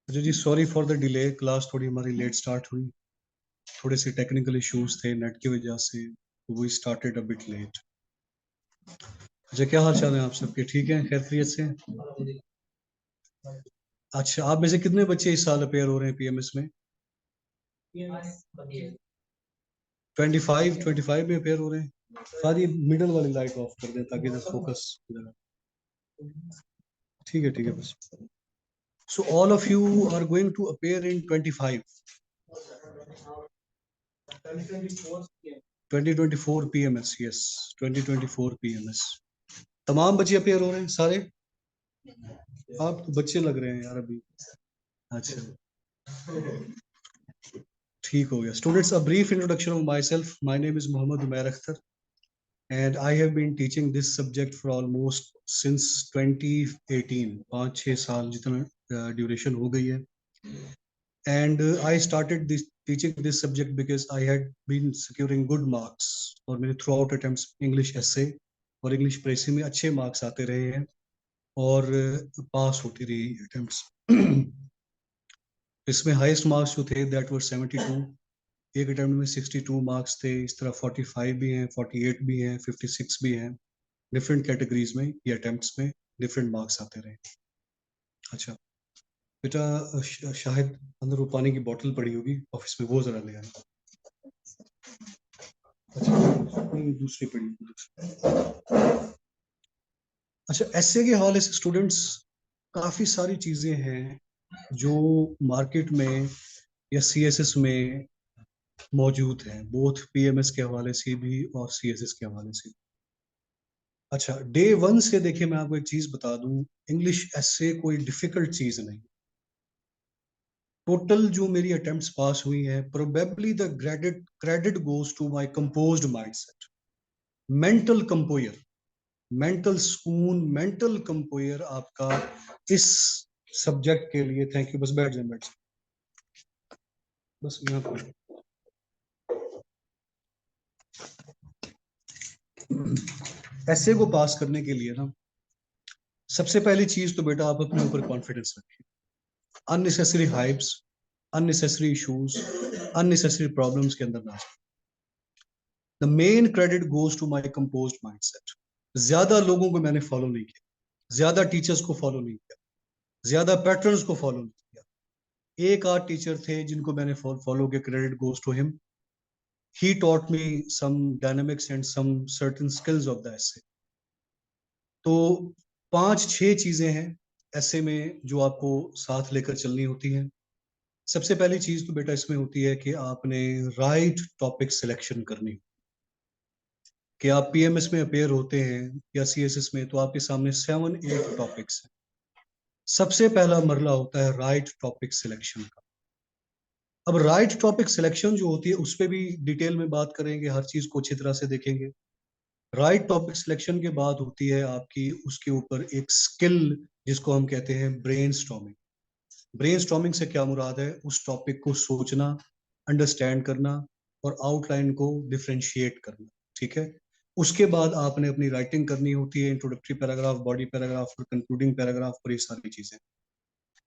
अच्छा जी, sorry for the delay. Class थोड़ी हमारी लेट स्टार्ट हुई, थोड़े से टेक्निकल इश्यूज थे नेट की वजह से, we started a bit late. अच्छा, क्या हाल चाल है आप सबके? ठीक है, खैर खैरियत से? अच्छा, आप में से कितने बच्चे इस साल अपेयर हो रहे हैं पीएमएस में? 25 में अपेयर हो रहे हैं। सारी मिडल वाली लाइट ऑफ कर दें ताकि फोकस। ठीक है, ठीक है, बस। So all of you are going to appear in 25 2024 PMS. Yes, 2024 PMS. तमाम बच्चे अपेयर हो रहे हैं सारे? आप तो बच्चे लग रहे हैं यार अभी। अच्छा, ठीक हो गया। Students, a brief introduction of myself. My name is Mohammad Umair Akhtar and I have been teaching this subject for almost since 2018, 5-6 साल जितना ड्यूरेशन हो गई है। And I started this teaching this subject because I had been securing good marks और मेरे through out attempts English एसे और English प्रेसी में अच्छे मार्क्स आते रहे हैं और पास होती रही अटेम्प्ट्स। इसमें हाईएस्ट मार्क्स जो थे दैट वर 72। एक अटेम्प्ट में 62 मार्क्स थे। इस तरह 45 भी हैं, 48 भी हैं, 56 भी हैं। डिफरेंट कैटेगरीज में ये अटेम्प्ट्स में डिफरेंट मार्क्स आते रहे। अच्छा बेटा, शायद अंदर वो पानी की बोतल पड़ी होगी ऑफिस में, वो जरा ले आना। अच्छा, नहीं दूसरी पड़ी होगी, दूसरी। अच्छा, ऐसे के हवाले से स्टूडेंट्स काफी सारी चीजें हैं जो मार्केट में या सीएसएस में मौजूद हैं, बोथ पीएमएस के हवाले से भी और सीएसएस के हवाले से। अच्छा, डे वन से देखिए, मैं आपको एक चीज बता दूं, इंग्लिश एसे कोई डिफिकल्ट चीज नहीं। टोटल जो मेरी अटेम्प्ट्स पास हुई हैं, probably the credit goes to my composed mindset, mental composure, mental सुकून, मेंटल कंपोयर आपका इस सब्जेक्ट के लिए। थैंक यू, बस बैठ जाए, बैठ जाए, बस यहाँ पर। ऐसे को पास करने के लिए ना, सबसे पहली चीज तो बेटा आप अपने ऊपर कॉन्फिडेंस रखिए। Unnecessary hypes, unnecessary issues, unnecessary problems के अंदर ना जाए। The main credit goes to my composed mindset. ज्यादा लोगों को मैंने फॉलो नहीं किया, ज्यादा टीचर्स को फॉलो नहीं किया, ज्यादा पैटर्न्स को फॉलो नहीं किया। एक आध टीचर थे जिनको मैंने फॉलो किया, credit goes to him. He taught me some dynamics and some certain skills of the essay. तो 5-6 चीजें हैं ऐसे में जो आपको साथ लेकर चलनी होती हैं। सबसे पहली चीज तो बेटा इसमें होती है कि आपने राइट टॉपिक सिलेक्शन करनी। कि आप पीएमएस में अपेयर होते हैं या सीएसएस में, तो आपके सामने 7-8 टॉपिक्स हैं। सबसे पहला मरला होता है राइट टॉपिक सिलेक्शन का। अब राइट टॉपिक सिलेक्शन जो होती है उस पर भी डिटेल में बात करेंगे, हर चीज को अच्छी तरह से देखेंगे। राइट टॉपिक सिलेक्शन के बाद होती है आपकी उसके ऊपर एक स्किल जिसको हम कहते हैं ब्रेन स्टॉर्मिंग। ब्रेन स्टॉर्मिंग से क्या मुराद है? उस टॉपिक को सोचना, अंडरस्टैंड करना और आउटलाइन को डिफ्रेंशिएट करना। ठीक है, उसके बाद आपने अपनी राइटिंग करनी होती है, इंट्रोडक्टरी पैराग्राफ, बॉडी पैराग्राफ और कंक्लूडिंग पैराग्राफ और ये सारी चीजें।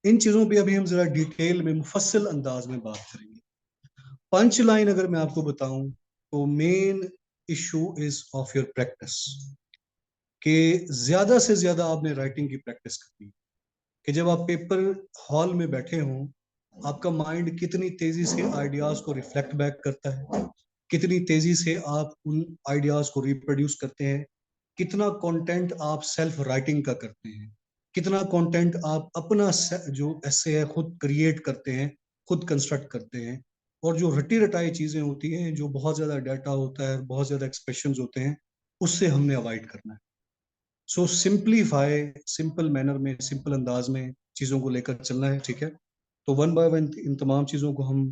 इन चीजों पे अभी हम जरा डिटेल में मुफस्सल अंदाज में बात करेंगे। पंच लाइन अगर मैं आपको बताऊं तो main issue is of your practice, कि ज्यादा से ज्यादा आपने राइटिंग की प्रैक्टिस करनी है। कि जब आप पेपर हॉल में बैठे हों, आपका माइंड कितनी तेजी से आइडियाज को रिफ्लेक्ट बैक करता है, कितनी तेजी से आप उन आइडियाज को रिप्रोड्यूस करते हैं, कितना कंटेंट आप सेल्फ राइटिंग का करते हैं, कितना कंटेंट आप अपना जो ऐसे है खुद क्रिएट करते हैं, खुद कंस्ट्रक्ट करते हैं। और जो रटी रटाई चीजें होती हैं, जो बहुत ज्यादा डाटा होता है, बहुत ज्यादा एक्सप्रेशन होते हैं, उससे हमने अवॉइड करना है। सो सिंप्लीफाई, सिंपल मैनर में, सिंपल अंदाज में चीजों को लेकर चलना है। ठीक है, तो वन बाय वन इन तमाम चीजों को हम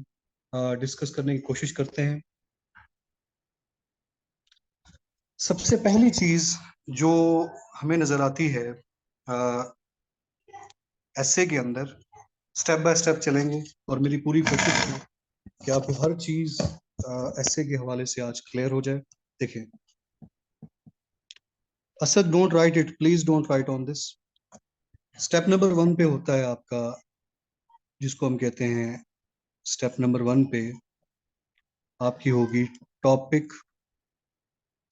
डिस्कस करने की कोशिश करते हैं। सबसे पहली चीज जो हमें नजर आती है ऐसे के अंदर, स्टेप बाय स्टेप चलेंगे और मेरी पूरी कोशिश है कि आपको हर चीज ऐसे के हवाले से आज क्लियर हो जाए। देखिए, Asad, don't write it, please don't write on this. Step number 1 पे होता है आपका जिसको हम कहते हैं स्टेप नंबर 1 पे आपकी होगी टॉपिक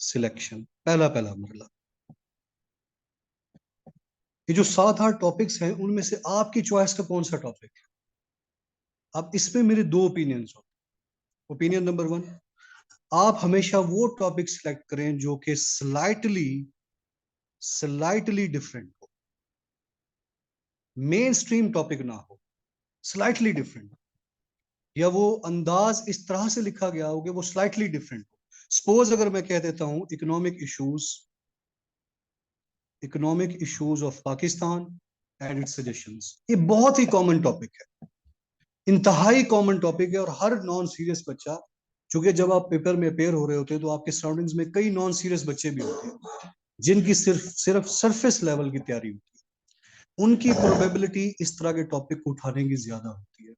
सिलेक्शन। पहला पहला मरला, ये जो 7-8 टॉपिक्स हैं उनमें से आपकी चॉइस का कौन सा टॉपिक है। अब इसमें मेरे दो ओपिनियंस हो। ओपिनियन नंबर 1, आप हमेशा वो टॉपिक सिलेक्ट करें जो कि स्लाइटली स्लाइटली डिफरेंट हो, मेन स्ट्रीम टॉपिक ना हो, स्लाइटली डिफरेंट, या वो अंदाज इस तरह से लिखा गया हो कि वो स्लाइटली डिफरेंट हो। सपोज अगर मैं कह देता हूं economic issues of Pakistan and it's suggestions, ये बहुत ही कॉमन टॉपिक है, इंतहाई कॉमन टॉपिक है। और हर नॉन सीरियस बच्चा, चूंकि जब आप पेपर में अपेयर हो रहे होते हैं तो आपके सराउंडिंग्स में कई नॉन सीरियस बच्चे भी होते हैं जिनकी सिर्फ सिर्फ सरफेस लेवल की तैयारी होती है, उनकी प्रोबेबिलिटी इस तरह के टॉपिक को उठाने की ज्यादा होती है,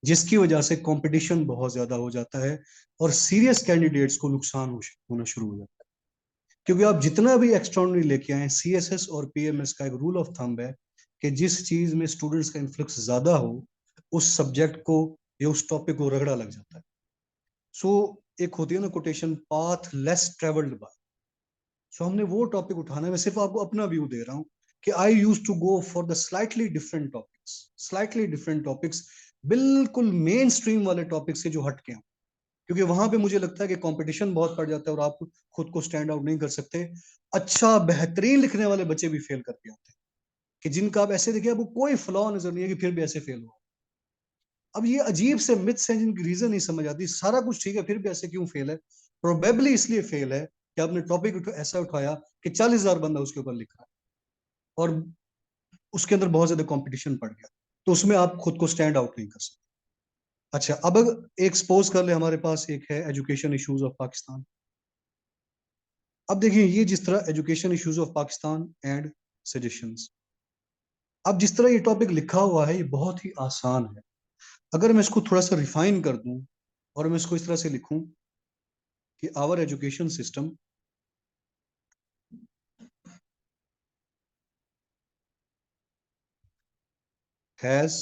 जिसकी वजह से कंपटीशन बहुत ज्यादा हो जाता है और सीरियस कैंडिडेट्स को नुकसान होना शुरू हो जाता है। क्योंकि आप जितना भी एक्स्ट्राऑर्डिनरी लेके आए, सीएसएस और पीएमएस का एक रूल ऑफ थंब है कि जिस चीज में स्टूडेंट्स का इन्फ्लुक्स ज्यादा हो, उस सब्जेक्ट को या उस टॉपिक को रगड़ा लग जाता है। सो एक होती है ना quotation, path less travelled by. So हमने वो टॉपिक उठाना है। मैं सिर्फ आपको अपना व्यू दे रहा हूँ कि I use to go for the slightly different topics, बिल्कुल मेन स्ट्रीम वाले टॉपिक से जो हट के हैं, क्योंकि वहां पे मुझे लगता है कि कंपटीशन बहुत पड़ जाता है और आप खुद को स्टैंड आउट नहीं कर सकते। अच्छा बेहतरीन लिखने वाले बच्चे भी फेल करके आते हैं, कि जिनका आप ऐसे देखिए, आपको कोई फ्लॉ नजर नहीं है कि फिर भी ऐसे फेल हुआ। अब ये अजीब से मिथ्स हैं जिनकी रीजन नहीं समझ आती, सारा कुछ ठीक है फिर भी ऐसे क्यों फेल है। प्रोबेबली इसलिए फेल है कि आपने टॉपिक ऐसा उठाया कि 40,000 बंदा उसके ऊपर लिख रहा है और उसके अंदर बहुत ज्यादा कंपटीशन पड़ गया, तो उसमें आप खुद को स्टैंड आउट नहीं कर सकते। अच्छा, अब अगर एक सपोज कर ले हमारे पास एक है एजुकेशन इश्यूज ऑफ पाकिस्तान। अब देखिए ये जिस तरह education issues of Pakistan and suggestions, अब जिस तरह ये टॉपिक लिखा हुआ है ये बहुत ही आसान है। अगर मैं इसको थोड़ा सा रिफाइन कर दूं और मैं इसको इस तरह से लिखूं कि our education system has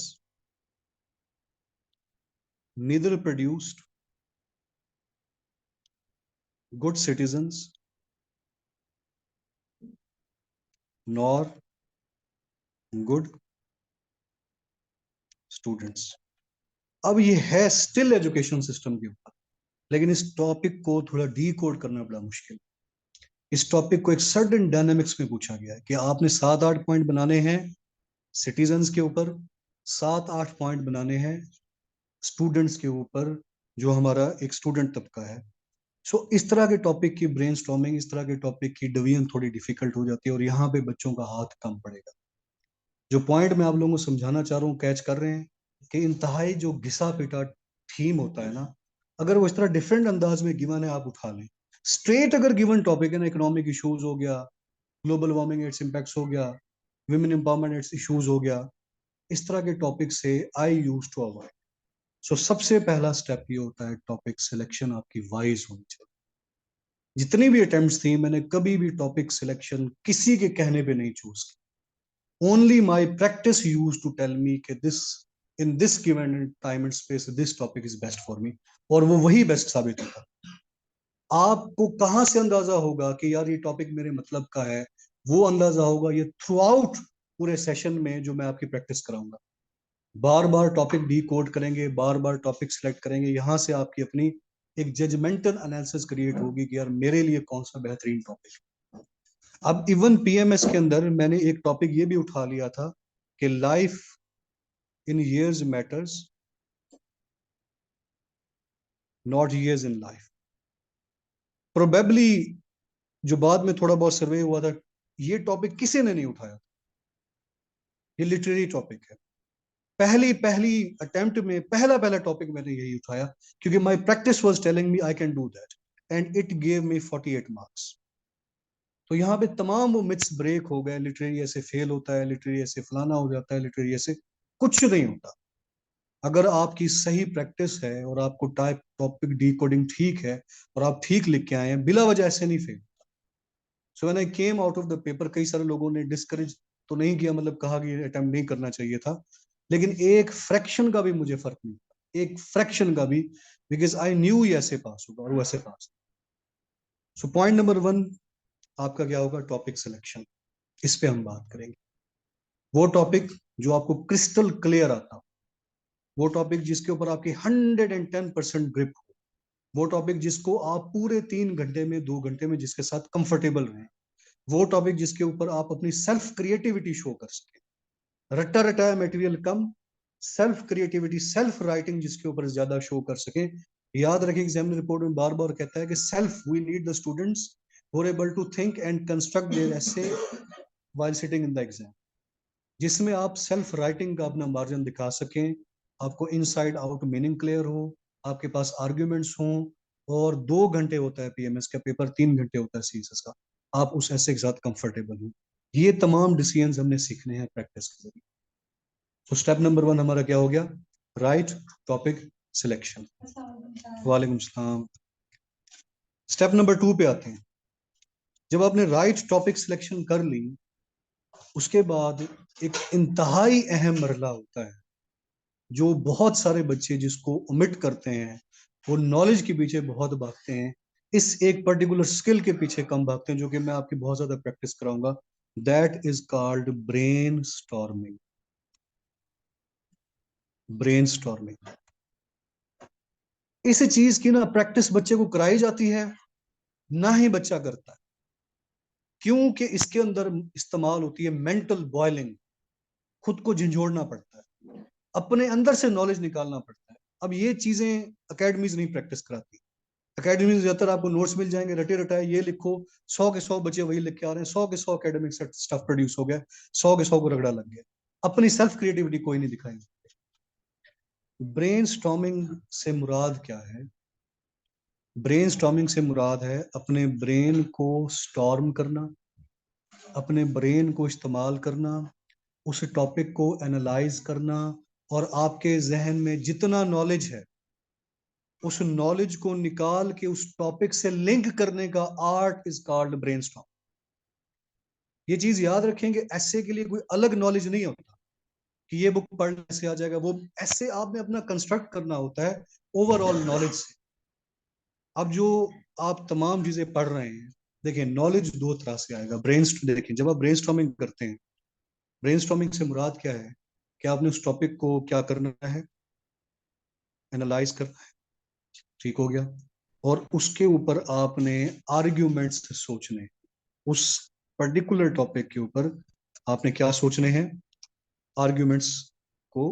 neither produced good citizens nor good students। अब ये है स्टिल एजुकेशन सिस्टम के ऊपर, लेकिन इस टॉपिक को थोड़ा डी कोड करना बड़ा मुश्किल। इस टॉपिक को एक सर्टेन डायनामिक्स में पूछा गया है कि आपने 7-8 पॉइंट बनाने हैं सिटीजन्स के ऊपर, 7-8 पॉइंट बनाने हैं स्टूडेंट्स के ऊपर, जो हमारा एक स्टूडेंट तबका है। सो इस तरह के टॉपिक की ब्रेनस्टॉर्मिंग, इस तरह के टॉपिक की डिवीजन थोड़ी डिफिकल्ट हो जाती है और यहाँ पे बच्चों का हाथ कम पड़ेगा। जो पॉइंट मैं आप लोगों को समझाना चाह रहा हूँ, कैच कर रहे हैं कि इंतहाई जो घिसा पिटा थीम होता है ना, अगर वो इस तरह डिफरेंट अंदाज में गिवन है, आप उठा लें। स्ट्रेट अगर गिवन टॉपिक है ना, इकोनॉमिक इश्यूज हो गया, ग्लोबल वार्मिंग इट्स इम्पैक्ट्स हो गया, विमेन एम्पावरमेंट इट्स इश्यूज हो गया, इस तरह के टॉपिक से आई यूज टू अवॉइड। सो सबसे पहला स्टेप ये होता है, टॉपिक सिलेक्शन आपकी वाइज होनी चाहिए। जितनी भी अटेम्प्ट्स थी, मैंने कभी भी टॉपिक सिलेक्शन किसी के कहने पे नहीं चूज की। only my practice used to tell me कि this in this given time and space this topic is best for me, और वो वही बेस्ट साबित होता। आपको कहां से अंदाजा होगा कि यार ये टॉपिक मेरे मतलब का है, वो अंदाजा होगा ये थ्रू आउट पूरे सेशन में जो मैं आपकी प्रैक्टिस कराऊंगा। बार बार टॉपिक डी कोड करेंगे, बार बार टॉपिक सिलेक्ट करेंगे, यहां से आपकी अपनी एक जजमेंटल एनालिसिस क्रिएट होगी कि यार मेरे लिए कौन सा बेहतरीन टॉपिक। अब इवन पीएमएस के अंदर मैंने एक टॉपिक ये भी उठा लिया था कि life in years matters not years in life. Probably जो बाद में थोड़ा बहुत सर्वे हुआ था, ये टॉपिक किसी ने नहीं उठाया। ये लिटरेरी टॉपिक है। पहली पहली अटेम्प्ट में पहला पहला टॉपिक मैंने यही उठाया, क्योंकि my practice was telling me I can do that and it gave me 48 marks. तो यहाँ पे तमाम वो मिथ्स ब्रेक हो गए, लिटरेरी ऐसे फेल होता है, लिटरेरी ऐसे फलाना हो जाता है, लिटरेरी ऐसे कुछ नहीं होता। अगर आपकी सही प्रैक्टिस है और आपको टाइप टॉपिक डी कोडिंग ठीक है और आप ठीक लिख के आए हैं, बिला वजह ऐसे नहीं fail. So when I came out of the paper, कई सारे लोगों ने डिस्करेज तो नहीं किया, मतलब कहा कि अटेम्प्ट नहीं करना चाहिए था, लेकिन एक फ्रैक्शन का भी मुझे फर्क नहीं पड़ा, एक फ्रैक्शन का भी, बिकॉज आई न्यू ये ऐसे पास होगा और वो ऐसे पास। सो पॉइंट नंबर 1 आपका क्या होगा? Topic selection. इस पे हम बात करेंगे। वो टॉपिक जो आपको क्रिस्टल क्लियर आता हो, वो टॉपिक जिसके ऊपर आपकी 110% ग्रिप हो, वो टॉपिक जिसको आप पूरे 3 घंटे में 2 घंटे में जिसके साथ कंफर्टेबल रहें, वो टॉपिक जिसके ऊपर आप अपनी सेल्फ क्रिएटिविटी शो कर सकें। रट्टा रटाया मटेरियल कम, सेल्फ क्रिएटिविटी, सेल्फ राइटिंग जिसके ऊपर ज्यादा शो कर सके। याद रखें, एग्जामिनर रिपोर्ट में बार बार कहता है कि self, we need the students who are able to think and construct their essay while sitting in the exam, जिसमें आप सेल्फ राइटिंग का अपना मार्जिन दिखा सकें, आपको इनसाइड आउट मीनिंग क्लियर हो, आपके पास आर्ग्यूमेंट्स हों। और 2 घंटे होता है पीएमएस का पेपर, 3 घंटे होता है सीएसएस का, आप उस ऐसे के साथ कंफर्टेबल हो। ये तमाम डिसीजंस हमने सीखने हैं प्रैक्टिस के जरिए। तो स्टेप नंबर 1 हमारा क्या हो गया? Right topic selection. वालेकुम सलाम। स्टेप नंबर 2 पे आते हैं। जब आपने राइट टॉपिक सिलेक्शन कर ली, उसके बाद एक इंतहाई अहम मरला होता है जो बहुत सारे बच्चे जिसको ओमिट करते हैं। वो नॉलेज के पीछे बहुत भागते हैं, इस एक पर्टिकुलर स्किल के पीछे कम भागते हैं, जो कि मैं आपकी बहुत ज्यादा प्रैक्टिस कराऊंगा। That is called brain storming. Brain storming, इस चीज की ना प्रैक्टिस बच्चे को कराई जाती है, ना ही बच्चा करता है, क्योंकि इसके अंदर इस्तेमाल होती है मेंटल बॉयलिंग। खुद को झंझोड़ना पड़ता है, अपने अंदर से नॉलेज निकालना पड़ता है। अब ये चीजें अकेडमीज नहीं प्रैक्टिस कराती। अकेडमी में ज्यादातर आपको नोट्स मिल जाएंगे, रटे रटाए ये लिखो, 100 के 100 बच्चे वही लिख के आ रहे हैं, 100 के 100 एकेडमिक स्टफ प्रोड्यूस हो गया, 100 के 100 को रगड़ा लग गया, अपनी सेल्फ क्रिएटिविटी कोई नहीं दिखाएंगे। ब्रेन स्टॉर्मिंग से मुराद क्या है? ब्रेन स्टॉर्मिंग से मुराद है अपने ब्रेन को स्टॉर्म करना, अपने ब्रेन को इस्तेमाल करना, उस टॉपिक को एनालाइज करना, और आपके जहन में जितना नॉलेज है उस नॉलेज को निकाल के उस टॉपिक से लिंक करने का आर्ट इज कॉल्ड ब्रेनस्टॉर्म। ये चीज याद रखेंगे, ऐसे के लिए कोई अलग नॉलेज नहीं होता कि ये बुक पढ़ने से आ जाएगा, वो ऐसे आपने अपना कंस्ट्रक्ट करना होता है ओवरऑल नॉलेज से। अब जो आप तमाम चीजें पढ़ रहे हैं, देखिए नॉलेज 2 तरह से आएगा। देखिए जब आप ब्रेनस्टॉर्मिंग करते हैं, ब्रेनस्टॉर्मिंग से मुराद क्या है कि आपने उस टॉपिक को क्या करना है? एनालाइज करना है, ठीक हो गया। और उसके ऊपर आपने आर्ग्यूमेंट्स सोचने हैं। उस पर्टिकुलर टॉपिक के ऊपर आपने क्या सोचने हैं? आर्ग्यूमेंट्स को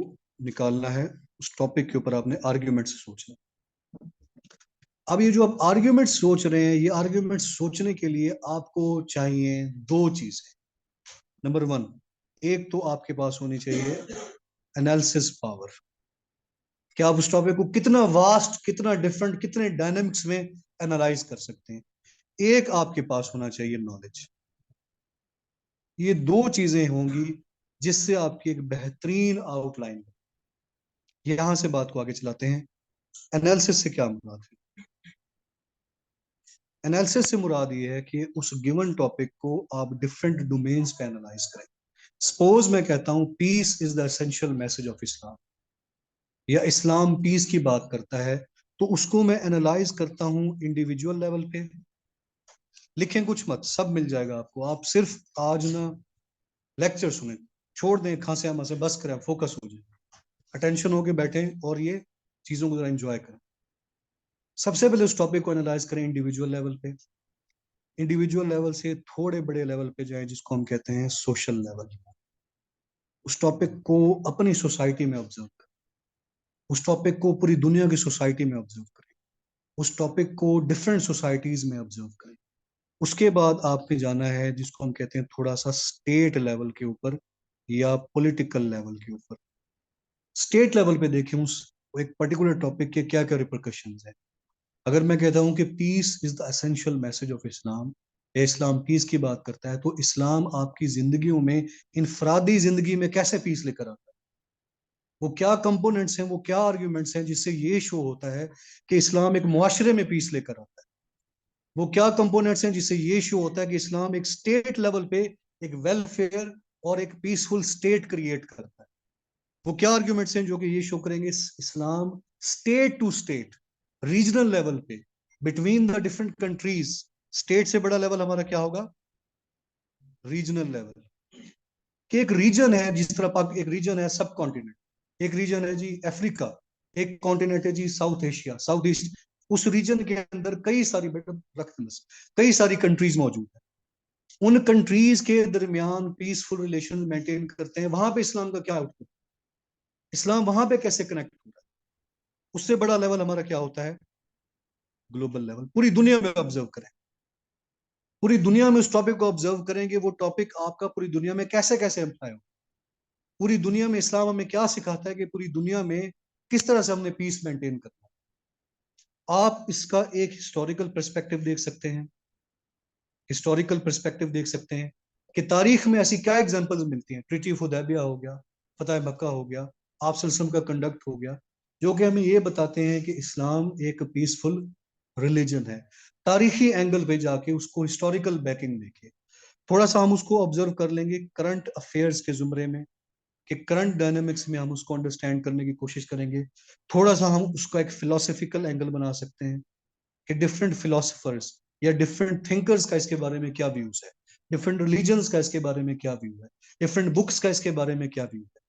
निकालना है, उस टॉपिक के ऊपर आपने आर्ग्यूमेंट्स सोचना। अब ये जो आप आर्ग्यूमेंट सोच रहे हैं, ये आर्ग्यूमेंट सोचने के लिए आपको चाहिए 2 चीजें। नंबर 1, एक तो आपके पास होनी चाहिए एनालिसिस पावर, कि आप उस टॉपिक को कितना वास्ट, कितना डिफरेंट, कितने डायनेमिक्स में एनालाइज कर सकते हैं। एक आपके पास होना चाहिए नॉलेज। ये 2 चीजें होंगी जिससे आपकी एक बेहतरीन आउटलाइन। यहां से बात को आगे चलाते हैं। एनालिसिस से क्या मुराद है? एनालिसिस से मुराद ये है कि उस गिवन टॉपिक को आप डिफरेंट डोमेन्स पे एनालाइज करें। सपोज मैं कहता हूं peace is the essential message of Islam, या इस्लाम पीस की बात करता है, तो उसको मैं एनालाइज करता हूं इंडिविजुअल लेवल पे। लिखें कुछ मत, सब मिल जाएगा आपको, आप सिर्फ आज ना लेक्चर सुने, छोड़ दें खांसे आमा से, बस करें, फोकस हो जाए, अटेंशन होके बैठे और ये चीजों को जरा एंजॉय करें। सबसे पहले उस टॉपिक को एनालाइज करें इंडिविजुअल लेवल पे। इंडिविजुअल लेवल से थोड़े बड़े लेवल पे जाए, जिसको हम कहते हैं सोशल लेवल। उस टॉपिक को अपनी सोसाइटी में ऑब्जर्व करें, उस टॉपिक को पूरी दुनिया की सोसाइटी में ऑब्जर्व करें, उस टॉपिक को डिफरेंट सोसाइटीज में ऑब्जर्व करें। उसके बाद आपने जाना है जिसको हम कहते हैं थोड़ा सा स्टेट लेवल के ऊपर या पॉलिटिकल लेवल के ऊपर। स्टेट लेवल पे देखें उस एक पर्टिकुलर टॉपिक के क्या क्या रिpercussions हैं। अगर मैं कहता हूं कि peace is the essential message of Islam, या इस्लाम पीस की बात करता है, तो इस्लाम आपकी जिंदगियों में, इनफरादी जिंदगी में कैसे पीस लेकर आता है? वो क्या कंपोनेंट्स हैं, वो क्या आर्ग्यूमेंट्स हैं जिससे ये शो होता है कि इस्लाम एक मुआशरे में पीस लेकर आता है? वो क्या कंपोनेंट्स हैं जिससे ये शो होता है कि इस्लाम एक स्टेट लेवल पे एक वेलफेयर और एक पीसफुल स्टेट क्रिएट करता है? वो क्या आर्ग्यूमेंट्स हैं जो कि ये शो करेंगे इस्लाम state to state, regional level पे, between the different countries, state से बड़ा लेवल हमारा क्या होगा? Regional level. कि एक रीजन है, जिस तरह पाक एक रीजन है सब कॉन्टिनेंट, एक रीजन है जी अफ्रीका, एक कॉन्टिनेंट है जी साउथ एशिया, साउथ ईस्ट। उस रीजन के अंदर कई सारी बेटा रक्त कई सारी कंट्रीज मौजूद है। उन कंट्रीज के दरमियान पीसफुल रिलेशन मेंटेन करते हैं, वहां पे इस्लाम का क्या आउटपुट, इस्लाम वहां पे कैसे कनेक्ट हो रहा है? उससे बड़ा लेवल हमारा क्या होता है? Global level. पूरी दुनिया में ऑब्जर्व करें, पूरी दुनिया में उस टॉपिक को ऑब्जर्व करेंगे, वो टॉपिक आपका पूरी दुनिया में कैसे कैसे अप्लाई हो। पूरी दुनिया में इस्लाम हमें क्या सिखाता है कि पूरी दुनिया में किस तरह से हमने पीस मेंटेन करना है। आप इसका एक हिस्टोरिकल पर्सपेक्टिव देख सकते हैं, हिस्टोरिकल पर्सपेक्टिव देख सकते हैं कि तारीख में ऐसी क्या एग्जांपल्स मिलती हैं। ट्रीटी ऑफ हुदैबिया हो गया, फतह मक्का हो गया, आप सल्लल्लाहु अलैहि वसल्लम का कंडक्ट हो गया, जो कि हमें ये बताते हैं कि इस्लाम एक पीसफुल रिलीजन है। तारीखी एंगल पे जाके उसको हिस्टोरिकल बैकिंग देखिए, थोड़ा सा हम उसको ऑब्जर्व कर लेंगे करंट अफेयर्स के जुमरे में, कि करंट डायनेमिक्स में हम उसको अंडरस्टैंड करने की कोशिश करेंगे। थोड़ा सा हम उसका एक फिलोसफिकल एंगल बना सकते हैं कि डिफरेंट फिलोसफर्स या डिफरेंट थिंकर्स का इसके बारे में क्या व्यूज है, डिफरेंट रिलीजन्स का इसके बारे में क्या व्यू है, डिफरेंट बुक्स का इसके बारे में क्या व्यू है।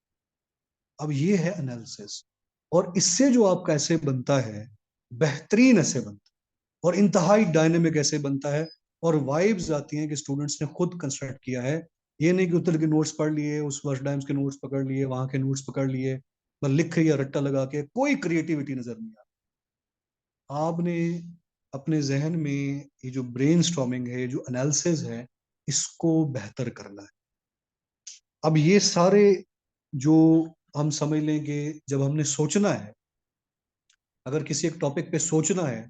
अब ये है एनालिसिस, और इससे जो आपका ऐसे बनता है, बेहतरीन ऐसे बनता है और इंतहाई डायनेमिक ऐसे बनता है, और वाइब्स आती हैं कि स्टूडेंट्स ने खुद कंस्ट्रक्ट किया है। ये नहीं कि उतर के नोट्स पढ़ लिए, उस फर्स्ट टाइम्स के नोट्स पकड़ लिए, वहां के नोट्स पकड़ लिए, बस लिख या रट्टा लगा के, कोई क्रिएटिविटी नजर नहीं आती। आपने अपने जहन में ये जो ब्रेन स्टॉर्मिंग है, जो एनालिसिस है, इसको बेहतर करना है। अब ये सारे जो हम समझ लेंगे, जब हमने सोचना है, अगर किसी एक टॉपिक पे सोचना है,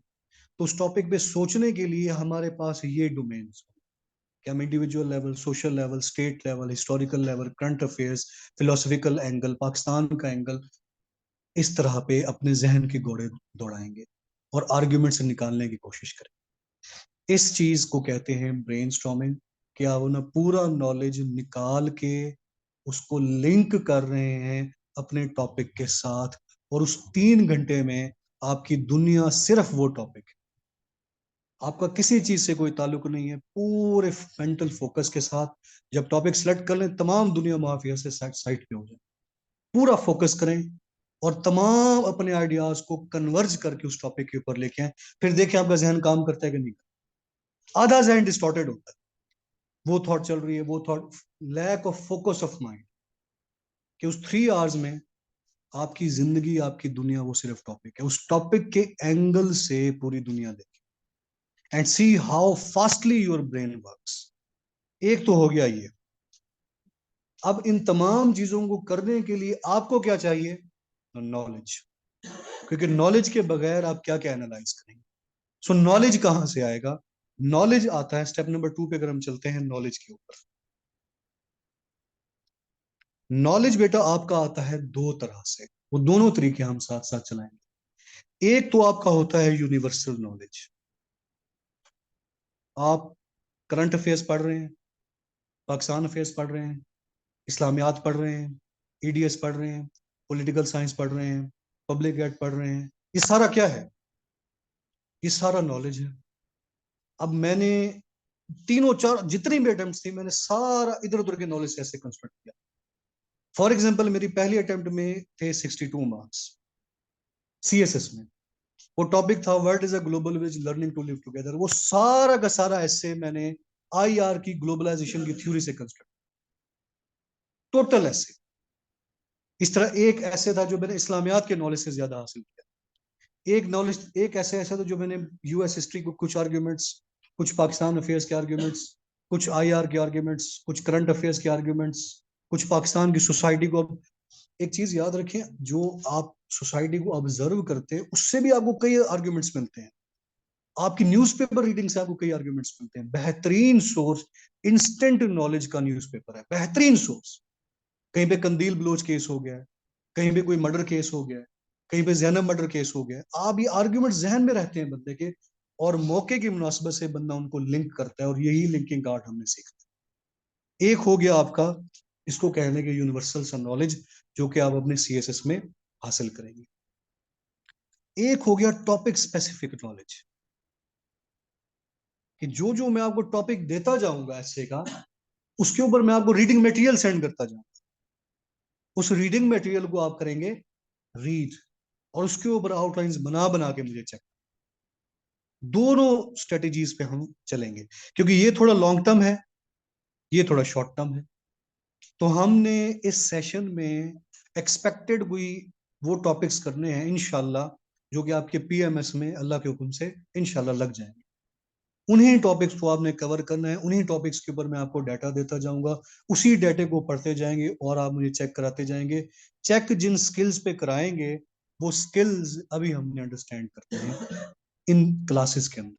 तो उस टॉपिक पे सोचने के लिए हमारे पास ये डोमेन्स, कि हम individual level, social level, state level, historical level, current affairs, philosophical angle, Pakistan का एंगल, इस तरह पे अपने जहन के घोड़े दौड़ाएंगे और आर्ग्यूमेंट्स निकालने की कोशिश करें। इस चीज को कहते हैं ब्रेनस्टॉर्मिंग, कि आप ना पूरा नॉलेज निकाल के उसको लिंक कर रहे हैं अपने टॉपिक के साथ, और उस 3 घंटे में आपकी दुनिया सिर्फ वो टॉपिक है, आपका किसी चीज से कोई ताल्लुक नहीं है। पूरे मेंटल फोकस के साथ जब टॉपिक सेलेक्ट कर लें, तमाम दुनिया माफिया से साइट पे हो जाए, पूरा फोकस करें और तमाम अपने आइडियाज को कन्वर्ज करके उस टॉपिक के ऊपर लेके आए। फिर देखें आपका जहन काम करता है कि नहीं। आधा जहन डिस्टॉर्टेड होता है, वो थॉट चल रही है, वो thought, lack of focus of mind, कि उस 3 आवर्स में आपकी जिंदगी, आपकी दुनिया वो सिर्फ टॉपिक है। उस टॉपिक के एंगल से पूरी दुनिया देखें and see how fastly your brain works. एक तो हो गया ये। अब इन तमाम चीजों को करने के लिए आपको क्या चाहिए? नॉलेज। क्योंकि नॉलेज के बगैर आप क्या क्या एनालाइज करेंगे? सो नॉलेज कहां से आएगा? नॉलेज आता है स्टेप नंबर 2 पे, अगर हम चलते हैं नॉलेज के ऊपर। नॉलेज बेटा आपका आता है 2 तरह से, वो दोनों तरीके हम साथ साथ चलाएंगे। एक तो आपका होता है यूनिवर्सल नॉलेज। आप करंट अफेयर्स पढ़ रहे हैं, पाकिस्तान अफेयर्स पढ़ रहे हैं, इस्लामियात पढ़ रहे हैं, ईडीएस पढ़ रहे हैं, पॉलिटिकल साइंस पढ़ रहे हैं, पब्लिक एड पढ़ रहे हैं, ये सारा क्या है? ये सारा नॉलेज है। अब मैंने तीनों चार जितनी भी अटेम्प्ट थी, मैंने सारा इधर उधर के नॉलेज से ऐसे कंस्ट्रक्ट किया। फॉर एग्जाम्पल, मेरी पहली अटेम्प्ट में थे 62 मार्क्स सीएसएस में। वो टॉपिक था what is a global village learning to live together. वो सारा का सारा ऐसे मैंने आईआर की, ग्लोबलाइजेशन की थ्योरी से कंस्ट्रक्ट, टोटल ऐसे। इस तरह एक ऐसे था जो मैंने इस्लामियात के नॉलेज से ज्यादा हासिल किया। एक नॉलेज, एक ऐसे ऐसा था जो मैंने यूएस हिस्ट्री को कुछ आर्ग्यूमेंट्स, कुछ पाकिस्तान अफेयर्स के आर्ग्यूमेंट्स, कुछ आईआर के आर्ग्यूमेंट्स, कुछ करंट अफेयर्स के आर्ग्यूमेंट्स, कुछ पाकिस्तान की सोसाइटी को। अब एक चीज याद रखें, जो आप सोसाइटी को ऑब्जर्व करते हैं उससे भी आपको कई आर्ग्यूमेंट्स मिलते हैं। आपकी न्यूज़पेपर रीडिंग से आपको कई आर्ग्यूमेंट्स मिलते हैं। बेहतरीन सोर्स इंस्टेंट नॉलेज का न्यूज़पेपर है, बेहतरीन सोर्स। कहीं पे कंदील बलोच केस हो गया है, कहीं पे कोई मर्डर केस हो गया है, कहीं पे जैनब मर्डर केस हो गया है। आप ये आर्ग्यूमेंट जहन में रहते हैं बंदे के, और मौके की मुनासबत से बंदा उनको लिंक करता है, और यही लिंकिंग आर्ट हमने सीखा। एक हो गया आपका इसको कहने के यूनिवर्सल सा नॉलेज जो कि आप अपने सीएसएस में हासिल करेंगे। एक हो गया टॉपिक स्पेसिफिक नॉलेज, कि जो जो मैं आपको टॉपिक देता जाऊंगा ऐसे का, उसके ऊपर मैं आपको रीडिंग मटेरियल सेंड करता जाऊंगा। उस रीडिंग मटेरियल को आप करेंगे रीड, और उसके ऊपर आउटलाइंस बना बना के मुझे चेक। दोनों स्ट्रेटेजीज पे हम चलेंगे, क्योंकि ये थोड़ा लॉन्ग टर्म है, ये थोड़ा शॉर्ट टर्म है। तो हमने इस सेशन में एक्सपेक्टेड कोई वो टॉपिक्स करने हैं इंशाल्लाह, जो कि आपके पीएमएस में अल्लाह के हुक्म से इंशाल्लाह लग जाएंगे। उन्हीं टॉपिक्स को आपने कवर करना है, उन्हीं टॉपिक्स के ऊपर मैं आपको डाटा देता जाऊंगा, उसी डाटे को पढ़ते जाएंगे और आप मुझे चेक कराते जाएंगे। चेक जिन स्किल्स पे कराएंगे, वो स्किल्स अभी हमने अंडरस्टैंड करते हैं इन क्लासेस के अंदर।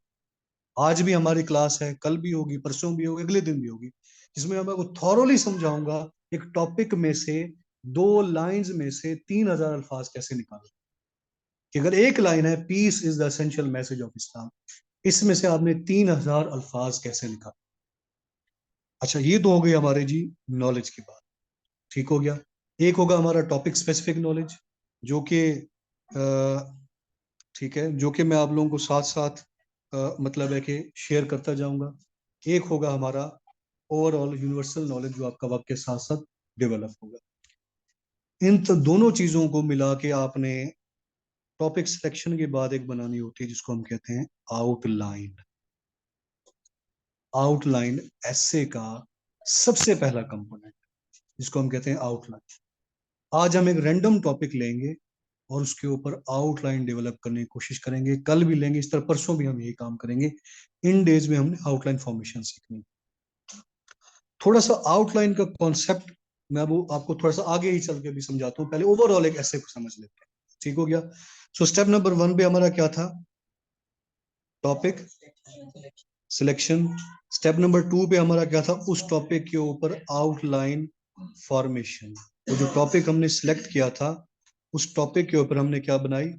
आज भी हमारी क्लास है, कल भी होगी, परसों भी होगी, अगले दिन भी होगी, जिसमें मैं आपको थॉरोली समझाऊंगा एक टॉपिक में से 2 लाइंस में से 3000 अल्फाज कैसे निकाले। कि अगर एक लाइन है, peace is the essential message of Islam, इसमें से आपने 3000 अल्फाज कैसे निकाले। अच्छा, ये तो हो गई हमारे जी नॉलेज की बात, ठीक हो गया। एक होगा हमारा टॉपिक स्पेसिफिक नॉलेज, जो कि ठीक है, जो कि मैं आप लोगों को साथ साथ मतलब है कि शेयर करता जाऊंगा। एक होगा हमारा ओवरऑल यूनिवर्सल नॉलेज, जो आपका वक्त के साथ साथ डेवलप होगा। इन तो दोनों चीजों को मिला के आपने टॉपिक सिलेक्शन के बाद एक बनानी होती है, जिसको हम कहते हैं आउटलाइन। आउटलाइन ऐसे का सबसे पहला कंपोनेंट, जिसको हम कहते हैं आउटलाइन। आज हम एक रैंडम टॉपिक लेंगे और उसके ऊपर आउटलाइन डेवलप करने की कोशिश करेंगे। कल भी लेंगे, इस तरह परसों भी हम यही काम करेंगे। इन डेज में हमने आउटलाइन फॉर्मेशन सीखनी। थोड़ा सा आउटलाइन का कॉन्सेप्ट मैं अब आपको थोड़ा सा आगे ही चल के भी समझाता हूँ, पहले ओवरऑल एक ऐसे को समझ लेते हैं, ठीक हो गया। सो स्टेप नंबर 1 पे हमारा क्या था? Topic selection. स्टेप नंबर 2 पे हमारा क्या था? उस टॉपिक के ऊपर आउटलाइन फॉर्मेशन। तो जो टॉपिक हमने सिलेक्ट किया था, उस टॉपिक के ऊपर हमने क्या बनाई?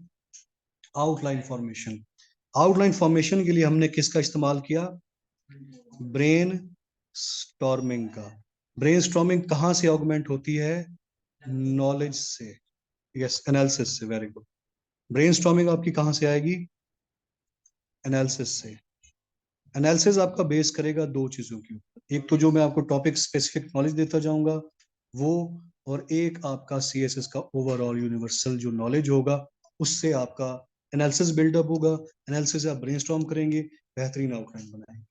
Outline formation. आउटलाइन फॉर्मेशन के लिए हमने किसका इस्तेमाल किया? ब्रेन स्टॉर्मिंग का। ब्रेन स्टॉर्मिंग कहाँ से ऑगमेंट होती है? नॉलेज से। यस, एनालिसिस से। Very good. ब्रेन स्टॉर्मिंग आपकी कहाँ से आएगी? एनालिसिस से। एनालिसिस आपका बेस करेगा दो चीजों के ऊपर, एक तो जो मैं आपको टॉपिक स्पेसिफिक नॉलेज देता जाऊंगा वो, और एक आपका सीएसएस का ओवरऑल यूनिवर्सल जो नॉलेज होगा, उससे आपका एनालिसिस बिल्डअप होगा। एनालिसिस आप ब्रेनस्टॉर्म करेंगे, बेहतरीन आउटलाइन बनाएंगे।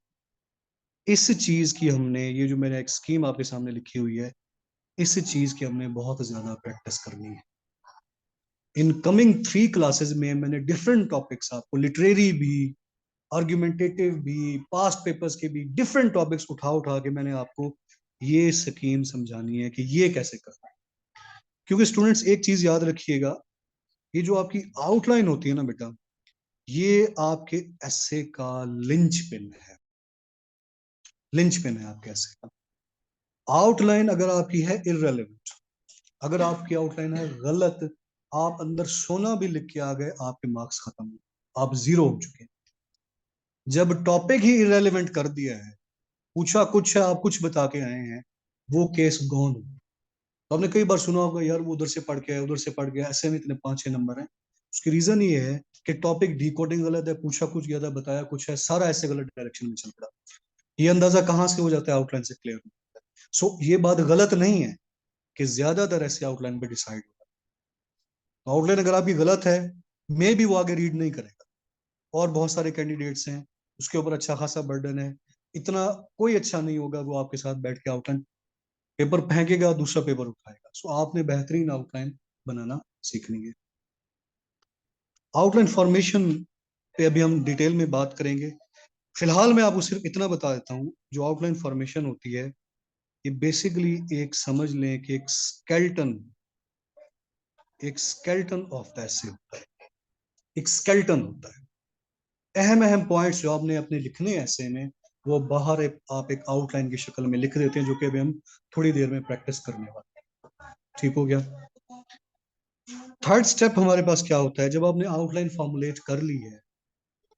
इस चीज की हमने, ये जो मैंने एक स्कीम आपके सामने लिखी हुई है, इस चीज की हमने बहुत ज्यादा प्रैक्टिस करनी है। इन कमिंग 3 क्लासेस में मैंने डिफरेंट टॉपिक्स आपको, लिटरेरी भी, आर्ग्यूमेंटेटिव भी, पास्ट पेपर्स के भी डिफरेंट टॉपिक्स उठा उठा के मैंने आपको ये स्कीम समझानी है कि ये कैसे करना है। क्योंकि स्टूडेंट्स एक चीज याद रखिएगा, ये जो आपकी आउटलाइन होती है ना बेटा, ये आपके एसे का लिंच पिन है। लिंच पिन है आपके एसे का। आउटलाइन अगर आपकी है इररेलेवेंट, अगर आपकी आउटलाइन है गलत, आप अंदर सोना भी लिख के आ गए, आपके मार्क्स खत्म, आप जीरो हो चुके हैं। जब टॉपिक ही इररेलेवेंट कर दिया है, पूछा कुछ है, आप कुछ बता के आए हैं, वो केस गॉन। तो आपने कई बार सुना होगा, यार वो उधर से पढ़ के आया, उधर से पढ़ गया, ऐसे में इतने 5-6 नंबर हैं। उसकी रीजन ये है कि टॉपिक डिकोडिंग गलत है, पूछा कुछ गया था, बताया कुछ है, सारा ऐसे गलत डायरेक्शन में चल पड़ा। ये अंदाजा कहाँ से हो जाता है? आउटलाइन से क्लियर। सो ये बात गलत नहीं है कि ज्यादातर ऐसे आउटलाइन पे डिसाइड होता है। तो आउटलाइन अगर आपकी गलत है, मे भी वो आगे रीड नहीं करेगा। और बहुत सारे कैंडिडेट्स हैं, उसके ऊपर अच्छा खासा बर्डन है, इतना कोई अच्छा नहीं होगा वो आपके साथ बैठ के आउटलाइन, पेपर फेंकेगा दूसरा पेपर उठाएगा। सो आपने बेहतरीन आउटलाइन बनाना सीखनी है। आउटलाइन फॉर्मेशन पे अभी हम डिटेल में बात करेंगे। फिलहाल मैं आपको सिर्फ इतना बता देता हूँ, जो आउटलाइन फॉर्मेशन होती है, ये बेसिकली एक, समझ लें कि एक स्केल्टन ऑफ द एसे होता है। एक स्केल्टन होता है, अहम अहम पॉइंट्स जो आपने अपने लिखने हैं ऐसे में, वो बाहर आप एक आउटलाइन की शक्ल में लिख देते हैं, जो कि अभी हम थोड़ी देर में प्रैक्टिस करने वाले हैं, ठीक हो गया। थर्ड स्टेप हमारे पास क्या होता है? जब आपने आउटलाइन फॉर्मुलेट कर ली है,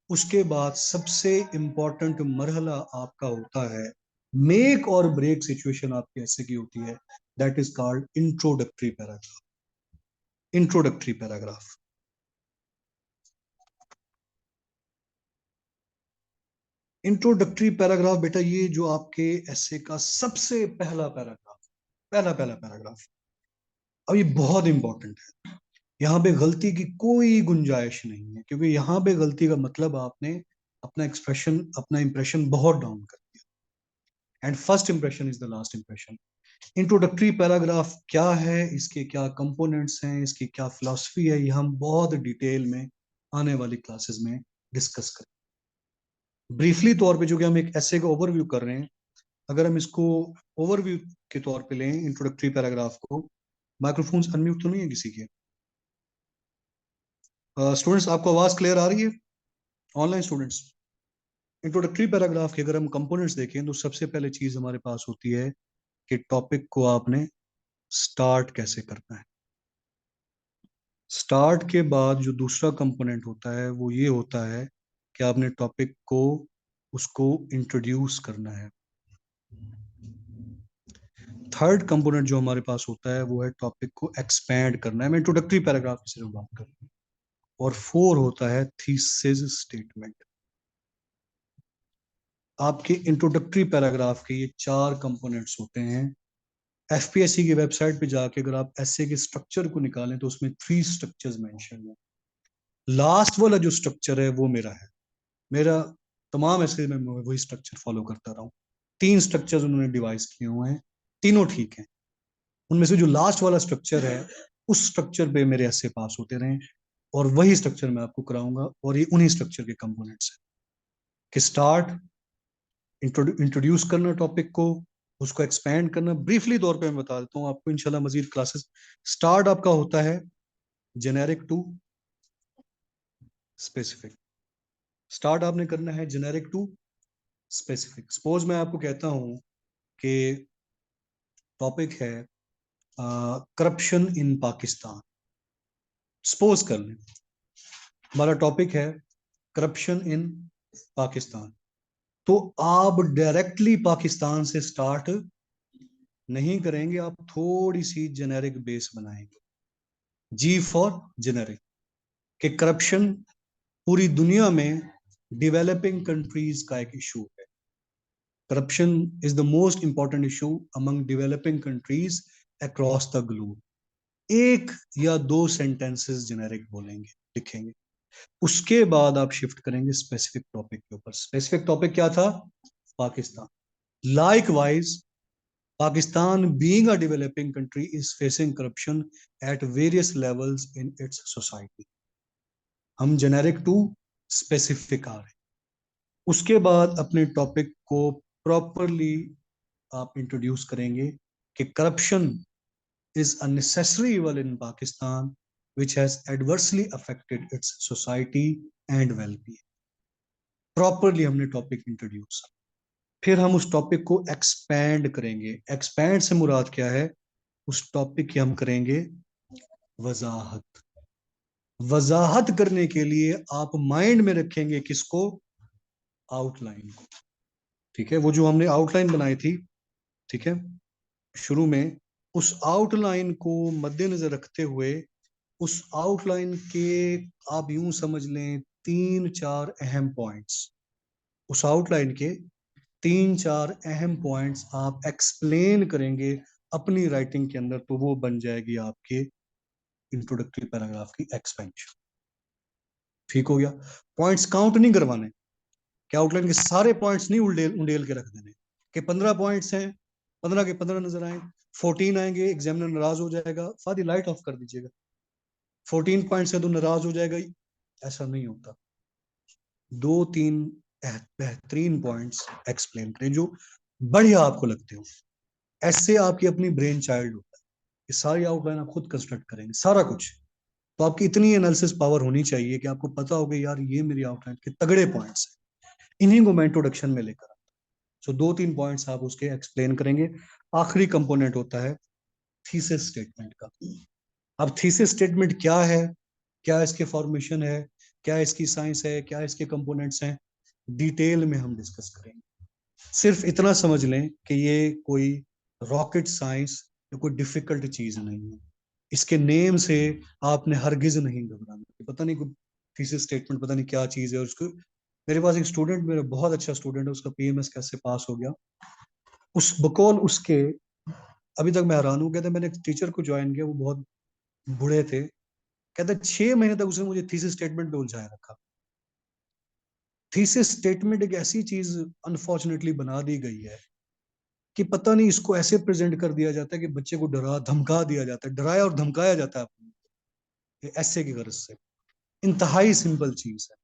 उसके बाद सबसे इंपॉर्टेंट मरहला आपका होता है, मेक और ब्रेक सिचुएशन आपकी ऐसे की होती है, that is called introductory paragraph. Introductory paragraph. Introductory paragraph बेटा ये जो आपके एसे का सबसे पहला पैराग्राफ, पहला पहला पैराग्राफ. अब ये बहुत इंपॉर्टेंट है. यहाँ पे गलती की कोई गुंजाइश नहीं है, क्योंकि यहाँ पे गलती का मतलब आपने अपना एक्सप्रेशन, अपना इंप्रेशन बहुत डाउन कर दिया. And first impression is the last impression. Introductory paragraph क्या है, इसके क्या कंपोनेंट्स हैं, इसकी क्या फिलॉसफी है, ये हम बहुत डिटेल में आने वाली क्लासेस में डिस्कस करें. ब्रीफली तौर पे जो कि हम एक ऐसे का ओवरव्यू कर रहे हैं, अगर हम इसको ओवरव्यू के तौर पे लें इंट्रोडक्टरी पैराग्राफ को. माइक्रोफोन्स अनम्यूट तो नहीं है किसी के? स्टूडेंट्स आपको आवाज क्लियर आ रही है? ऑनलाइन स्टूडेंट्स, इंट्रोडक्टरी पैराग्राफ के अगर हम कंपोनेंट्स देखें तो सबसे पहले चीज हमारे पास होती है कि टॉपिक को आपने स्टार्ट कैसे करना है. स्टार्ट के बाद जो दूसरा कंपोनेंट होता है वो ये होता है कि आपने टॉपिक को, उसको इंट्रोड्यूस करना है. थर्ड कंपोनेंट जो हमारे पास होता है वो है टॉपिक को एक्सपैंड करना है. मैं इंट्रोडक्टरी पैराग्राफ की सिर्फ बात कर रहा हूँ. और फोर होता है थीसिस स्टेटमेंट. आपके इंट्रोडक्टरी पैराग्राफ के ये चार कंपोनेंट्स होते हैं. एफपीएससी की वेबसाइट पे जाके अगर आप एसए के स्ट्रक्चर को निकालें तो उसमें थ्री स्ट्रक्चर्स मेंशन है. लास्ट वाला जो स्ट्रक्चर है वो मेरा है. मेरा तमाम ऐसे में वही स्ट्रक्चर फॉलो करता रहा हूँ. तीन स्ट्रक्चर्स उन्होंने डिवाइस किए हुए हैं, तीनों ठीक हैं. उनमें से जो लास्ट वाला स्ट्रक्चर है उस स्ट्रक्चर पे मेरे ऐसे पास होते रहे, और वही स्ट्रक्चर मैं आपको कराऊंगा. और ये उन्हीं स्ट्रक्चर के कंपोनेंट्स हैं कि स्टार्ट, इंट्रोड्यूस करना टॉपिक को, उसको एक्सपैंड करना. ब्रीफली तौर पे मैं बता देता हूँ आपको, इंशाल्लाह मजीद क्लासेस. स्टार्ट आपका होता है जेनेरिक टू स्पेसिफिक. स्टार्ट आपने करना है जेनेरिक टू स्पेसिफिक. सपोज मैं आपको कहता हूं कि टॉपिक है करप्शन इन पाकिस्तान. सपोज कर लें हमारा टॉपिक है करप्शन इन पाकिस्तान. तो आप डायरेक्टली पाकिस्तान से स्टार्ट नहीं करेंगे, आप थोड़ी सी जेनेरिक बेस बनाएंगे. जी फॉर जेनेरिक. कि करप्शन पूरी दुनिया में डेवलपिंग कंट्रीज का एक इशू है. Corruption is the most important issue among developing countries across the globe. एक या दो सेंटेंसेस जेनेरिक बोलेंगे, लिखेंगे. उसके बाद आप शिफ्ट करेंगे स्पेसिफिक टॉपिक के ऊपर. स्पेसिफिक टॉपिक क्या था? Pakistan. Likewise Pakistan, being a developing country, is facing corruption at various levels in its society. हम जेनेरिक टू स्पेसिफिक आ रहे हैं. उसके बाद अपने टॉपिक को प्रॉपरली आप इंट्रोड्यूस करेंगे कि corruption is a necessary evil in Pakistan which has adversely affected its society and well-being. Properly हमने टॉपिक इंट्रोड्यूस. फिर हम उस टॉपिक को एक्सपैंड करेंगे. एक्सपैंड से मुराद क्या है? उस टॉपिक की हम करेंगे वजाहत. वजाहत करने के लिए आप माइंड में रखेंगे किसको? आउटलाइन को. ठीक है, वो जो हमने आउटलाइन बनाई थी, ठीक है, शुरू में, उस आउटलाइन को मद्देनजर रखते हुए उस आउटलाइन के आप यूं समझ लें तीन चार अहम पॉइंट्स. उस आउटलाइन के तीन चार अहम पॉइंट्स आप एक्सप्लेन करेंगे अपनी राइटिंग के अंदर, तो वो बन जाएगी आपके इंट्रोडक्टरी पैराग्राफ की एक्सपेंशन. ठीक हो गया? पॉइंट्स काउंट नहीं करवाने. क्या आउटलाइन के सारे पॉइंट्स नहीं उंडेल उंडेल के रख देने कि 15 पॉइंट्स हैं, 15 के 15 नजर आए, 14 आएंगे, एग्जामिनर नाराज हो जाएगा, सारी लाइट ऑफ कर दीजिएगा. 14 पॉइंट्स है तो नाराज हो जाएगा. ऐसा नहीं होता. दो तीन बेहतरीन पॉइंट्स एक्सप्लेन करें जो बढ़िया आपको लगते हो. ऐसे आपकी अपनी ब्रेन चाइल्ड होता है. ये सारी आउटलाइन आप खुद कंस्ट्रक्ट करेंगे सारा कुछ. तो आपकी इतनी एनालिसिस पावर होनी चाहिए कि आपको पता होगा यार ये मेरी आउटलाइन के तगड़े पॉइंट्स हैं, इन्हीं को मैं इंट्रोडक्शन में लेकर. सो दो तीन पॉइंट्स आप उसके एक्सप्लेन करेंगे. आखिरी कंपोनेंट होता है थीसिस स्टेटमेंट का. अब थीसिस स्टेटमेंट क्या है, क्या इसके फॉर्मेशन है, क्या इसकी साइंस है, क्या इसके कंपोनेंट्स हैं, डिटेल में हम डिस्कस करेंगे. सिर्फ इतना समझ लें कि ये कोई रॉकेट साइंस ये कोई डिफिकल्ट चीज नहीं है। इसके नेम से आपने हरगिज नहीं घबराना। पता नहीं कोई थीसिस स्टेटमेंट, पता नहीं क्या चीज है। और उसको, मेरे पास एक स्टूडेंट, मेरा बहुत अच्छा स्टूडेंट है, उसका पीएमएस कैसे पास हो गया, उस बकौल उसके, अभी तक मैं हैरान हूँ। कहते मैंने एक टीचर को ज्वाइन किया, वो बहुत बूढ़े थे, कहते 6 महीने तक उसने मुझे थीसिस स्टेटमेंट पे उलझाए रखा। थीसिस स्टेटमेंट एक ऐसी चीज अनफॉर्चुनेटली बना दी गई है कि पता नहीं इसको ऐसे प्रेजेंट कर दिया जाता है कि बच्चे को डरा धमका दिया जाता है, डराया और धमकाया जाता है आपको, ये ऐसे की गर्ज से। इंतहाई सिंपल चीज है,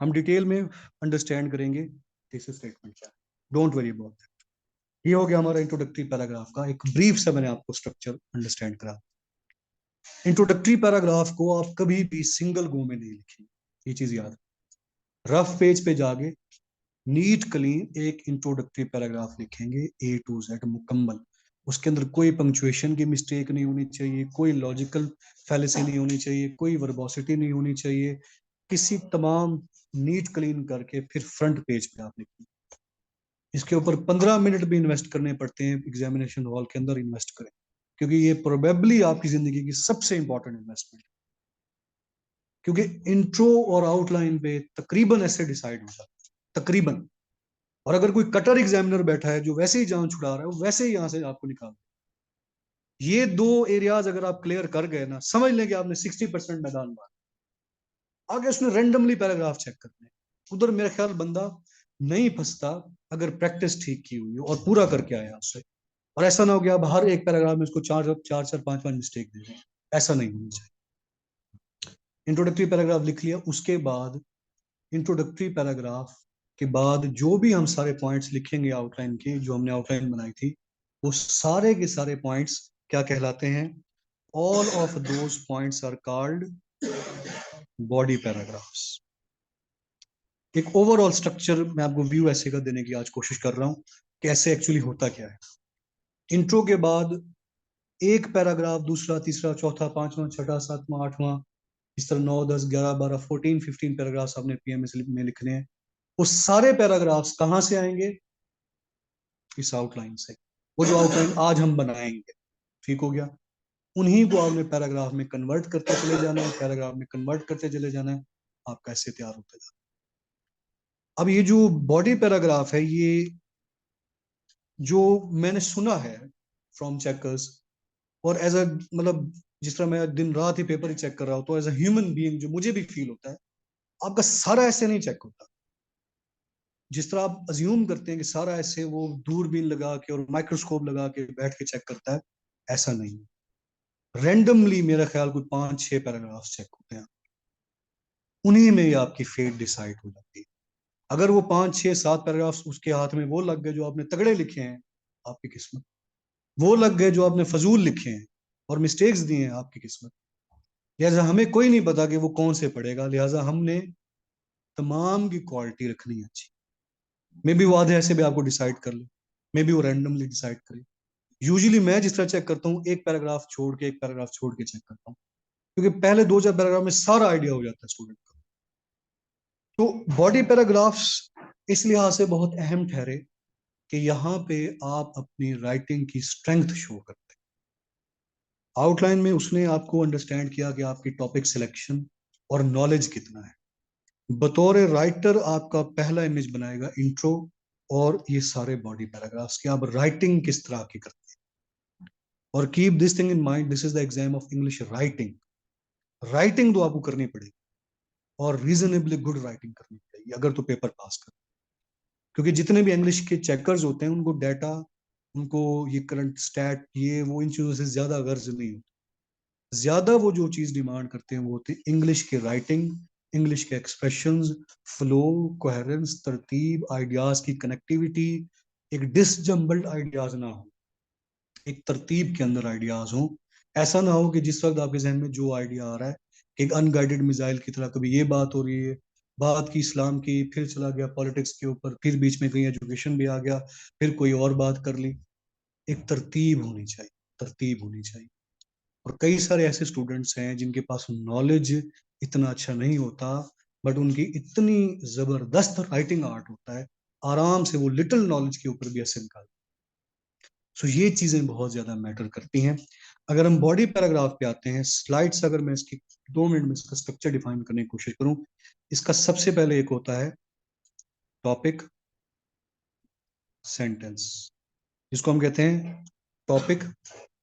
हम डिटेल में अंडरस्टैंड करेंगे थीसिस स्टेटमेंट क्या है। Don't worry about that. ये हो गया हमारा इंट्रोडक्टरी पैराग्राफ का एक ब्रीफ से, मैंने आपको स्ट्रक्चर अंडरस्टैंड करा। इंट्रोडक्टरी पैराग्राफ को आप कभी भी सिंगल गो में नहीं लिखेंगे, ये चीज याद। रफ पेज पे जाके नीट क्लीन एक इंट्रोडक्टरी पैराग्राफ लिखेंगे, ए टू जेड मुकम्मल। उसके अंदर कोई पंक्चुएशन की मिस्टेक नहीं होनी चाहिए, कोई लॉजिकल फैलेसी नहीं होनी चाहिए, कोई वर्बोसिटी नहीं होनी चाहिए, किसी तमाम नीट क्लीन करके फिर फ्रंट पेज पे आप लिखें। इसके ऊपर 15 मिनट भी इन्वेस्ट करने पड़ते हैं, एग्जामिनेशन हॉल के अंदर इन्वेस्ट करें, क्योंकि ये प्रोबेबली आपकी जिंदगी की सबसे इंपॉर्टेंट इन्वेस्टमेंट। क्योंकि इंट्रो और आउटलाइन पे तकरीबन ऐसे डिसाइड हो जाता है, तकरीबन। और अगर कोई कटर एग्जामिनर बैठा है जो वैसे ही जान छुड़ा रहा है, वो वैसे ही यहां से आपको निकाल। ये दो एरियाज अगर आप क्लियर कर गए ना, समझ लें कि आपने 60% मैदान मार। आगे उसने रेंडमली पैराग्राफ चेक करने, उधर मेरा ख्याल बंदा नहीं फंसता अगर प्रैक्टिस ठीक की हुई हो और पूरा करके आया उससे। और ऐसा ना हो कि आप हर एक पैराग्राफ में उसको चार चार चार पांच पांच मिस्टेक दे रहे हैं, ऐसा नहीं होना चाहिए। इंट्रोडक्टरी पैराग्राफ लिख लिया, उसके बाद इंट्रोडक्टरी पैराग्राफ के बाद जो भी हम सारे पॉइंट्स लिखेंगे आउटलाइन के, जो हमने आउटलाइन बनाई थी, वो सारे के सारे पॉइंट्स क्या कहलाते हैं? All of those points are called body paragraphs. एक ओवरऑल स्ट्रक्चर मैं आपको व्यू ऐसे का देने की आज कोशिश कर रहा हूं कि ऐसे एक्चुअली होता क्या है। इंट्रो के बाद एक पैराग्राफ, दूसरा, तीसरा, चौथा, पांचवा, छठा, सातवां, आठवां, इस तरह 9, 10, 11, 12, 14, 15 पैराग्राफ्स आपने पीएमएस में लिखने हैं। वो सारे पैराग्राफ्स कहाँ से आएंगे? इस आउटलाइन से। वो जो आउटलाइन आज हम बनाएंगे, ठीक हो गया, उन्हीं को आपने पैराग्राफ में कन्वर्ट करते चले जाना है, पैराग्राफ में कन्वर्ट करते चले जाना है। आप कैसे तैयार होते जाए। अब ये जो बॉडी पैराग्राफ है, ये जो मैंने सुना है फ्रॉम चेकर्स, और एज अ, मतलब जिस तरह मैं दिन रात ही पेपर ही चेक कर रहा हूँ, तो एज अ ह्यूमन बीइंग जो मुझे भी फील होता है, आपका सारा ऐसे नहीं चेक होता। जिस तरह आप अज्यूम करते हैं कि सारा ऐसे वो दूरबीन लगा के और माइक्रोस्कोप लगा के बैठ के चेक करता है, ऐसा नहीं। रेंडमली मेरा ख्याल कोई 5-6 पैराग्राफ चेक होते हैं, उन्हीं में ही आपकी फेट डिसाइड हो जाती है। अगर वो 5-6-7 पैराग्राफ उसके हाथ में वो लग गए जो आपने तगड़े लिखे हैं, आपकी किस्मत। वो लग गए जो आपने फजूल लिखे हैं और मिस्टेक्स दिए हैं, आपकी किस्मत। लिहाजा हमें कोई नहीं पता कि वो कौन से पढ़ेगा, लिहाजा हमने तमाम की क्वालिटी रखनी है अच्छी। मे बी वो आधे ऐसे भी आपको डिसाइड कर ले, मे बी वो रैंडमली डिसाइड करे। यूजुअली मैं जिस तरह चेक करता हूँ, एक पैराग्राफ छोड़ के, एक पैराग्राफ छोड़ के चेक करता हूँ, क्योंकि पहले 2-4 पैराग्राफ में सारा आइडिया हो जाता है स्टूडेंट का। तो बॉडी पैराग्राफ्स इस लिहाज से बहुत अहम ठहरे कि यहाँ पे आप अपनी राइटिंग की स्ट्रेंथ शो करते हैं। आउटलाइन में उसने आपको अंडरस्टैंड किया कि आपकी टॉपिक सिलेक्शन और नॉलेज कितना है। बतौर राइटर आपका पहला इमेज बनाएगा इंट्रो और ये सारे बॉडी पैराग्राफ्स कि आप राइटिंग किस तरह की करते हैं। और keep this thing in mind, this is the exam of English writing. Writing तो आपको करनी पड़ेगी, और रीजनेबली गुड राइटिंग करनी पड़ेगी अगर तो पेपर पास कर। क्योंकि जितने भी इंग्लिश के चेकर्स होते हैं, उनको डाटा, उनको ये करंट स्टैट, ये वो इन चीजों से ज्यादा गर्ज नहीं होती। ज्यादा वो जो चीज डिमांड करते हैं वो होती है इंग्लिश की राइटिंग, इंग्लिश के एक्सप्रेशंस, फ्लो, कोहेरेंस, तरतीब, आइडियाज की कनेक्टिविटी, एक डिसजम्बल्ड आइडियाज ना हो, एक तरतीब के अंदर आइडियाज हो। ऐसा ना हो कि जिस वक्त आपके जहन में जो आइडिया आ रहा है, एक अनगाइडेड मिसाइल की तरह, कभी ये बात हो रही है, बात की इस्लाम की, फिर चला गया पॉलिटिक्स के ऊपर, फिर बीच में कहीं एजुकेशन भी आ गया, फिर कोई और बात कर ली। एक तरतीब होनी चाहिए, तरतीब होनी चाहिए। और कई सारे ऐसे स्टूडेंट्स हैं जिनके पास नॉलेज इतना अच्छा नहीं होता, बट उनकी इतनी जबरदस्त राइटिंग आर्ट होता है, आराम से वो लिटिल नॉलेज के ऊपर भी ऐसे निकाल। सो ये चीजें बहुत ज्यादा मैटर करती हैं। अगर हम बॉडी पैराग्राफ पे आते हैं, स्लाइड्स अगर मैं इसकी 2 मिनट में इसका स्ट्रक्चर डिफाइन करने की कोशिश करूं, इसका सबसे पहले एक होता है टॉपिक सेंटेंस, जिसको हम कहते हैं टॉपिक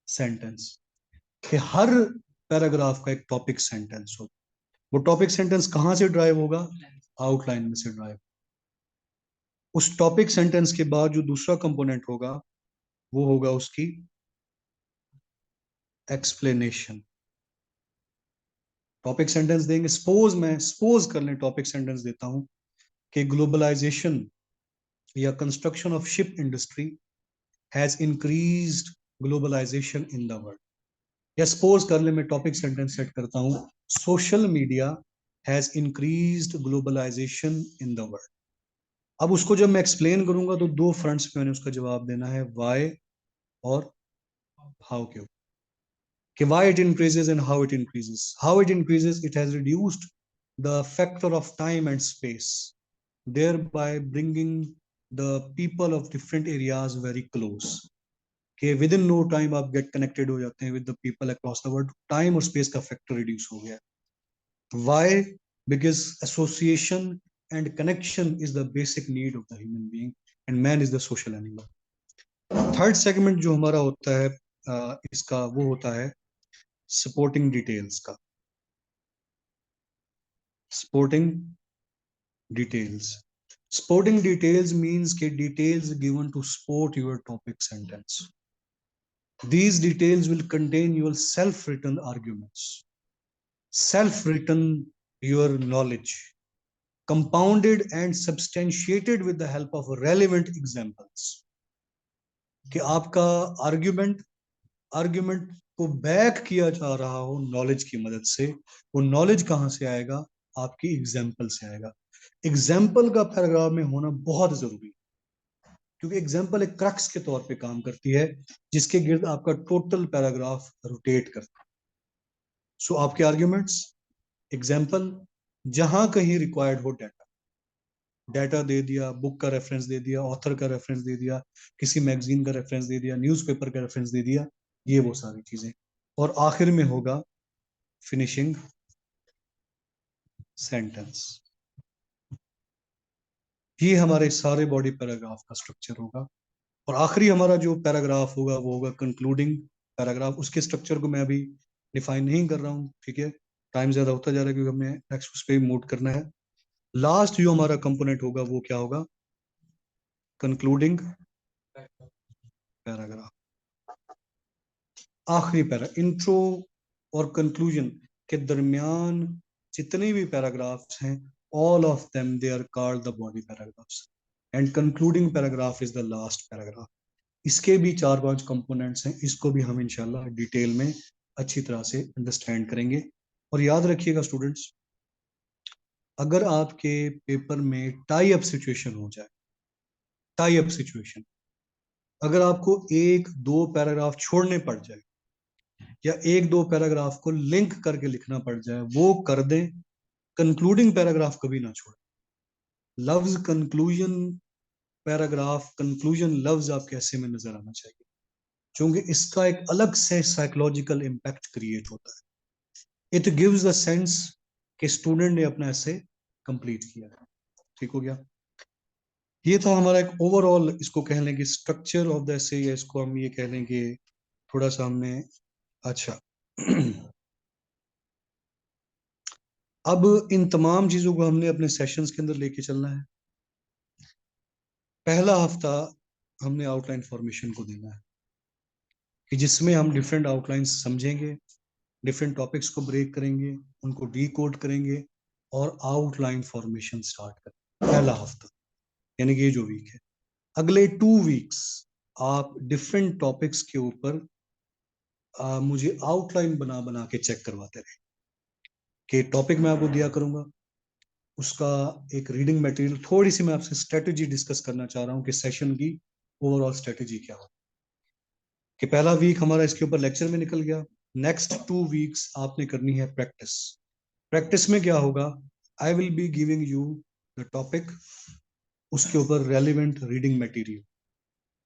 सेंटेंस, कि हर पैराग्राफ का एक टॉपिक सेंटेंस हो। वो टॉपिक सेंटेंस कहां से ड्राइव होगा? आउटलाइन में से ड्राइव। उस टॉपिक सेंटेंस के बाद जो दूसरा कंपोनेंट होगा वो होगा उसकी एक्सप्लेनेशन। टॉपिक सेंटेंस देंगे, सपोज कर लें टॉपिक सेंटेंस देता हूं कि ग्लोबलाइजेशन या construction of ship industry has increased globalization in the world. या सपोज कर ले मैं टॉपिक सेंटेंस सेट करता हूं, social media has increased globalization in the world. अब उसको जब मैं एक्सप्लेन करूंगा तो 2 फ्रंट्स पे मैंने उसका जवाब देना है, वाई और हाउ के ऊपर। कि why it increases and how it increases. How it increases, it has reduced the factor of time and space, thereby bringing the people of different areas very close. कि विद इन नो टाइम आप get connected हो जाते हैं with the people across the world, time और space का factor reduce हो गया। Why? Because association and connection is the basic need of the human being and man is the social animal. Third segment जो हमारा होता है इसका, वो होता है सपोर्टिंग डिटेल्स का। Supporting details, supporting details means के details given to support your topic sentence. These details will contain your self-written arguments, self-written your knowledge, compounded and substantiated with the help of relevant examples. कि आपका argument को back किया जा रहा हो knowledge की मदद से। वो नॉलेज कहां से आएगा? आपकी एग्जाम्पल से आएगा। एग्जाम्पल का पैराग्राफ में होना बहुत जरूरी है, क्योंकि एग्जाम्पल एक क्रक्स के तौर पे काम करती है जिसके गिर्द आपका टोटल पैराग्राफ रोटेट करता है। सो आपके आर्ग्यूमेंट्स, एग्जाम्पल, जहां कहीं रिक्वायर्ड हो डाटा, डाटा दे दिया, बुक का रेफरेंस दे दिया, ऑथर का रेफरेंस दे दिया, किसी मैगजीन का रेफरेंस दे दिया, न्यूज़पेपर का रेफरेंस दे दिया, ये वो सारी चीजें। और आखिर में होगा फिनिशिंग सेंटेंस। ये हमारे सारे बॉडी पैराग्राफ का स्ट्रक्चर होगा। और आखिरी हमारा जो पैराग्राफ होगा वो होगा कंक्लूडिंग पैराग्राफ। उसके स्ट्रक्चर को मैं अभी डिफाइन नहीं कर रहा हूँ, ठीक है, टाइम ज्यादा होता जा रहा है क्योंकि हमें नेक्स्ट उस पर मूव करना है। लास्ट जो हमारा कंपोनेंट होगा वो क्या होगा? Concluding paragraph. आखिरी पैरा, इंट्रो और कंक्लूजन के दरमियान जितने भी पैराग्राफ्स हैं, all of them they are called the body paragraphs, and concluding paragraph is the last paragraph. इसके भी 4-5 कंपोनेंट्स हैं, इसको भी हम इंशाल्लाह डिटेल में अच्छी तरह से अंडरस्टैंड करेंगे। और याद रखिएगा स्टूडेंट्स, अगर आपके पेपर में टाई अप सिचुएशन हो जाए, टाई अप सिचुएशन, अगर आपको 1-2 पैराग्राफ छोड़ने पड़ जाए या 1-2 पैराग्राफ को लिंक करके लिखना पड़ जाए, वो कर दें। कंक्लूडिंग पैराग्राफ कभी ना छोड़ें। लफ्ज कंक्लूजन पैराग्राफ, कंक्लूजन लफ्ज आपके ऐसे में नजर आना चाहिए, क्योंकि इसका एक अलग से साइकोलॉजिकल इम्पैक्ट क्रिएट होता है। इट गिव्स द सेंस कि स्टूडेंट ने अपना ऐसे कंप्लीट किया है। ठीक हो गया? ये था हमारा एक ओवरऑल, इसको कह लेंगे स्ट्रक्चर ऑफ द एसे, या इसको हम ये कह लेंगे थोड़ा सा हमने, अच्छा अब इन तमाम चीजों को हमने अपने सेशंस के अंदर लेके चलना है। पहला हफ्ता हमने आउटलाइन फॉर्मेशन को देना है, कि जिसमें हम डिफरेंट आउटलाइंस समझेंगे, डिफरेंट टॉपिक्स को ब्रेक करेंगे, उनको डीकोड करेंगे और आउटलाइन फॉर्मेशन स्टार्ट करेंगे। पहला हफ्ता यानी कि ये जो वीक है, अगले 2 वीक्स आप डिफरेंट टॉपिक्स के ऊपर मुझे आउटलाइन बना बना के चेक करवाते रहे। कि टॉपिक मैं आपको दिया करूंगा, उसका एक रीडिंग मटेरियल, थोड़ी सी मैं आपसे स्ट्रेटेजी डिस्कस करना चाह रहा हूँ कि सेशन की ओवरऑल स्ट्रेटेजी क्या हो। कि पहला वीक हमारा इसके ऊपर लेक्चर में निकल गया, नेक्स्ट 2 वीक्स आपने करनी है प्रैक्टिस। प्रैक्टिस में क्या होगा? I will be giving you the topic, उसके ऊपर रेलिवेंट रीडिंग मटेरियल,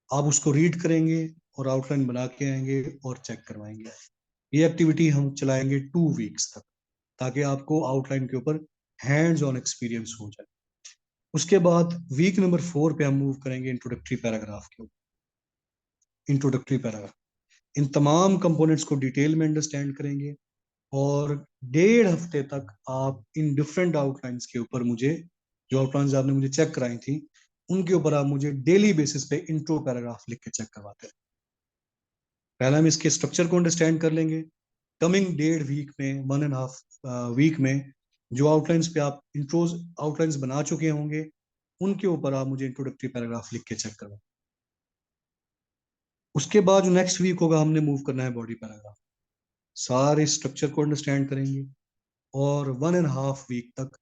आप उसको रीड करेंगे और आउटलाइन बना के आएंगे और चेक करवाएंगे। ये एक्टिविटी हम चलाएंगे 2 वीक्स तक, ताकि आपको आउटलाइन के ऊपर हैंड्स ऑन एक्सपीरियंस हो जाए। उसके बाद वीक नंबर 4 पे हम मूव करेंगे इंट्रोडक्टरी पैराग्राफ के ऊपर। इंट्रोडक्टरी पैराग्राफ, इन तमाम कंपोनेंट्स को डिटेल में अंडरस्टैंड करेंगे, और 1.5 हफ्ते तक आप इन डिफरेंट आउटलाइंस के ऊपर मुझे, जो आउटलाइंस आपने मुझे चेक कराई थी, उनके ऊपर आप मुझे डेली बेसिस पे इंट्रो पैराग्राफ लिख के चेक करवाते हैं। पहले हम इसके स्ट्रक्चर को अंडरस्टैंड कर लेंगे। कमिंग 1.5 वीक में, 1.5 वीक में, जो आउटलाइंस पे आप इंट्रोज आउटलाइंस बना चुके होंगे, उनके ऊपर आप मुझे इंट्रोडक्टरी पैराग्राफ लिख के चेक करवाएं। उसके बाद जो नेक्स्ट वीक होगा, हमने मूव करना है बॉडी पैराग्राफ। सारे स्ट्रक्चर को अंडरस्टैंड करेंगे, और 1.5 वीक तक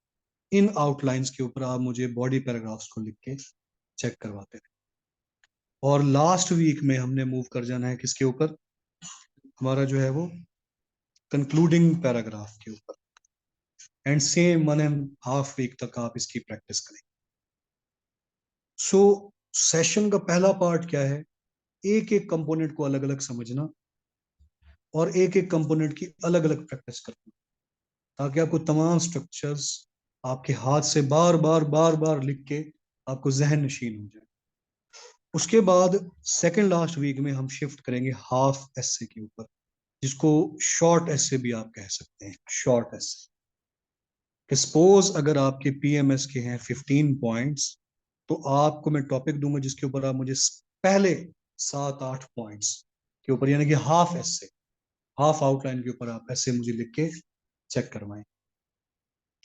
इन आउटलाइंस के ऊपर आप मुझे बॉडी पैराग्राफ्स को लिख के चेक करवाते हैं। और लास्ट वीक में हमने मूव कर जाना है किसके ऊपर, हमारा जो है वो कंक्लूडिंग पैराग्राफ के ऊपर। एंड सेम 1.5 वीक तक आप इसकी प्रैक्टिस करें। सो सेशन का पहला पार्ट क्या है, एक एक कंपोनेंट को अलग अलग समझना, और एक एक कंपोनेंट की अलग अलग प्रैक्टिस करना, ताकि आपको तमाम स्ट्रक्चर्स आपके हाथ से बार बार बार बार लिख के आपको जहन नशीन हो जाए। उसके बाद सेकंड लास्ट वीक में हम शिफ्ट करेंगे हाफ एसे के ऊपर, जिसको शॉर्ट एसे भी आप कह सकते हैं। शॉर्ट एसे कि सपोज अगर आपके पीएमएस के हैं 15 पॉइंट्स, तो आपको मैं टॉपिक दूंगा जिसके ऊपर आप मुझे पहले 7-8 पॉइंट्स के ऊपर, यानी कि हाफ एसे, हाफ आउटलाइन के ऊपर आप ऐसे मुझे लिख के चेक करवाएं,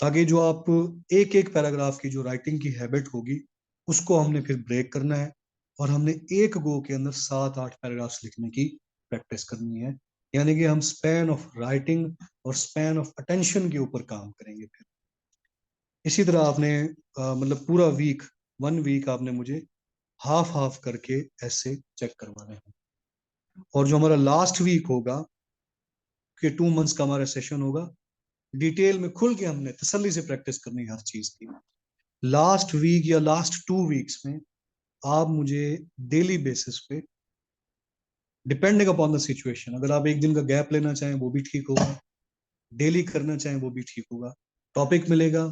ताकि जो आप एक एक पैराग्राफ की जो राइटिंग की हैबिट होगी, उसको हमने फिर ब्रेक करना है, और हमने एक गो के अंदर 7-8 पैराग्राफ्स लिखने की प्रैक्टिस करनी है। यानी कि हम स्पैन ऑफ राइटिंग और स्पैन ऑफ अटेंशन के ऊपर काम करेंगे। फिर इसी तरह आपने मतलब पूरा वीक, 1 वीक आपने मुझे हाफ हाफ करके ऐसे चेक करवाने हैं। और जो हमारा लास्ट वीक होगा, कि 2 मंथ्स का हमारा सेशन होगा, डिटेल में खुल के हमने तसल्ली से प्रैक्टिस करनी है हर चीज की। लास्ट वीक या लास्ट 2 वीक्स में आप मुझे डेली बेसिस पे, डिपेंडिंग अपॉन द सिचुएशन, अगर आप एक दिन का गैप लेना चाहें वो भी ठीक होगा, डेली करना चाहें वो भी ठीक होगा, टॉपिक मिलेगा,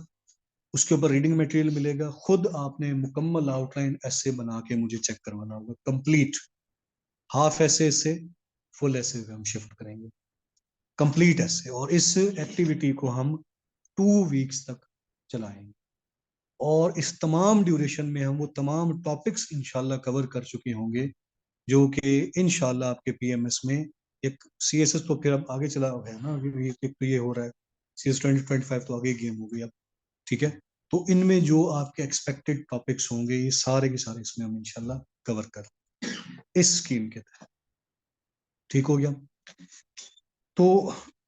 उसके ऊपर रीडिंग मटेरियल मिलेगा, खुद आपने मुकम्मल आउटलाइन ऐसे बना के मुझे चेक करवाना होगा कंप्लीट। हाफ ऐसे से फुल ऐसे हम शिफ्ट करेंगे, कंप्लीट ऐसे। और इस एक्टिविटी को हम 2 वीक्स तक चलाएंगे, और इस तमाम ड्यूरेशन में हम वो तमाम टॉपिक्स इंशाल्लाह कवर कर चुके होंगे, जो कि इंशाल्लाह आपके पीएमएस में, एक सीएसएस तो फिर अब आगे चला है ना, अभी एक तो ये हो रहा है, सीएस 2025 तो आगे गेम हो गई अब, ठीक है। तो इनमें जो आपके एक्सपेक्टेड टॉपिक्स होंगे, ये सारे के सारे इसमें हम इंशाल्लाह कवर कर इस स्कीम के तहत। ठीक हो गया। तो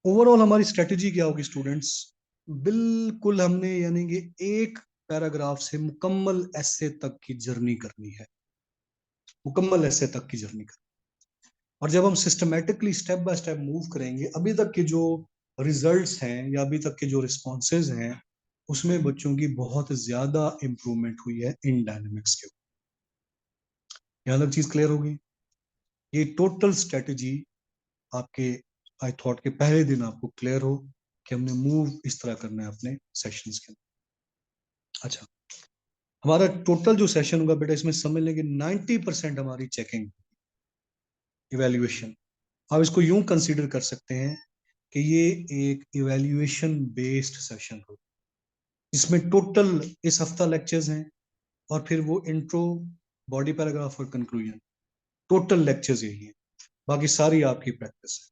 ओवरऑल हमारी स्ट्रेटेजी क्या होगी स्टूडेंट्स, बिल्कुल हमने यानी कि एक पैराग्राफ से मुकम्मल ऐसे तक की जर्नी करनी है, मुकम्मल ऐसे तक की जर्नी करनी। और जब हम systematically step by step move करेंगे, अभी तक के जो रिजल्ट्स हैं या अभी तक के जो रिस्पॉन्सेज हैं, उसमें बच्चों की बहुत ज्यादा इंप्रूवमेंट हुई है इन डायनेमिक्स के ऊपर। यहाँ तक चीज क्लियर होगी। ये टोटल स्ट्रेटेजी आपके, आई थॉट के पहले दिन आपको क्लियर हो कि हमने मूव इस तरह करना है अपने सेशंस के अंदर। अच्छा, हमारा टोटल जो सेशन होगा बेटा, इसमें समझ लेंगे 90% हमारी चेकिंग, इवेल्युएशन। आप इसको यूं कंसीडर कर सकते हैं कि ये एक इवेल्युएशन बेस्ड सेशन हो, इसमें टोटल इस हफ्ता लेक्चर्स हैं, और फिर वो इंट्रो, बॉडी पैराग्राफ और कंक्लूजन, टोटल लेक्चर्स यही हैं, बाकी सारी आपकी प्रैक्टिस है।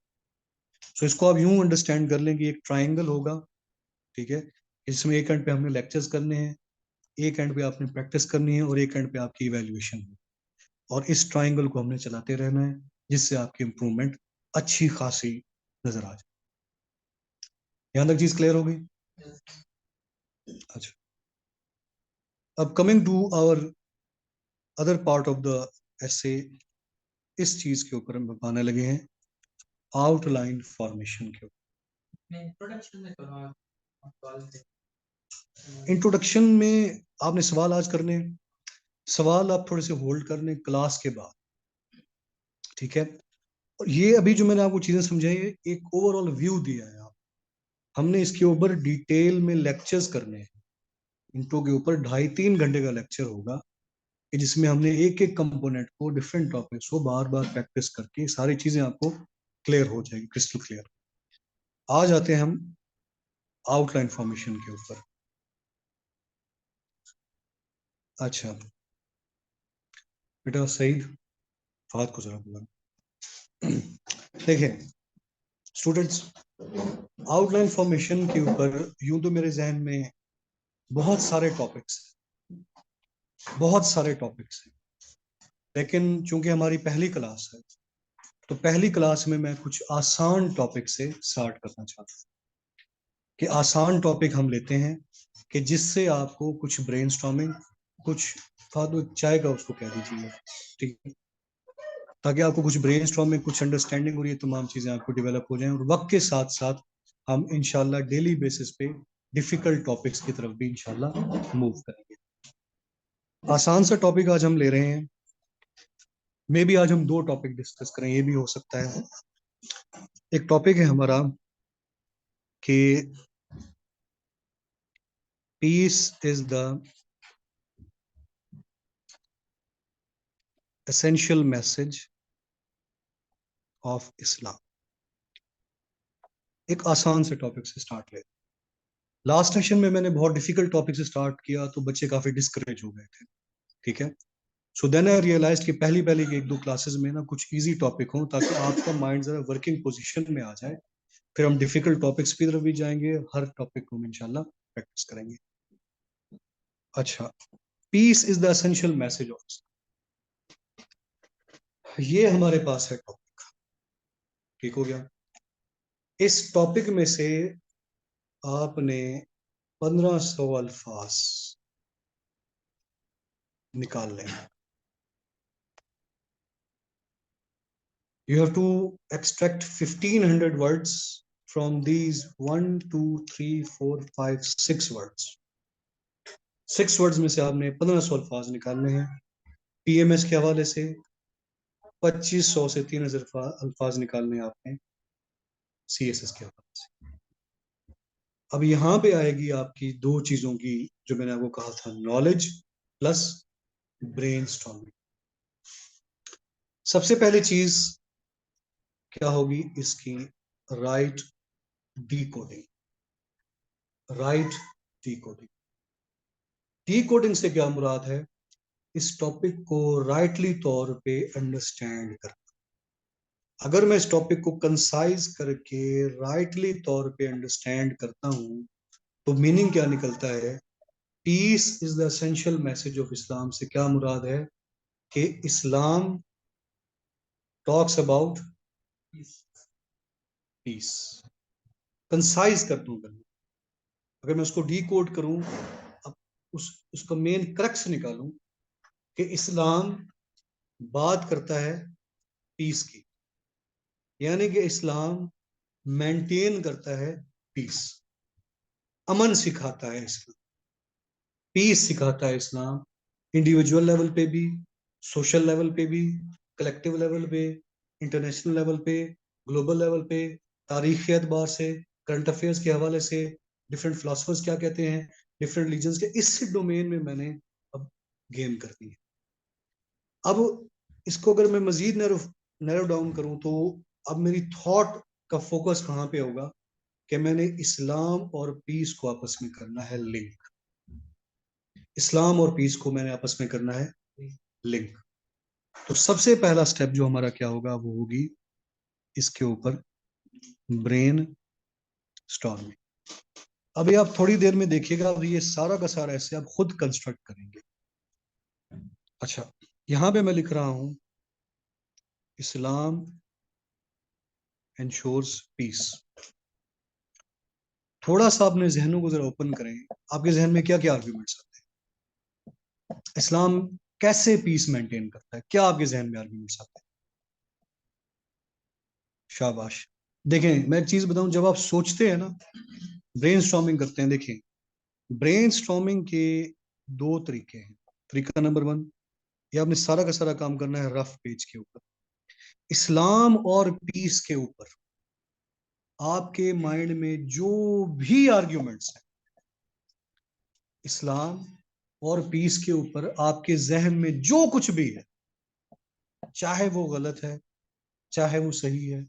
सो इसको आप यूं अंडरस्टैंड कर लें कि एक ट्राइंगल होगा, ठीक है, इसमें एक एंड पे हमने लेक्चर्स करने हैं, एक एंड पे आपने प्रैक्टिस करनी है, और एक एंड पे आपकी इवेल्युएशन है, और इस ट्राइंगल को हमने चलाते रहना है, जिससे आपकी इंप्रूवमेंट अच्छी खासी नजर आ जाए। यहां तक चीज क्लियर हो गई। अच्छा, अब coming to our other part of the essay, इस चीज के ऊपर हम बताने लगे हैं आउटलाइन फॉर्मेशन के ऊपर। इंट्रोडक्शन में आपने सवाल आज करने, सवाल आप थोड़े से होल्ड करने क्लास के बाद, ठीक है। और ये अभी जो मैंने आपको चीजें समझाई है, एक ओवरऑल व्यू दिया है आप, हमने इसके ऊपर डिटेल में लेक्चर्स करने हैं। इंट्रो के ऊपर 2.5-3 घंटे का लेक्चर होगा कि जिसमें हमने एक एक कंपोनेंट को, डिफरेंट टॉपिक्स को बार बार प्रैक्टिस करके सारी चीजें आपको क्लियर हो जाएगी, क्रिस्टल क्लियर। आ जाते हैं हम आउटलाइन फॉर्मेशन के ऊपर। अच्छा बेटा सईद, फात को जरा बुला। देखिए स्टूडेंट्स, आउटलाइन फॉर्मेशन के ऊपर यूं तो मेरे जहन में बहुत सारे टॉपिक्स हैं, बहुत सारे टॉपिक्स हैं, लेकिन चूंकि हमारी पहली क्लास है तो पहली क्लास में मैं कुछ आसान टॉपिक से स्टार्ट करना चाहता हूँ कि आसान टॉपिक हम लेते हैं कि जिससे आपको कुछ ब्रेनस्टॉर्मिंग, कुछ फादू चाय का उसको कह दीजिए, ठीक है, ताकि आपको कुछ ब्रेनस्टॉर्मिंग, कुछ अंडरस्टैंडिंग और ये तमाम चीजें आपको डेवलप हो जाएं, और वक्त के साथ साथ हम इंशाल्लाह डेली बेसिस पे डिफिकल्ट टॉपिक्स की तरफ भी इंशाल्लाह मूव करेंगे। आसान सा टॉपिक आज हम ले रहे हैं, मे बी आज हम 2 टॉपिक डिस्कस करें, ये भी हो सकता है। एक टॉपिक है हमारा कि peace is the essential message of Islam. एक आसान से टॉपिक से स्टार्ट ले। लास्ट सेशन में मैंने बहुत डिफिकल्ट टॉपिक से स्टार्ट किया तो बच्चे काफी डिस्करेज हो गए थे, ठीक है। सो देन आई रियलाइज कि पहली पहली की 1-2 क्लासेस में ना कुछ इजी टॉपिक हो ताकि आपका माइंड जरा वर्किंग पोजीशन में आ जाए, फिर हम डिफिकल्ट टॉपिक्स की तरफ भी जाएंगे, हर टॉपिक को हम इंशाल्लाह प्रैक्टिस करेंगे। अच्छा, peace is the essential message of, ये हमारे पास है टॉपिक, ठीक हो गया। इस टॉपिक में से आपने 1500 अल्फाज निकाल लें। You have to extract 1500 words from these 1, 2, 3, 4, 5, 6 words. 6 words में से आपने 1500 अल्फाज निकालने हैं। पीएमएस के हवाले से 2500 से 3000 अल्फाज निकालने हैं आपने सीएसएस के हवाले से। अब यहाँ पे आएगी आपकी 2 चीजों की, जो मैंने आपको कहा था, नॉलेज प्लस ब्रेनस्टॉर्मिंग। सबसे पहली चीज क्या होगी इसकी, right decoding. Right decoding, decoding से क्या मुराद है, इस टॉपिक को राइटली तौर पे अंडरस्टैंड कर। अगर मैं इस टॉपिक को कंसाइज करके राइटली तौर पे अंडरस्टैंड करता हूं तो मीनिंग क्या निकलता है, peace is the essential message of Islam से क्या मुराद है कि Islam talks about peace. Concise करता हूं, अगर मैं उसको डी कोड करूं, अब उसका मेन क्रक्स निकालूं कि इस्लाम बात करता है पीस की, यानी कि इस्लाम मेंटेन करता है पीस, अमन सिखाता है इस्लाम, पीस सिखाता है इस्लाम, इंडिविजुअल लेवल पे भी, सोशल लेवल पे भी, कलेक्टिव लेवल पे, इंटरनेशनल लेवल पे, ग्लोबल लेवल पे, तारीखी एतबार से, करंट अफेयर्स के हवाले से, डिफरेंट फिलोसफर्स क्या कहते हैं, डिफरेंट रिलीजन्स के, इस डोमेन में मैंने अब गेम कर दी है। अब इसको अगर मैं मजीद नैरो डाउन करूं तो अब मेरी थॉट का फोकस कहाँ पे होगा कि मैंने इस्लाम और पीस को आपस में करना है लिंक। इस्लाम और पीस को मैंने आपस में करना है लिंक। तो सबसे पहला स्टेप जो हमारा क्या होगा वो होगी इसके ऊपर ब्रेन स्टॉर्मिंग। अभी आप थोड़ी देर में देखिएगा, अभी ये सारा का सारा ऐसे आप खुद कंस्ट्रक्ट करेंगे। अच्छा, यहां पे मैं लिख रहा हूं इस्लाम एंश्योर्स पीस। थोड़ा सा अपने जहनों को जरा ओपन करें, आपके जहन में क्या क्या आर्ग्यूमेंट्स आते हैं, इस्लाम कैसे पीस मेंटेन करता है, क्या आपके जहन में आर्ग्यूमेंट्स आते हैं। शाबाश। देखें मैं एक चीज बताऊं, जब आप सोचते हैं ना, ब्रेनस्टॉर्मिंग करते हैं, देखें ब्रेनस्टॉर्मिंग के 2 तरीके हैं। तरीका नंबर 1, ये आपने सारा का सारा काम करना है रफ पेज के ऊपर। इस्लाम और पीस के ऊपर आपके माइंड में जो भी आर्ग्यूमेंट्स हैं, इस्लाम और पीस के ऊपर आपके जहन में जो कुछ भी है, चाहे वो गलत है, चाहे वो सही है,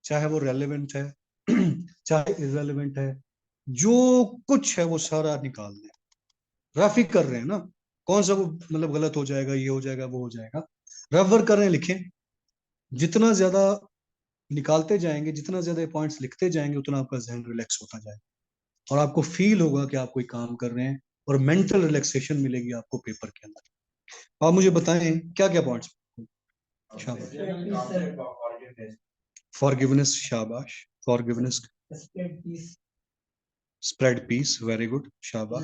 चाहे वो रेलेवेंट है, चाहे इररेलेवेंट है, जो कुछ है वो सारा निकाल दें। रफ ही कर रहे हैं ना, कौन सा वो मतलब गलत हो जाएगा, ये हो जाएगा, वो हो जाएगा। रफ वर्क कर रहे हैं, लिखें। जितना ज्यादा निकालते जाएंगे, जितना ज्यादा पॉइंट्स लिखते जाएंगे, उतना आपका जहन रिलैक्स होता जाएगा और आपको फील होगा कि आप कोई काम कर रहे हैं और मेंटल रिलैक्सेशन मिलेगी आपको पेपर के अंदर। आप मुझे बताएं क्या क्या पॉइंट्स। फॉरगिवनेस, शाबाश। Forgiveness, spread peace, very good, शाबाश।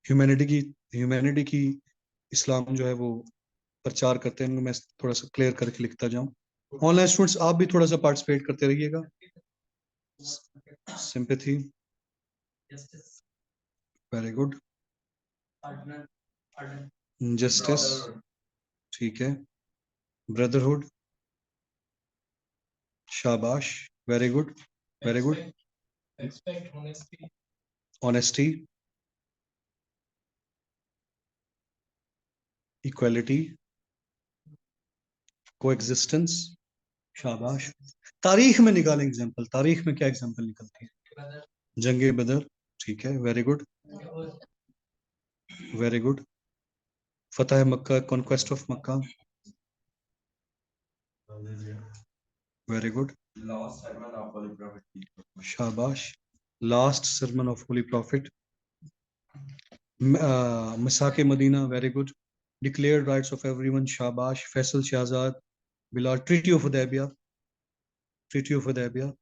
ह्यूमैनिटी की, ह्यूमैनिटी की इस्लाम जो है वो प्रचार करते हैं। मैं थोड़ा सा क्लियर करके लिखता जाऊं। ऑनलाइन स्टूडेंट्स आप भी थोड़ा सा पार्टिसिपेट करते रहिएगा। Sympathy, very good. जस्टिस, ठीक है। ब्रदरहुड, शाबाश, very good, very good. Honesty, equality, coexistence, शाबाश। तारीख में निकालें एग्जांपल, तारीख में क्या एग्जांपल निकलती है? जंगे बदर, ठीक है, वेरी गुड, वेरी गुड। फतह Mecca, conquest of Mecca, very good, शाबाश। Last sermon of holy prophet, मिसाके Medina, very good. Declared rights of everyone, शाबाश। Faisal Shahzad, Bilal, treaty of Hudaibiya, treaty of Hudaibiya,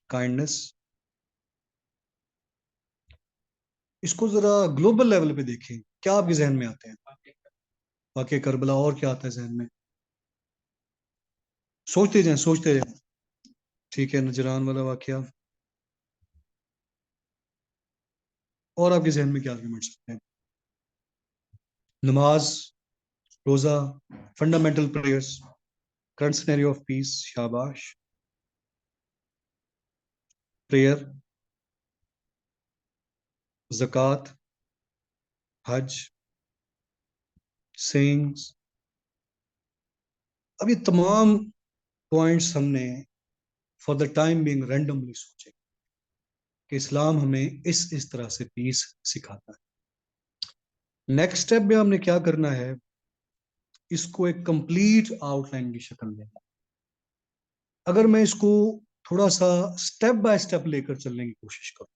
kindness. इसको जरा ग्लोबल लेवल पे देखें, क्या आपके जहन में आते हैं? वाकई करबला, और क्या आता है जहन में? सोचते जाएं, सोचते जाएं। ठीक है, नजरान वाला वाकया। और आपके जहन में क्या आर्ग्यूमेंट्स आते हैं? नमाज, रोजा, fundamental prayers, current scenario of peace, शाबाश। प्रेयर, जक़ात, हज, सेइंग्स। अब ये तमाम पॉइंट्स हमने for the time being randomly सोचे कि इस्लाम हमें इस तरह से पीस सिखाता है। नेक्स्ट स्टेप में हमने क्या करना है, इसको एक कंप्लीट आउटलाइन की शक्ल देना। अगर मैं इसको थोड़ा सा स्टेप बाय स्टेप लेकर चलने की कोशिश करूं,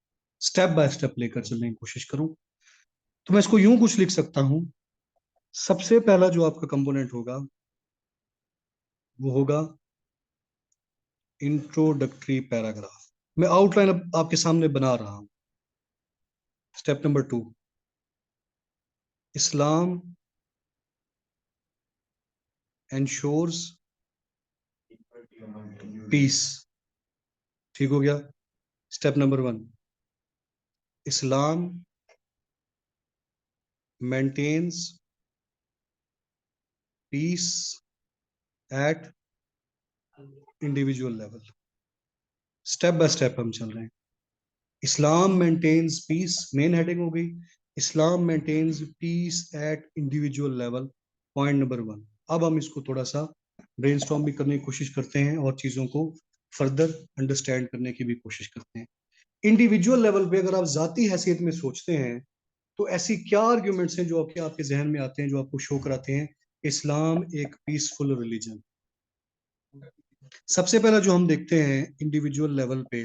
स्टेप बाय स्टेप लेकर चलने की कोशिश करूं, तो मैं इसको यूं कुछ लिख सकता हूं। सबसे पहला जो आपका कंपोनेंट होगा वो होगा इंट्रोडक्टरी पैराग्राफ। मैं आउटलाइन अब आपके सामने बना रहा हूं। Step number 2, Islam ensures peace, ठीक हो गया। Step number 1, Islam maintains peace at individual level. Step by step हम चल रहे हैं। Islam maintains peace, main heading हो गई। Islam maintains peace at individual level, point number 1। अब हम इसको थोड़ा सा ब्रेनस्टॉर्म भी करने की कोशिश करते हैं और चीजों को फर्दर अंडरस्टैंड करने की भी कोशिश करते हैं। इंडिविजुअल लेवल पे अगर आप जाती हैसियत में सोचते हैं, तो ऐसी क्या आर्ग्यूमेंट्स हैं जो आपके आपके जहन में आते हैं, जो आपको शो कराते हैं इस्लाम एक पीसफुल रिलीजन? सबसे पहला जो हम देखते हैं इंडिविजुअल लेवल पे,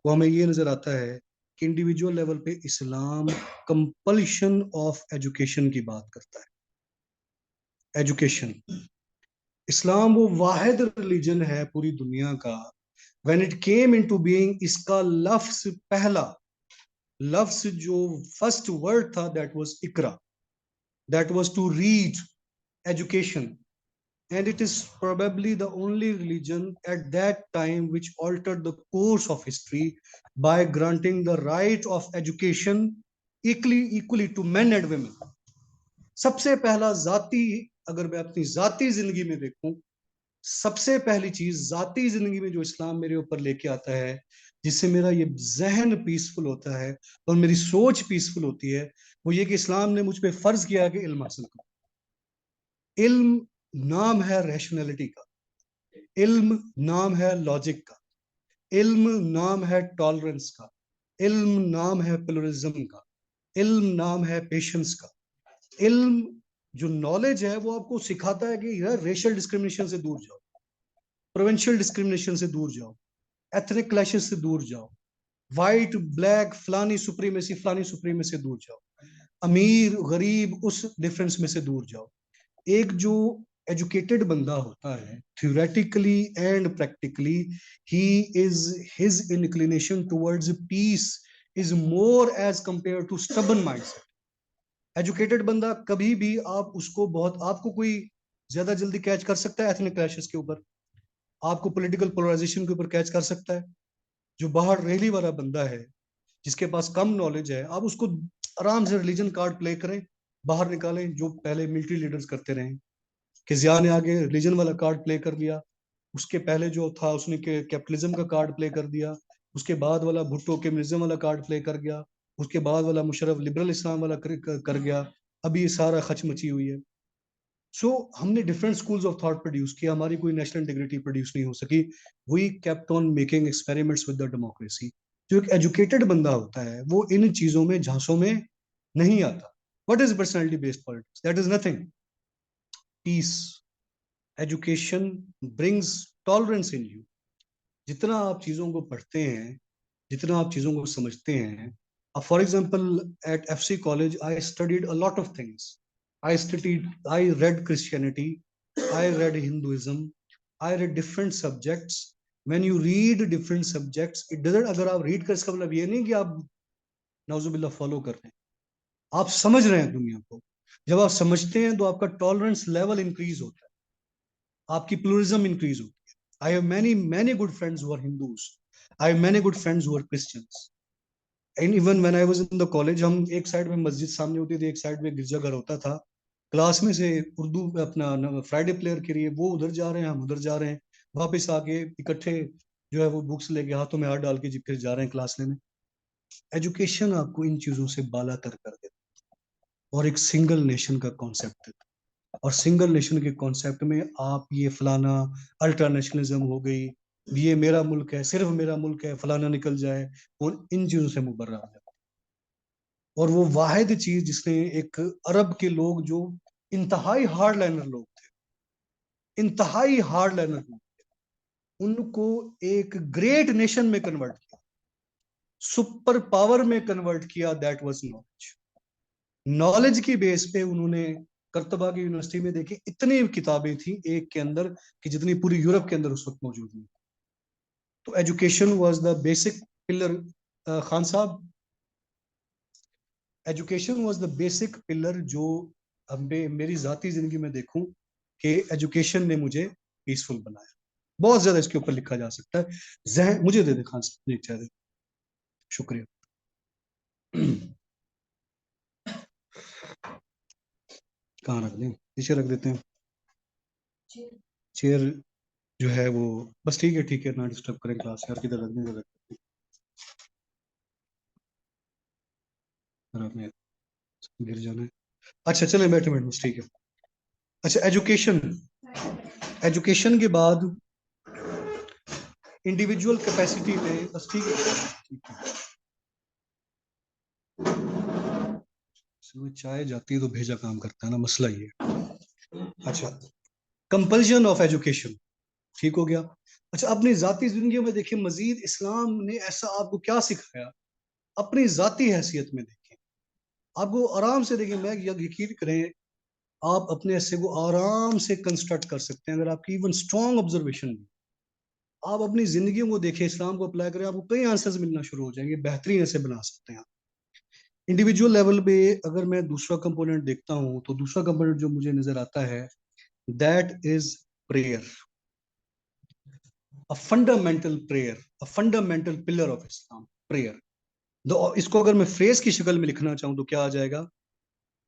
वो हमें ये नजर आता है कि इंडिविजुअल लेवल पे इस्लाम कंपल्शन ऑफ एजुकेशन की बात करता है। एजुकेशन, इस्लाम वो वाहिद रिलीजन है पूरी दुनिया का, when it came into being, इसका लफ्ज पहला लफ्ज जो फर्स्ट वर्ड था, दैट वाज इकरा, that was to read, education. And it is probably the only religion at that time which altered the course of history by granting the right of education equally to men and women. सबसे पहला जाती, अगर मैं अपनी जाती जिंदगी में देखूं, सबसे पहली चीज जाती जिंदगी में जो इस्लाम मेरे ऊपर लेके आता है, जिससे मेरा ये जहन पीसफुल होता है और मेरी सोच पीसफुल होती है, वो ये कि इस्लाम ने मुझ पे फर्ज किया है कि इल्म हासिल करो। इल्म नाम है रैशनैलिटी का, इल्म नाम है लॉजिक का, इल्म नाम है टॉलरेंस का, इल्म नाम है प्लुरलिज्म का, इल्म नाम है पेशेंस का। इल्म जो नॉलेज है वो आपको सिखाता है कि यार रेशियल डिस्क्रिमिनेशन से दूर जाओ, प्रोविंशियल डिस्क्रिमिनेशन से दूर जाओ, एथनिक क्लैशेस से दूर जाओ, वाइट ब्लैक फलानी सुप्रीमेसी से दूर जाओ, अमीर गरीब उस डिफरेंस में से दूर जाओ। एक जो एजुकेटेड बंदा होता है, theoretically and practically, he is his inclination towards peace is more as compare to stubborn mindset. Educated बंदा कभी भी आप उसको बहुत, आपको कोई ज्यादा जल्दी कैच कर सकता है एथनिक क्लैशेस के ऊपर, आपको पॉलिटिकल पोलराइजेशन के ऊपर कैच कर सकता है। जो बाहर रेली वाला बंदा है, जिसके पास कम नॉलेज है, आप उसको आराम से रिलीजन कार्ड प्ले करें, बाहर निकालें, जो पहले मिलिट्री लीडर्स करते रहे कि जिया ने आगे रिलीजन वाला कार्ड प्ले कर दिया, उसके पहले जो था उसने कैपिटलिज्म का कार्ड प्ले कर दिया, उसके बाद वाला भुट्टो कम्युनिज्म वाला कार्ड प्ले कर गया, उसके बाद वाला मुशर्रफ लिबरल इस्लाम वाला कर गया, अभी ये सारा खच मची हुई है। सो हमने different schools of thought produce किया, हमारी कोई नेशनल इंटीग्रिटी प्रोड्यूस नहीं हो सकी। We kept on making experiments with the democracy. जो एक एजुकेटेड बंदा होता है वो इन चीजों में, झांसों में नहीं आता। What is personality based politics? That is nothing. Peace, education brings tolerance in you. जितना आप चीजों को पढ़ते हैं, जितना आप चीजों को समझते हैं, for example at FC college I studied a lot of things. I read Christianity, I read Hinduism, I read different subjects. When you read different subjects, it doesn't, अगर आप रीड कर, इसका मतलब ये नहीं कि आप नाउजुबिल्ला फॉलो कर रहे हैं, आप समझ रहे हैं दुनिया को। जब आप समझते हैं तो आपका टॉलरेंस लेवल इंक्रीज होता है, आपकी प्लुरलिज्म इंक्रीज होती है। I have many many good friends who are Hindus, I have many good friends who are Christians. And even when I was in the college, हम एक साइड में मस्जिद सामने होती थी, एक साइड में गिरजाघर होता था। क्लास में से उर्दू अपना फ्राइडे प्रेयर के लिए वो उधर जा रहे हैं, हम उधर जा रहे हैं, वापस आके इकट्ठे जो है वो बुक्स लेके हाथों में हाथ डाल के फिर जा रहे हैं क्लास लेने। एजुकेशन आपको इन चीजों से बाला तर कर देता है और एक सिंगल नेशन का कॉन्सेप्ट देता है। और सिंगल नेशन के कॉन्सेप्ट में आप ये फलाना अल्ट्रा नेशनलिज्म हो गई, ये मेरा मुल्क है, सिर्फ मेरा मुल्क है, फलाना निकल जाए, और इन चीजों से मुबर्रा हो जाए। और वो वाहिद चीज जिसने एक अरब के लोग, जो इंतहाई हार्ड लाइनर लोग थे, इंतहाई हार्ड लाइनर लोग, उनको एक ग्रेट नेशन में कन्वर्ट किया, सुपर पावर में कन्वर्ट किया, दैट वाज नॉलेज। नॉलेज की बेस पे उन्होंने कर्तबा की यूनिवर्सिटी में देखी, इतनी किताबें थी एक के अंदर कि जितनी पूरी यूरोप के अंदर उस वक्त मौजूद थी। तो education was the basic pillar. Khan साहब, education was the basic pillar जो हमें, मेरी जाती जिंदगी में देखूं कि एजुकेशन ने मुझे पीसफुल बनाया। बहुत ज्यादा इसके ऊपर लिखा जा सकता है। जहन मुझे दे दे खान साहब, एक चाय दे। शुक्रिया। कहाँ रख दें? पीछे रख देते हैं चेयर, जो है वो। बस ठीक है, ना डिस्टर्ब करें क्लास यार, किधर रख दें, में गिर जाना है। अच्छा चले, बैठे बैठे, बस ठीक है। अच्छा, एजुकेशन, एजुकेशन के बाद इंडिविजुअल कैपेसिटी में, बस ठीक है, ठीक है। सुबह चाय जाती है तो भेजा काम करता है ना, मसला ये है। अच्छा, कंपल्जन ऑफ एजुकेशन, ठीक हो गया। अच्छा, अपनी जाती जिंदगी में देखिए, मजीद इस्लाम ने ऐसा आपको क्या सिखाया, अपनी जाती हैसियत में देखिए। आपको आराम से देखिए, मैं यकीन करें, आप अपने हिस्से को आराम से कंस्ट्रक्ट कर सकते हैं, अगर आपकी इवन स्ट्रॉन्ग ऑब्जर्वेशन भी। आप अपनी जिंदगी को देखें, इस्लाम को अप्लाई करें, आपको कई आंसर्स मिलना शुरू हो जाएंगे, बेहतरीन ऐसे बना सकते हैं। इंडिविजुअल लेवल पे अगर मैं दूसरा कंपोनेंट देखता हूं, तो दूसरा कंपोनेंट जो मुझे नजर आता है, that is prayer. A fundamental prayer, a fundamental pillar of Islam, prayer. इसको अगर मैं फ्रेज की शक्ल में लिखना चाहूं तो क्या आ जाएगा?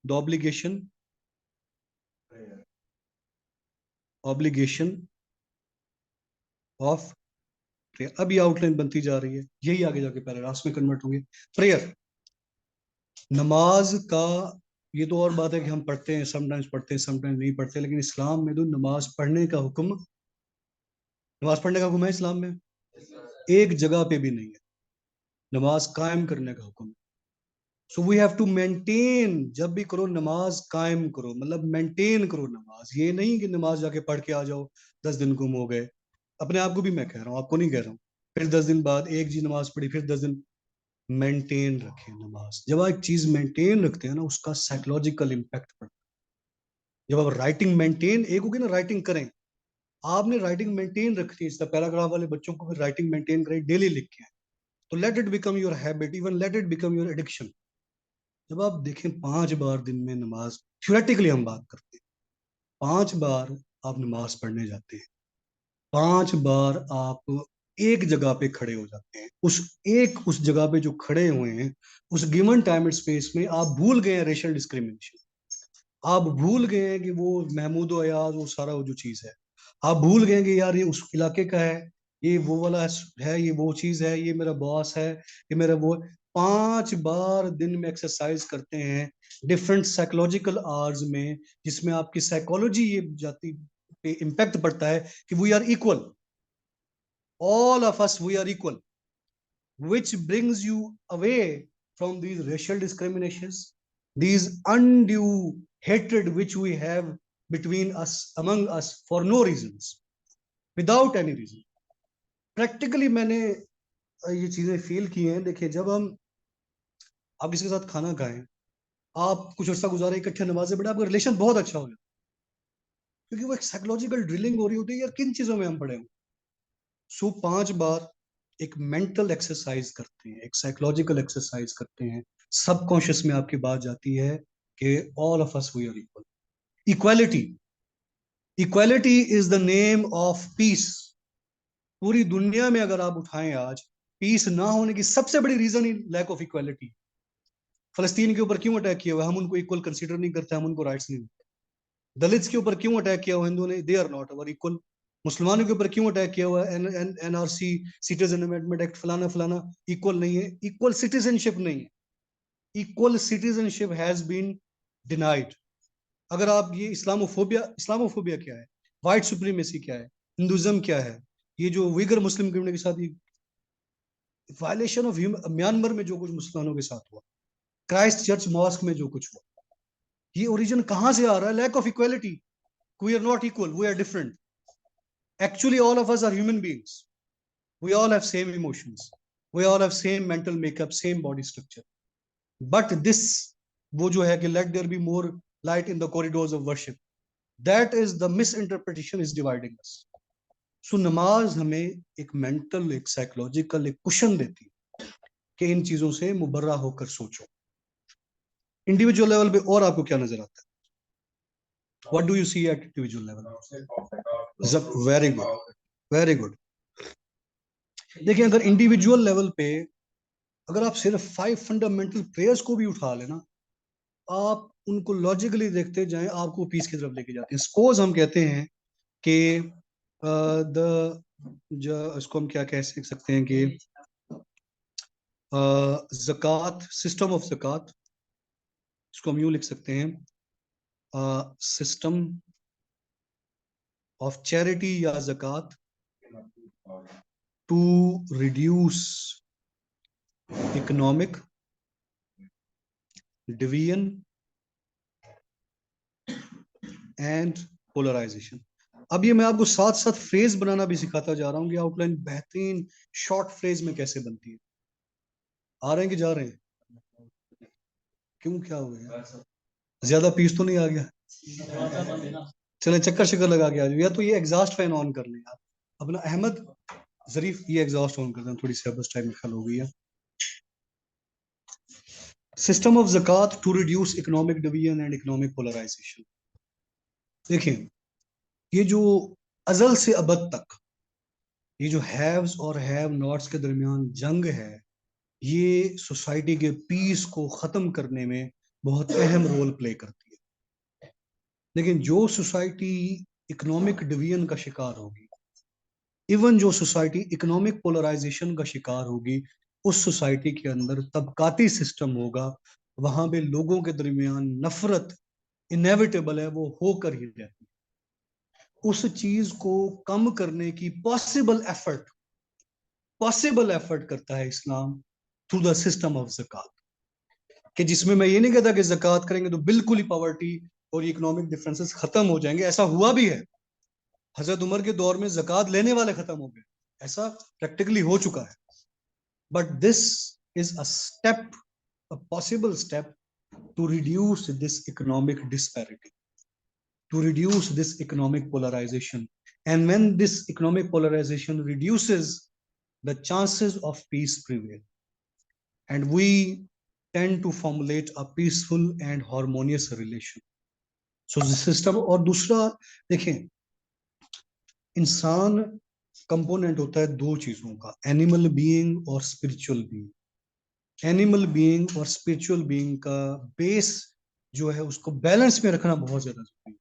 The obligation obligation of prayer. अब ये आउटलाइन बनती जा रही है, यही आगे जाके पैराग्राफ्स में कन्वर्ट होंगे। प्रेयर, नमाज का, ये तो और बात है कि हम पढ़ते हैं, समटाइम्स पढ़ते हैं समटाइम्स नहीं पढ़ते, लेकिन इस्लाम में तो नमाज पढ़ने का हुक्म, नमाज पढ़ने का हुक्म है इस्लाम में, एक जगह पे भी नहीं है। नमाज कायम करने का हुक्म है। So we have to maintain, जब भी करो नमाज कायम करो, मतलब मेंटेन करो नमाज। ये नहीं कि नमाज जाके पढ़ के आ जाओ, 10 दिन गुम हो गए। अपने आप को भी मैं कह रहा हूँ, आपको नहीं कह रहा हूँ। फिर 10 दिन बाद एक जी नमाज पढ़ी, फिर 10 दिन। मेंटेन रखें नमाज। जब आप एक चीज मेंटेन रखते हैं ना, उसका साइकोलॉजिकल इम्पैक्ट पड़ता है। जब आप राइटिंग मेंटेन, एक होगी ना राइटिंग करें, आपने राइटिंग मेंटेन रखनी है। इस पैराग्राफ वाले बच्चों को भी राइटिंग मेंटेन करें, डेली लिख के आए। तो let it become your habit, even let it become your addiction. जब आप देखें 5 बार दिन में नमाज, थ्योरेटिकली हम बात करते हैं, 5 बार आप नमाज पढ़ने जाते हैं, 5 बार आप एक जगह पे खड़े हो जाते हैं, उस जगह पे जो खड़े हुए हैं, उस गिवन टाइम एंड स्पेस में आप भूल गए हैं रेशियल डिस्क्रिमिनेशन। आप भूल गए हैं कि वो महमूद अयाज, वो सारा वो जो चीज है, आप भूल गए कि यार ये उस इलाके का है, ये वो वाला है, ये वो चीज है, ये मेरा बॉस है, ये मेरा वो। 5 बार दिन में एक्सरसाइज करते हैं, डिफरेंट साइकोलॉजिकल आवर्स में, जिसमें आपकी साइकोलॉजी ये जाती पे इम्पैक्ट पड़ता है कि we are equal, all of us we are equal, which brings you away from these racial discriminations, these undue hatred which we have between us, among us, for no reasons, without any reason. Practically मैंने ये चीजें feel की हैं। देखिए, जब हम, आप किसी के साथ खाना खाएं, आप कुछ अर्सा गुजारे इकट्ठे नमाजें पढ़े, आपका रिलेशन बहुत अच्छा हो जाता है, क्योंकि वो एक साइकोलॉजिकल ड्रिलिंग हो रही होती है यार, किन चीजों में हम पढ़े हैं। सो 5 बार एक मेंटल एक्सरसाइज करते हैं, एक साइकोलॉजिकल एक्सरसाइज करते हैं, सबकॉन्शियस में आपकी बात जाती है कि all of us we are equal. Equality, equality is the name of peace. पूरी दुनिया में अगर आप उठाएं आज, पीस ना होने की सबसे बड़ी रीजन ही लैक ऑफ इक्वालिटी। फलस्तीन के ऊपर क्यों अटैक किया हुआ है? हम उनको इक्वल कंसीडर नहीं करते, हम उनको राइट्स नहीं देते। दलित्स के ऊपर क्यों अटैक किया हुआ हिंदुओं ने? They are not our equal. मुसलमानों के ऊपर क्यों अटैक किया हुआ है? एनआरसी, सिटीजन अमेंडमेंट एक्ट, फलाना फलाना, इक्वल नहीं है, इक्वल सिटीजनशिप नहीं है, equal citizenship has been denied. अगर आप ये इस्लामोफोबिया, इस्लामोफोबिया क्या है, व्हाइट सुप्रीमेसी क्या है, हिंदुज्म क्या है, ये जो उइगर मुस्लिम कम्युनिटी के साथ वायलेशन ऑफ म्यांमार में जो कुछ मुसलमानों के साथ हुआ, क्राइस्ट चर्च मॉस्क में जो कुछ हुआ, ये ओरिजिन कहां से आ रहा है? Lack of equality. We are not equal, we are different. Actually, all of us are human beings. We all have same emotions. We all have same mental makeup, same body structure. But this, वो जो है कि let there be more light in the corridors of worship. That is the misinterpretation is dividing us. So नमाज हमें एक mental, एक psychological, एक cushion देती है कि इन चीजों से मुबर्रा होकर सोचो। इंडिविजुअल लेवल पे और आपको क्या नजर आता है? What do you see at individual level? Very good, very good. देखिए, अगर इंडिविजुअल लेवल पे अगर आप सिर्फ 5 फंडामेंटल प्रेयर्स को भी उठा लेना, आप उनको लॉजिकली देखते जाएं, आपको पीस की तरफ लेके जाते हैं। सपोज हम कहते हैं कि द इसको हम क्या कह सकते हैं कि ज़कात, सिस्टम ऑफ ज़कात, इसको हम यूं लिख सकते हैं, सिस्टम ऑफ चैरिटी या ज़कात to reduce economic division and polarisation. अब ये मैं आपको साथ साथ फ्रेज बनाना भी सिखाता जा रहा हूँ कि आउटलाइन बेहतरीन शॉर्ट फ्रेज में कैसे बनती है। आ रहे हैं कि जा रहे हैं? क्यों, क्या हो गया? ज्यादा पीस तो नहीं आ गया? चले चक्कर शक्कर लगा के आ जाओ, या तो ये एग्जॉस्ट फैन ऑन कर लें आप अपना। अहमद जरीफ, ये एग्जॉस्ट ऑन कर दें, थोड़ी सी बस टाइम खल हो गई है। सिस्टम ऑफ ज़कात to reduce economic division and economic polarisation. देखिए, ये जो अजल से अबद तक ये जो हैव्स और हैव नॉट्स के दरमियान जंग है, ये सोसाइटी के पीस को खत्म करने में बहुत अहम रोल प्ले करती है। लेकिन जो सोसाइटी इकोनॉमिक डिवीजन का शिकार होगी, इवन जो सोसाइटी इकोनॉमिक पोलराइजेशन का शिकार होगी, उस सोसाइटी के अंदर तबकाती सिस्टम होगा, वहां पे लोगों के दरमियान नफरत इनेविटेबल है, वो होकर ही रहती है। उस चीज को कम करने की पॉसिबल एफर्ट करता है इस्लाम थ्रू द सिस्टम ऑफ ज़कात, कि जिसमें मैं ये नहीं कहता कि ज़कात करेंगे तो बिल्कुल ही पॉवर्टी और इकोनॉमिक डिफरेंसेस खत्म हो जाएंगे, ऐसा हुआ भी है। हजरत उमर के दौर में ज़कात लेने वाले खत्म हो गए, ऐसा प्रैक्टिकली हो चुका है। But this is a step, a possible step to reduce this economic disparity, to reduce this economic polarization. And when this economic polarization reduces, the chances of peace prevail. And we tend to formulate a peaceful and harmonious relation. So the system, और दूसरा देखें, इंसान component होता है दो चीजों का, animal being और स्पिरिचुअल बीइंग। एनिमल बीइंग और स्पिरिचुअल बीइंग का बेस जो है उसको बैलेंस में रखना बहुत ज्यादा जरूरी है।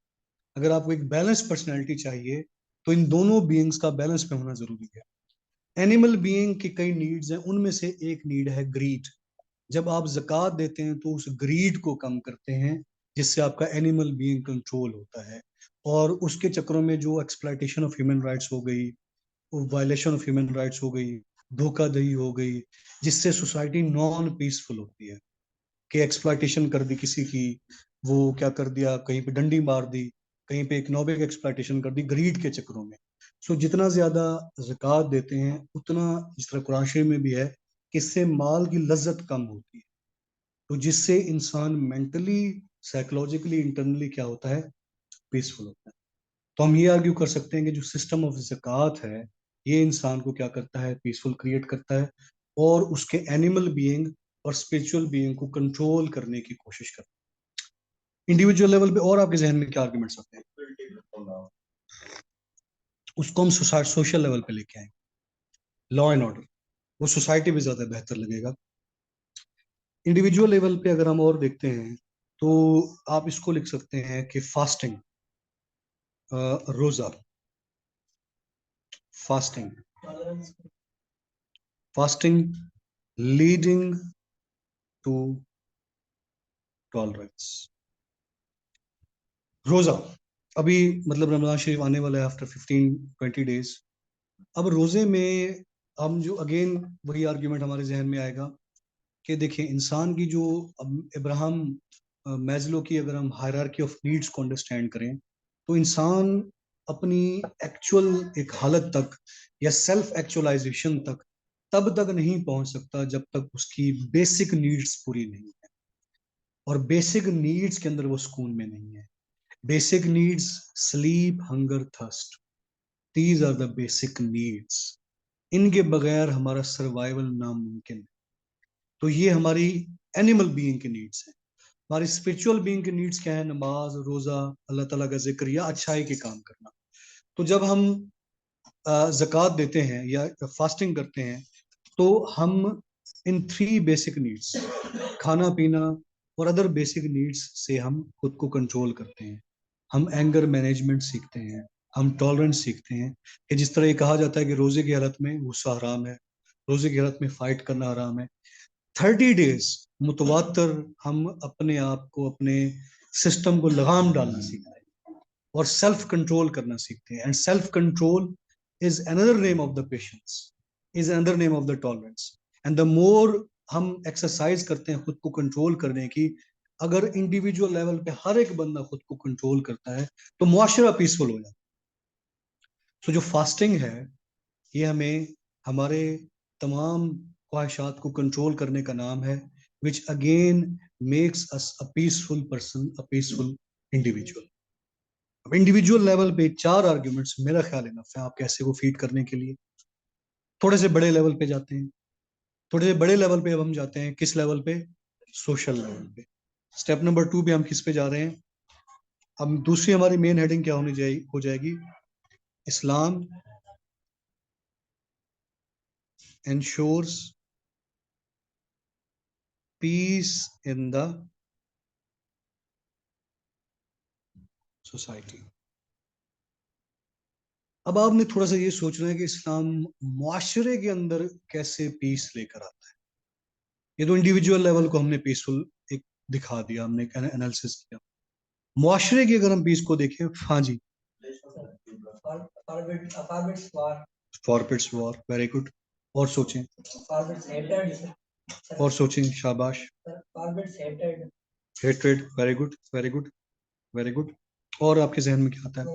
अगर आपको एक बैलेंस पर्सनैलिटी चाहिए तो इन दोनों बीइंग्स का बैलेंस में होना जरूरी है। एनिमल बीइंग की कई नीड्स हैं, उनमें से एक नीड है ग्रीड। जब आप ज़कात देते हैं तो उस ग्रीड को कम करते हैं, जिससे आपका एनिमल बीइंग कंट्रोल होता है। और उसके चक्रों में जो एक्सप्लॉयटेशन ऑफ ह्यूमन राइट्स हो गई, वायलेशन ऑफ ह्यूमन राइट्स हो गई, धोखाधड़ी हो गई, जिससे सोसाइटी नॉन पीसफुल होती है, कि एक्सप्लॉयटेशन कर दी किसी की, वो क्या कर दिया, कहीं पे डंडी मार दी, कहीं पे इकोनॉमिक एक्सप्लॉयटेशन कर दी ग्रीड के चक्रों में। सो जितना ज्यादा ज़कात देते हैं उतना, जिस तरह कुरान शरीफ में भी है, कि इससे माल की लज्जत कम होती है, तो जिससे इंसान मेंटली, साइकोलॉजिकली, इंटरनली क्या होता है, पीसफुल होता है। तो हम ये आर्ग्यू कर सकते हैं कि जो सिस्टम ऑफ ज़कात है, ये इंसान को क्या करता है, पीसफुल क्रिएट करता है, और उसके एनिमल बीइंग और स्पिरिचुअल बीइंग को कंट्रोल करने की कोशिश करता है इंडिविजुअल लेवल पे। और आपके जहन में क्या आर्ग्यूमेंट्स आते हैं, उसको हम सोशल लेवल पे लेके आए, लॉ एंड ऑर्डर, वो सोसाइटी में ज्यादा बेहतर लगेगा। इंडिविजुअल लेवल पे अगर हम और देखते हैं तो आप इसको लिख सकते हैं कि फास्टिंग, रोजा, fasting, fasting leading to tolerance. रोजा, अभी मतलब रमजान शरीफ आने वाला है आफ्टर 15-20 डेज। अब रोजे में हम जो अगेन वही आर्ग्यूमेंट हमारे जहन में आएगा कि देखिए इंसान की जो, अब इब्राहिम मैज्लो की अगर हम हायरार्की ऑफ नीड्स को अंडरस्टैंड करें, तो इंसान अपनी एक्चुअल एक हालत तक या सेल्फ एक्चुअलाइजेशन तक तब तक नहीं पहुंच सकता जब तक उसकी बेसिक नीड्स पूरी नहीं है। और बेसिक नीड्स के अंदर वो सुकून में नहीं है। Basic needs, sleep, hunger, thirst, these are the basic needs. इनके बगैर हमारा सर्वाइवल नामुमकिन है। तो ये हमारी एनिमल बीइंग की नीड्स है। हमारी स्पिरिचुअल बीइंग की नीड्स क्या है, नमाज, रोजा, अल्लाह ताला का जिक्र या अच्छाई के काम करना। तो जब हम ज़कात देते हैं या फास्टिंग करते हैं, तो हम इन थ्री बेसिक नीड्स, खाना पीना और अदर बेसिक नीड्स से हम खुद को कंट्रोल करते हैं। हम एंगर मैनेजमेंट सीखते हैं, हम टॉलरेंस सीखते हैं, कि जिस तरह ये कहा जाता है कि रोजे की हालत में गुस्सा हराम है, रोजे की हालत में फाइट करना हराम है। 30 डेज मुतवातर हम अपने आप को, अपने सिस्टम को लगाम डालना सीखते हैं और सेल्फ कंट्रोल करना सीखते हैं। And self control is another name of the patience, is another name of the tolerance. And the more हम एक्सरसाइज करते हैं खुद को कंट्रोल करने की, अगर इंडिविजुअल लेवल पे हर एक बंदा खुद को कंट्रोल करता है तो मुआशरा पीसफुल हो जाता है। तो जो फास्टिंग है, ये हमें हमारे तमाम ख्वाहिशात को कंट्रोल करने का नाम है, which again makes us a peaceful person, a peaceful individual. अब इंडिविजुअल लेवल पे चार आर्ग्यूमेंट्स मेरा ख्याल है ना आप कैसे को फीड करने के लिए। थोड़े से बड़े लेवल पे जाते हैं, थोड़े से बड़े लेवल पे अब हम जाते हैं किस लेवल पे, सोशल लेवल पे। स्टेप नंबर 2 पे हम किस पे जा रहे हैं, अब दूसरी हमारी मेन हेडिंग क्या हो जाएगी, इस्लाम ensures peace in the society. अब आपने थोड़ा सा ये सोचना है कि इस्लाम मुआशरे के अंदर कैसे पीस लेकर आता है। ये तो इंडिविजुअल लेवल को हमने पीसफुल एक दिखा दिया, हमने एनालिसिस किया। मुआशरे की अगर हम पीस को देखें, हाँ जी, फॉरबिड्स वॉर, वेरी गुड। और सोचें, और सोचें, शाबाश। Hatred, very good, very good, very good. और आपके जहन में क्या आता है?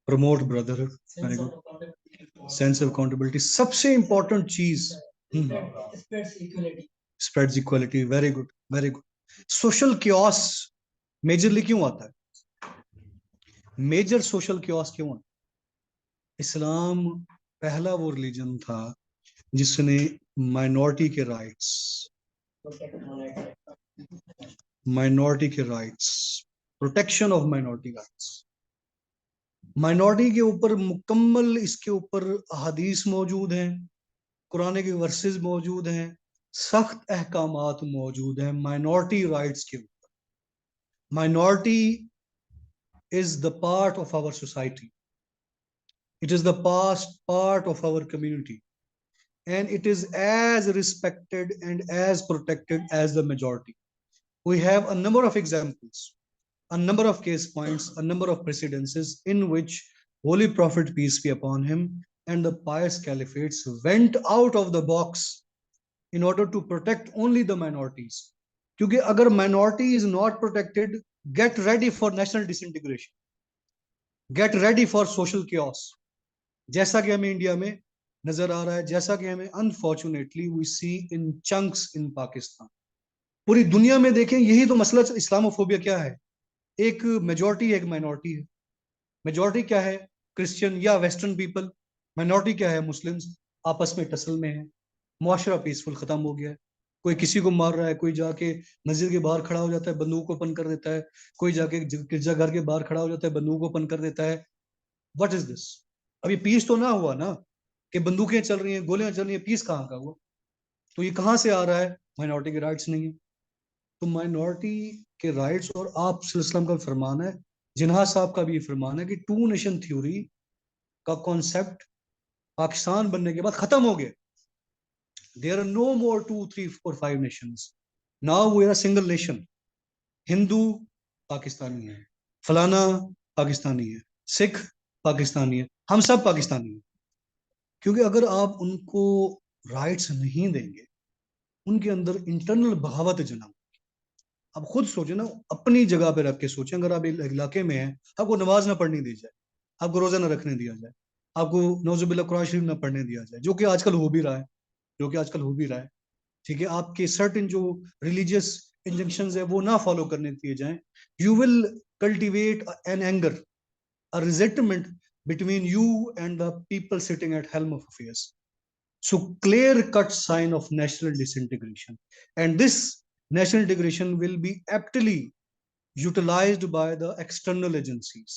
Promote brotherhood, very good. Sense of accountability, सबसे इंपॉर्टेंट चीज spreads equality, very good, very good. Social chaos majorly क्यों आता है? मेजर सोशल क्योस क्यों आता है? इस्लाम पहला वो रिलीजन था जिसने माइनॉरिटी के राइट्स, माइनॉरिटी के rights, protection of minority rights, minority के ऊपर मुकम्मल इसके ऊपर अहादीस मौजूद हैं, कुरान के वर्सेस मौजूद हैं, सख्त अहकामात मौजूद हैं माइनॉरिटी राइट्स के ऊपर। Minority is the part of our society. It is the past part of our community. And it is as respected and as protected as the majority. We have a number of examples, a number of case points, a number of precedences in which Holy Prophet, peace be upon him, and the pious caliphates went out of the box in order to protect only the minorities. क्योंकि अगर minority is not protected, get ready for national disintegration. Get ready for social chaos. जैसा कि हमें India में नजर आ रहा है, जैसा कि हमें unfortunately we see in chunks in Pakistan. पूरी दुनिया में देखें, यही तो मसला इस्लामोफोबिया क्या है। एक मेजोरिटी, एक माइनॉरिटी है। मेजोरिटी क्या है? क्रिश्चियन या वेस्टर्न पीपल। माइनॉरिटी क्या है? मुस्लिम्स। आपस में टसल में है, मुआशरा पीसफुल खत्म हो गया है। कोई किसी को मार रहा है, कोई जाके मस्जिद के बाहर खड़ा हो जाता है, बंदूक ओपन कर देता है, कोई जाके गिरजाघर के बाहर खड़ा हो जाता है, बंदूक ओपन कर देता है। What is this? अभी पीस तो ना हुआ ना, कि बंदूकें चल रही हैं, गोलियां चल रही हैं, पीस कहाँ का हुआ? तो ये कहाँ से आ रहा है? माइनॉरिटी के राइट्स नहीं है। तो माइनॉरिटी के राइट्स, और आप सल्लल्लाहु अलैहि वसल्लम का फरमान है, जिन्हा साहब का भी फरमान है कि टू नेशन थ्योरी का कॉन्सेप्ट पाकिस्तान बनने के बाद खत्म हो गया। There are no more 2 3 4 5 nations, now we are single nation. Hindu Pakistani है, फलाना पाकिस्तानी है, सिख पाकिस्तानी है, हम सब पाकिस्तानी हैं। क्योंकि अगर आप उनको राइट्स नहीं देंगे, उनके अंदर इंटरनल बगावत जन्म। आप खुद सोचे ना, अपनी जगह पे रख के सोचें, अगर आप इलाके में हैं, आपको नमाज ना पढ़नी दी जाए, आपको रोजा ना रखने दिया जाए, आपको नौजुबिल्ला कुरान शरीफ ना पढ़ने दिया जाए, जो कि आजकल हो भी रहा है, जो कि आजकल हो भी रहा है, ठीक है, आपके सर्टेन जो रिलीजियस इंजंक्शंस है वो ना फॉलो करने दिए जाएं, you will cultivate an anger, a resentment between you and the people sitting at helm of affairs. So clear cut sign of national disintegration, and this national integration will be aptly utilized by the external agencies.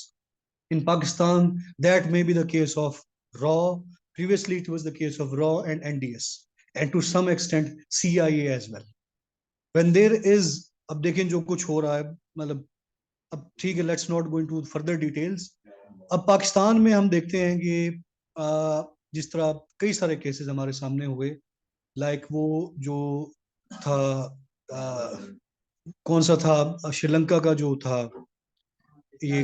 In Pakistan, that may be the case of RAW. Previously, it was the case of RAW and NDS, and to some extent CIA as well. When there is, अब देखें जो कुछ हो रहा है, मतलब अब ठीक है, let's not go into further details. अब पाकिस्तान में हम देखते हैं कि जिस तरह कई सारे केसेस हमारे सामने हुए, लाइक वो जो था, कौन सा था, श्रीलंका का जो था, ये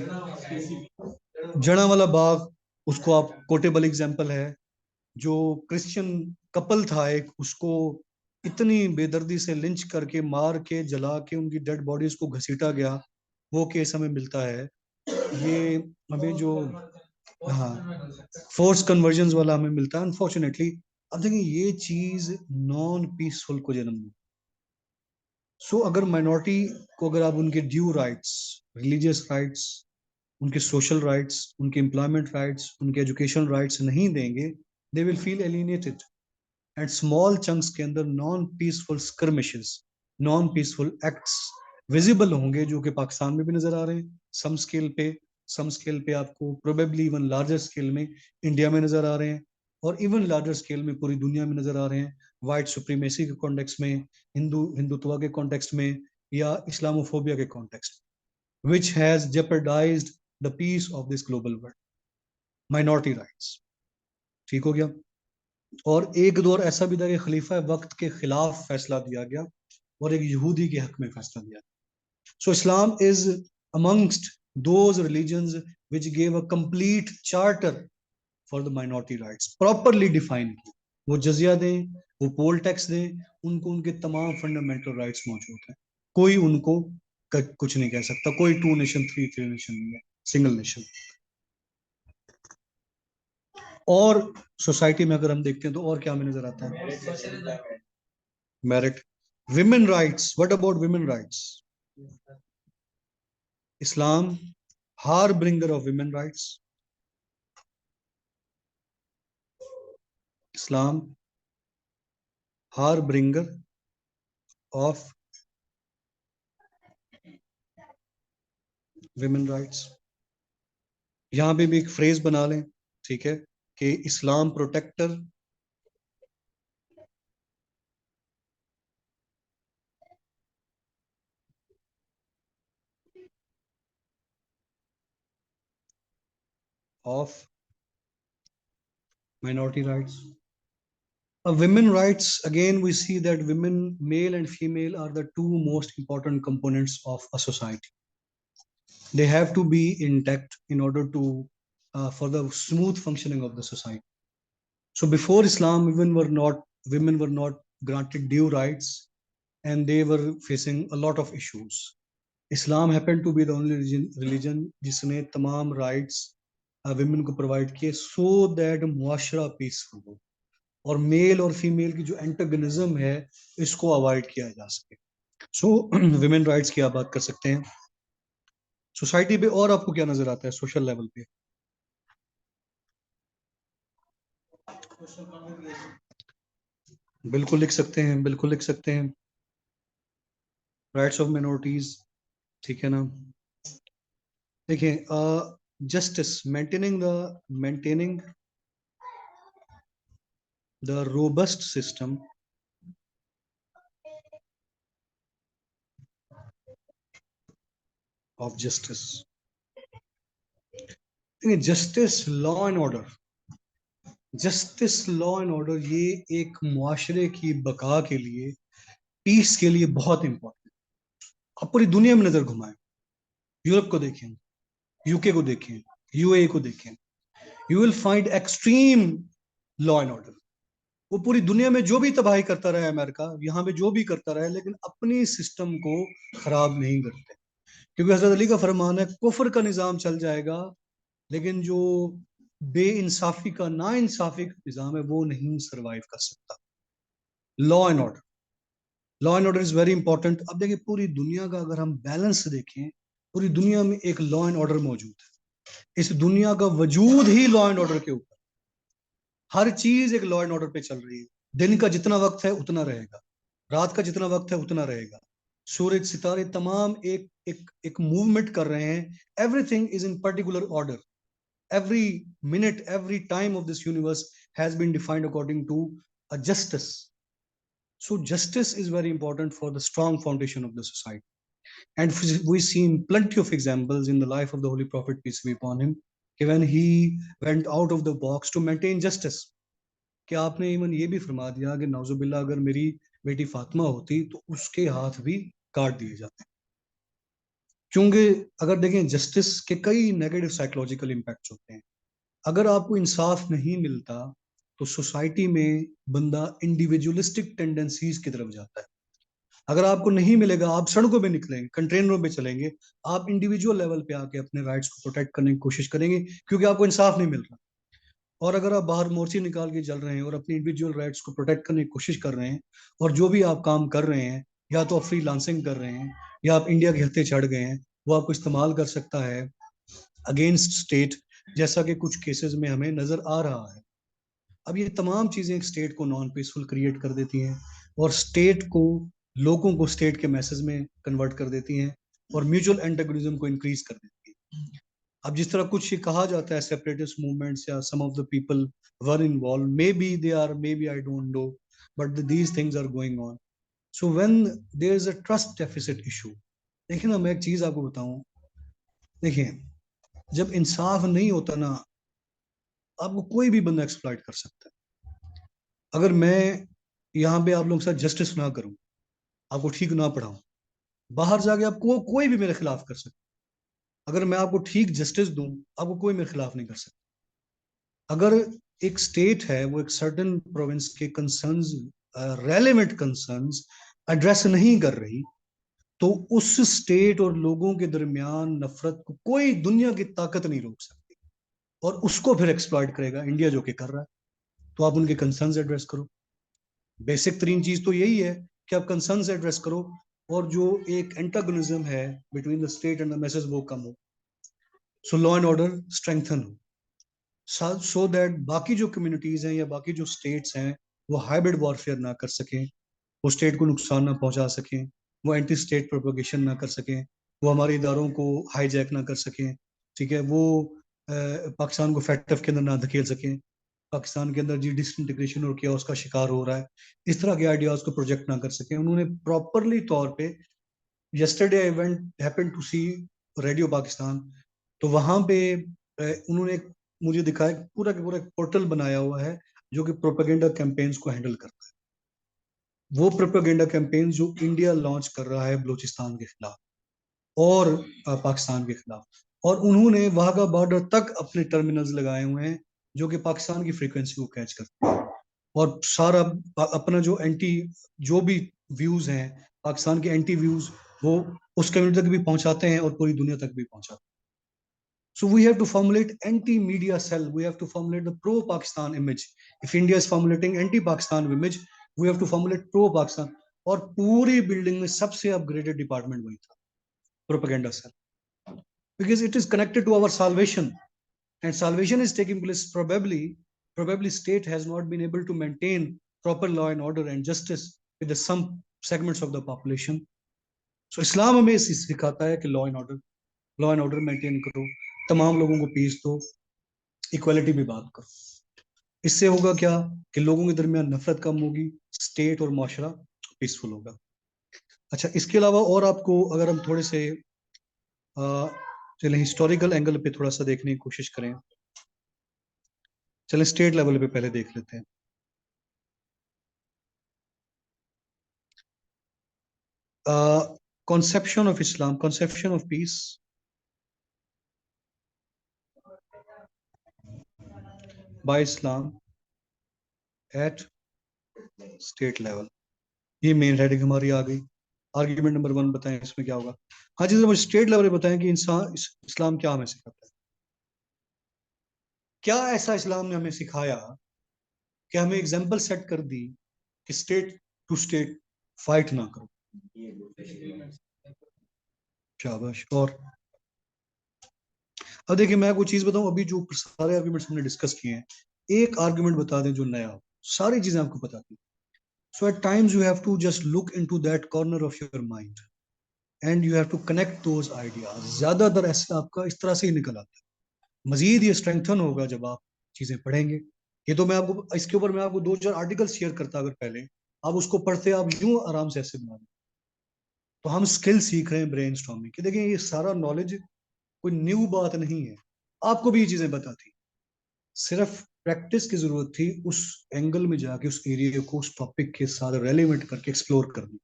जड़ा वाला बाग, उसको आप कोटेबल एग्जांपल है। जो क्रिश्चियन कपल था एक, उसको इतनी बेदर्दी से लिंच करके, मार के, जला के उनकी डेड बॉडीज को घसीटा गया, वो केस हमें मिलता है। ये हमें जो, हाँ, फोर्स कन्वर्जन वाला हमें मिलता है अनफॉर्चुनेटली। अब देखिए, ये चीज नॉन पीसफुल को जन्म दी। सो अगर माइनॉरिटी को, अगर आप उनके ड्यू राइट्स, रिलीजियस राइट्स, उनके सोशल राइट्स, उनके एम्प्लॉयमेंट राइट्स, उनके एजुकेशन राइट्स नहीं देंगे, they will feel alienated. And small chunks के अंदर non peaceful skirmishes, non peaceful acts visible होंगे, जो कि पाकिस्तान में भी नजर आ रहे हैं सम स्केल पे। सम स्केल पे आपको प्रोबेबली इवन लार्जर स्केल में इंडिया में नजर आ रहे हैं, और इवन लार्जर स्केल में पूरी दुनिया में नजर आ रहे हैं, वाइट सुप्रीमेसी के कॉन्टेक्स्ट में, हिंदुत्व के कॉन्टेक्स्ट में, या इस्लामोफोबिया के कॉन्टेक्स्ट में। which has jeopardized the peace of this global world. Minority rights. ठीक हो गया. और एक दौर ऐसा भी था कि खलीफा वक्त के खिलाफ फैसला दिया गया और एक यहूदी के हक में फैसला दिया. So Islam is amongst those religions which gave a complete charter for the minority rights, properly defined. वो जजिया दें, वो पोल टैक्स दें, उनको उनके तमाम फंडामेंटल राइट्स मौजूद हैं. कोई उनको कुछ नहीं कह सकता. कोई 2 नेशन 3 नेशन नहीं है, सिंगल नेशन. और सोसाइटी में अगर हम देखते हैं तो और क्या हमें नजर आता है? Merit. Women rights. What about women rights? Islam harbinger of women rights. Islam harbinger of women rights. यहां पे भी एक फ्रेज बना लें, ठीक है, कि इस्लाम protector of minority rights. Women rights, again we see that women, male and female, are the two most important components of a society. They have to be intact in order to for the smooth functioning of the society. So before Islam, women were not granted due rights, and they were facing a lot of issues. Islam happened to be the only religion जिसने तमाम rights women को provide किए so that मुआशरा peaceful हो और mail और female की जो antagonism है इसको अवॉइड किया जा सके. सो विमेन राइट्स की आप बात कर सकते हैं. सोसाइटी पे और आपको क्या नजर आता है सोशल लेवल पे? बिल्कुल लिख सकते हैं, बिल्कुल लिख सकते हैं. राइट्स ऑफ मिनोरिटीज, ठीक है ना. देखिए, justice, maintaining the robust system of justice. Justice, law and order. Justice, law and order, ये एक मुआशरे की बका के लिए, पीस के लिए बहुत इंपॉर्टेंट. आप पूरी दुनिया में नजर घुमाएं, यूरोप को देखें, यूके को देखें, यूएई को देखें, you will find extreme law and order. वो पूरी दुनिया में जो भी तबाही करता रहा है अमेरिका, यहाँ पे जो भी करता रहा है, लेकिन अपनी सिस्टम को खराब नहीं करते. क्योंकि हजरत अली का फरमान है, कुफर का निजाम चल जाएगा लेकिन जो बेइंसाफी का, ना इंसाफी का निजाम है वो नहीं सरवाइव कर सकता. Law and order, law and order is very important. अब देखिए, पूरी दुनिया का अगर हम बैलेंस देखें, पूरी दुनिया में एक लॉ एंड ऑर्डर मौजूद है. इस दुनिया का वजूद ही लॉ एंड ऑर्डर के ऊपर. हर चीज एक लॉ एंड ऑर्डर पे चल रही है. दिन का जितना वक्त है उतना रहेगा, रात का जितना वक्त है उतना रहेगा. सूरज, सितारे तमाम एक एक एक मूवमेंट कर रहे हैं. Everything is in particular order. every minute, every time of this universe has been defined according to a justice. So justice is very important for the strong foundation of the society. And we see plenty of examples in the life of the Holy Prophet, peace be upon him, when he went out of the box to maintain justice. कि आपने even ये भी फरमा दिया कि नौजुबिल्ला अगर मेरी बेटी फातिमा होती तो उसके हाथ भी काट दिए जाते. क्योंकि अगर देखें, जस्टिस के कई नेगेटिव साइकोलॉजिकल इम्पैक्ट्स होते हैं. अगर आपको इंसाफ नहीं मिलता तो सोसाइटी में बंदा इंडिविजुअलिस्टिक टेंडेंसीज की तरफ जाता है. अगर आपको नहीं मिलेगा, आप सड़कों पे निकलेंगे, कंटेनरों पे चलेंगे, आप इंडिविजुअल लेवल पे आके अपने राइट्स को प्रोटेक्ट करने की कोशिश करेंगे क्योंकि आपको इंसाफ नहीं मिल रहा. और अगर आप बाहर मोर्चे निकाल के चल रहे हैं और अपनी इंडिविजुअल राइट्स को प्रोटेक्ट करने की कोशिश कर रहे हैं, और जो भी आप काम कर रहे हैं, या तो आप फ्रीलांसिंग कर रहे हैं या आप इंडिया के हत्थे चढ़ गए हैं, वो आपको इस्तेमाल कर सकता है अगेंस्ट स्टेट, जैसा कि कुछ केसेस में हमें नजर आ रहा है. अब ये तमाम चीजें स्टेट को नॉन पीसफुल क्रिएट कर देती हैं और स्टेट को, लोगों को स्टेट के मैसेज में कन्वर्ट कर देती हैं और म्यूचुअल एंटेगोनिज्म को इंक्रीज कर देती हैं. अब जिस तरह कुछ ये कहा जाता है सेपरेटिस्ट मूवमेंट्स या some of the people were involved, maybe they are, maybe I don't know, but these things are going on. So when there is a trust deficit issue, देखिए ना, मैं एक चीज आपको बताऊं, देखिए, जब इंसाफ नहीं होता ना, आपको कोई भी बंदा एक्सप्लॉइट कर सकता है। अगर मैं यहाँ पे आप लोगों के साथ जस्टिस ना करूं, आपको ठीक ना पढ़ाऊं, बाहर जाके आपको कोई भी मेरे खिलाफ कर सकता है। अगर मैं आपको ठीक जस्टिस दूं, आपको कोई मेरे खिलाफ नहीं कर सकता। अगर एक स्टेट है वो एक सर्टेन प्रोविंस के कंसर्न्स, रेलेवेंट कंसर्न्स एड्रेस नहीं कर रही, तो उस स्टेट और लोगों के दरमियान नफरत को कोई दुनिया की ताकत नहीं रोक सकती, और उसको फिर एक्सप्लॉइट करेगा इंडिया, जो कि कर रहा है। तो आप उनके कंसर्न्स एड्रेस करो। बेसिक तरीन चीज तो यही है कि आप कंसर्न्स एड्रेस करो, और जो एक एंटागोनिज्म है between the state and the message वो कम हो। So law and order strengthen हो, सो दैट बाकी जो कम्युनिटीज हैं या बाकी जो स्टेट्स हैं वो हाइब्रिड वॉरफेयर ना कर सकें, वो स्टेट को नुकसान ना पहुंचा सकें, वो एंटी स्टेट प्रोपोगेशन ना कर सकें, वो हमारे इदारों को हाईजैक ना कर सकें। ठीक है, वो पाकिस्तान को फैटफ के अंदर ना धकेल सकें, पाकिस्तान के अंदर जी डिसइंटीग्रेशन और क्या उसका शिकार हो रहा है, इस तरह के आइडियाज को प्रोजेक्ट ना कर सकें। उन्होंने प्रॉपरली तौर पे, yesterday I went happen to see radio Pakistan, तो वहां पे उन्होंने मुझे दिखाया कि पूरा का पूरा पोर्टल बनाया हुआ है जो कि प्रोपेगेंडा कैंपेन्स को हैंडल करता है। वो प्रोपेगेंडा कैंपेन जो इंडिया लॉन्च कर रहा है बलूचिस्तान के खिलाफ और पाकिस्तान के खिलाफ, और उन्होंने वाघा बॉर्डर तक अपने टर्मिनल्स लगाए हुए हैं जो कि पाकिस्तान की फ्रीक्वेंसी को कैच करते हैं, और सारा अपना जो एंटी, जो भी व्यूज हैं पाकिस्तान के एंटी व्यूज, वो उस कम्युनिटी तक भी पहुंचाते हैं और पूरी दुनिया तक भी पहुंचाते हैं। So we have to formulate anti-media cell. We have to formulate the pro-Pakistan image. If India is formulating anti-Pakistan image, we have to formulate pro-Pakistan. और पूरी बिल्डिंग में सबसे अपग्रेडेड डिपार्टमेंट वही था, propaganda cell, because it is connected to our salvation, and salvation is taking place probably state has not been able to maintain proper law and order and justice with the some segments of the population. So इस्लाम हमें सिखाता है कि law and order maintain करो, तमाम लोगों को piece दो, equality भी बात करो। इससे होगा क्या कि लोगों के दरमियान नफरत कम होगी, स्टेट और माशरा पीसफुल होगा। अच्छा, इसके अलावा और आपको अगर हम थोड़े से चलें हिस्टोरिकल एंगल पे थोड़ा सा देखने की कोशिश करें, चलें स्टेट लेवल पे पहले देख लेते हैं। Conception of Islam, conception of peace by Islam at state level, ये मेन हेडिंग हमारी आ गई। आर्ग्यूमेंट नंबर 1 बताएं इसमें क्या होगा। हाँ जी, मुझे स्टेट लेवल पे बताएं कि इंसान इस्लाम क्या हमें सिखाता है। क्या ऐसा इस्लाम ने हमें सिखाया कि हमें एग्जाम्पल सेट कर दी कि स्टेट टू स्टेट फाइट ना करो। शाबाश। और अब देखिए, मैं कोई चीज बताऊं, अभी जो सारे आर्गुमेंट्स हमने डिस्कस किए हैं, एक आर्गुमेंट बता दें जो नया हो, सारी चीजें आपको पता थी। So at times you have to just look into that corner of your mind and you have to connect those ideas. ज्यादातर ऐसे आपका इस तरह से ही निकल आता है। मजीद ये स्ट्रेंथन होगा जब आप चीजें पढ़ेंगे। ये तो मैं आपको इसके ऊपर मैं आपको 2-4 आर्टिकल शेयर करता, अगर पहले आप उसको पढ़ते आप यूं आराम से ऐसे बना दें। तो हम स्किल सीख रहे हैं ब्रेन स्टॉर्मिंग की। देखिए, ये सारा नॉलेज कोई न्यू बात नहीं है, आपको भी ये चीजें पता थी, सिर्फ प्रैक्टिस की जरूरत थी उस एंगल में जाके उस एरिया को उस टॉपिक के साथ रेलिवेंट करके एक्सप्लोर करनी।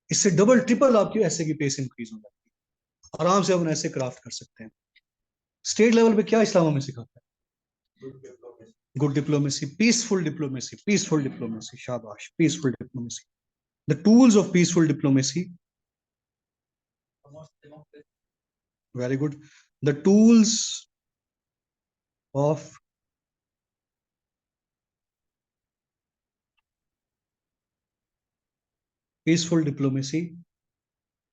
इससे डबल ट्रिपल आपकी ऐसे की पेस इंक्रीज हो जाती है, आराम से अपन ऐसे क्राफ्ट कर सकते हैं। स्टेट लेवल पे क्या इस्लाम हमें सिखाता है? Good diplomacy, peaceful diplomacy, peaceful diplomacy, शाबाश, peaceful diplomacy. The tools of peaceful diplomacy, very good. The tools of peaceful diplomacy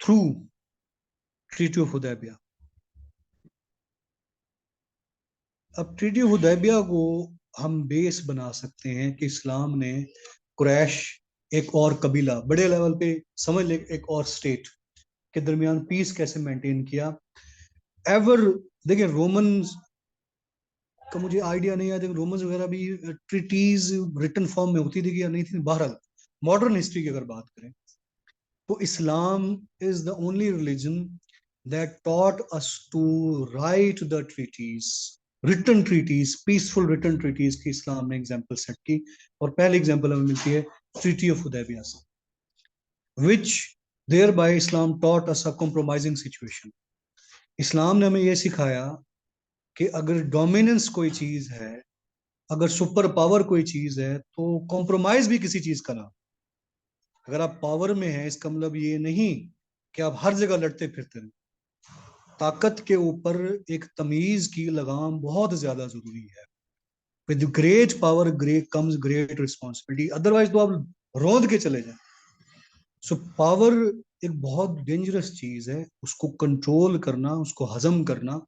through treaty of Hudaibiya. अब ट्रीटी ऑफ हुदैबिया को हम बेस बना सकते हैं कि इस्लाम ने कुरैश, एक और कबीला बड़े लेवल पे समझ ले, एक और स्टेट के दरमियान पीस कैसे मेंटेन किया। एवर, देखिए रोमन का मुझे आइडिया नहीं है, रोमन्स वगैरह भी ट्रीटीज रिटन फॉर्म में होती थी कि या नहीं थी। बहरहाल मॉडर्न हिस्ट्री की अगर बात करें तो Islam is the only religion that taught us to write the treaties, written treaties, peaceful written treaties की इस्लाम ने एग्जाम्पल सेट की। और पहली एग्जाम्पल हमें मिलती है ट्रीटी ऑफ हुदैबिया से, which thereby Islam taught us a compromising situation। इस्लाम ने हमें यह सिखाया कि अगर डोमिनेंस कोई चीज है, अगर सुपर पावर कोई चीज है, तो कॉम्प्रोमाइज भी किसी चीज का नाम। अगर आप पावर में हैं, इसका मतलब ये नहीं कि आप हर जगह लड़ते फिरते रहे। ताकत के ऊपर एक तमीज की लगाम बहुत ज्यादा जरूरी है। With great power great comes great responsibility, otherwise तो आप रौंद के चले जाए। सो पावर एक बहुत डेंजरस चीज है, उसको कंट्रोल करना, उसको हजम करना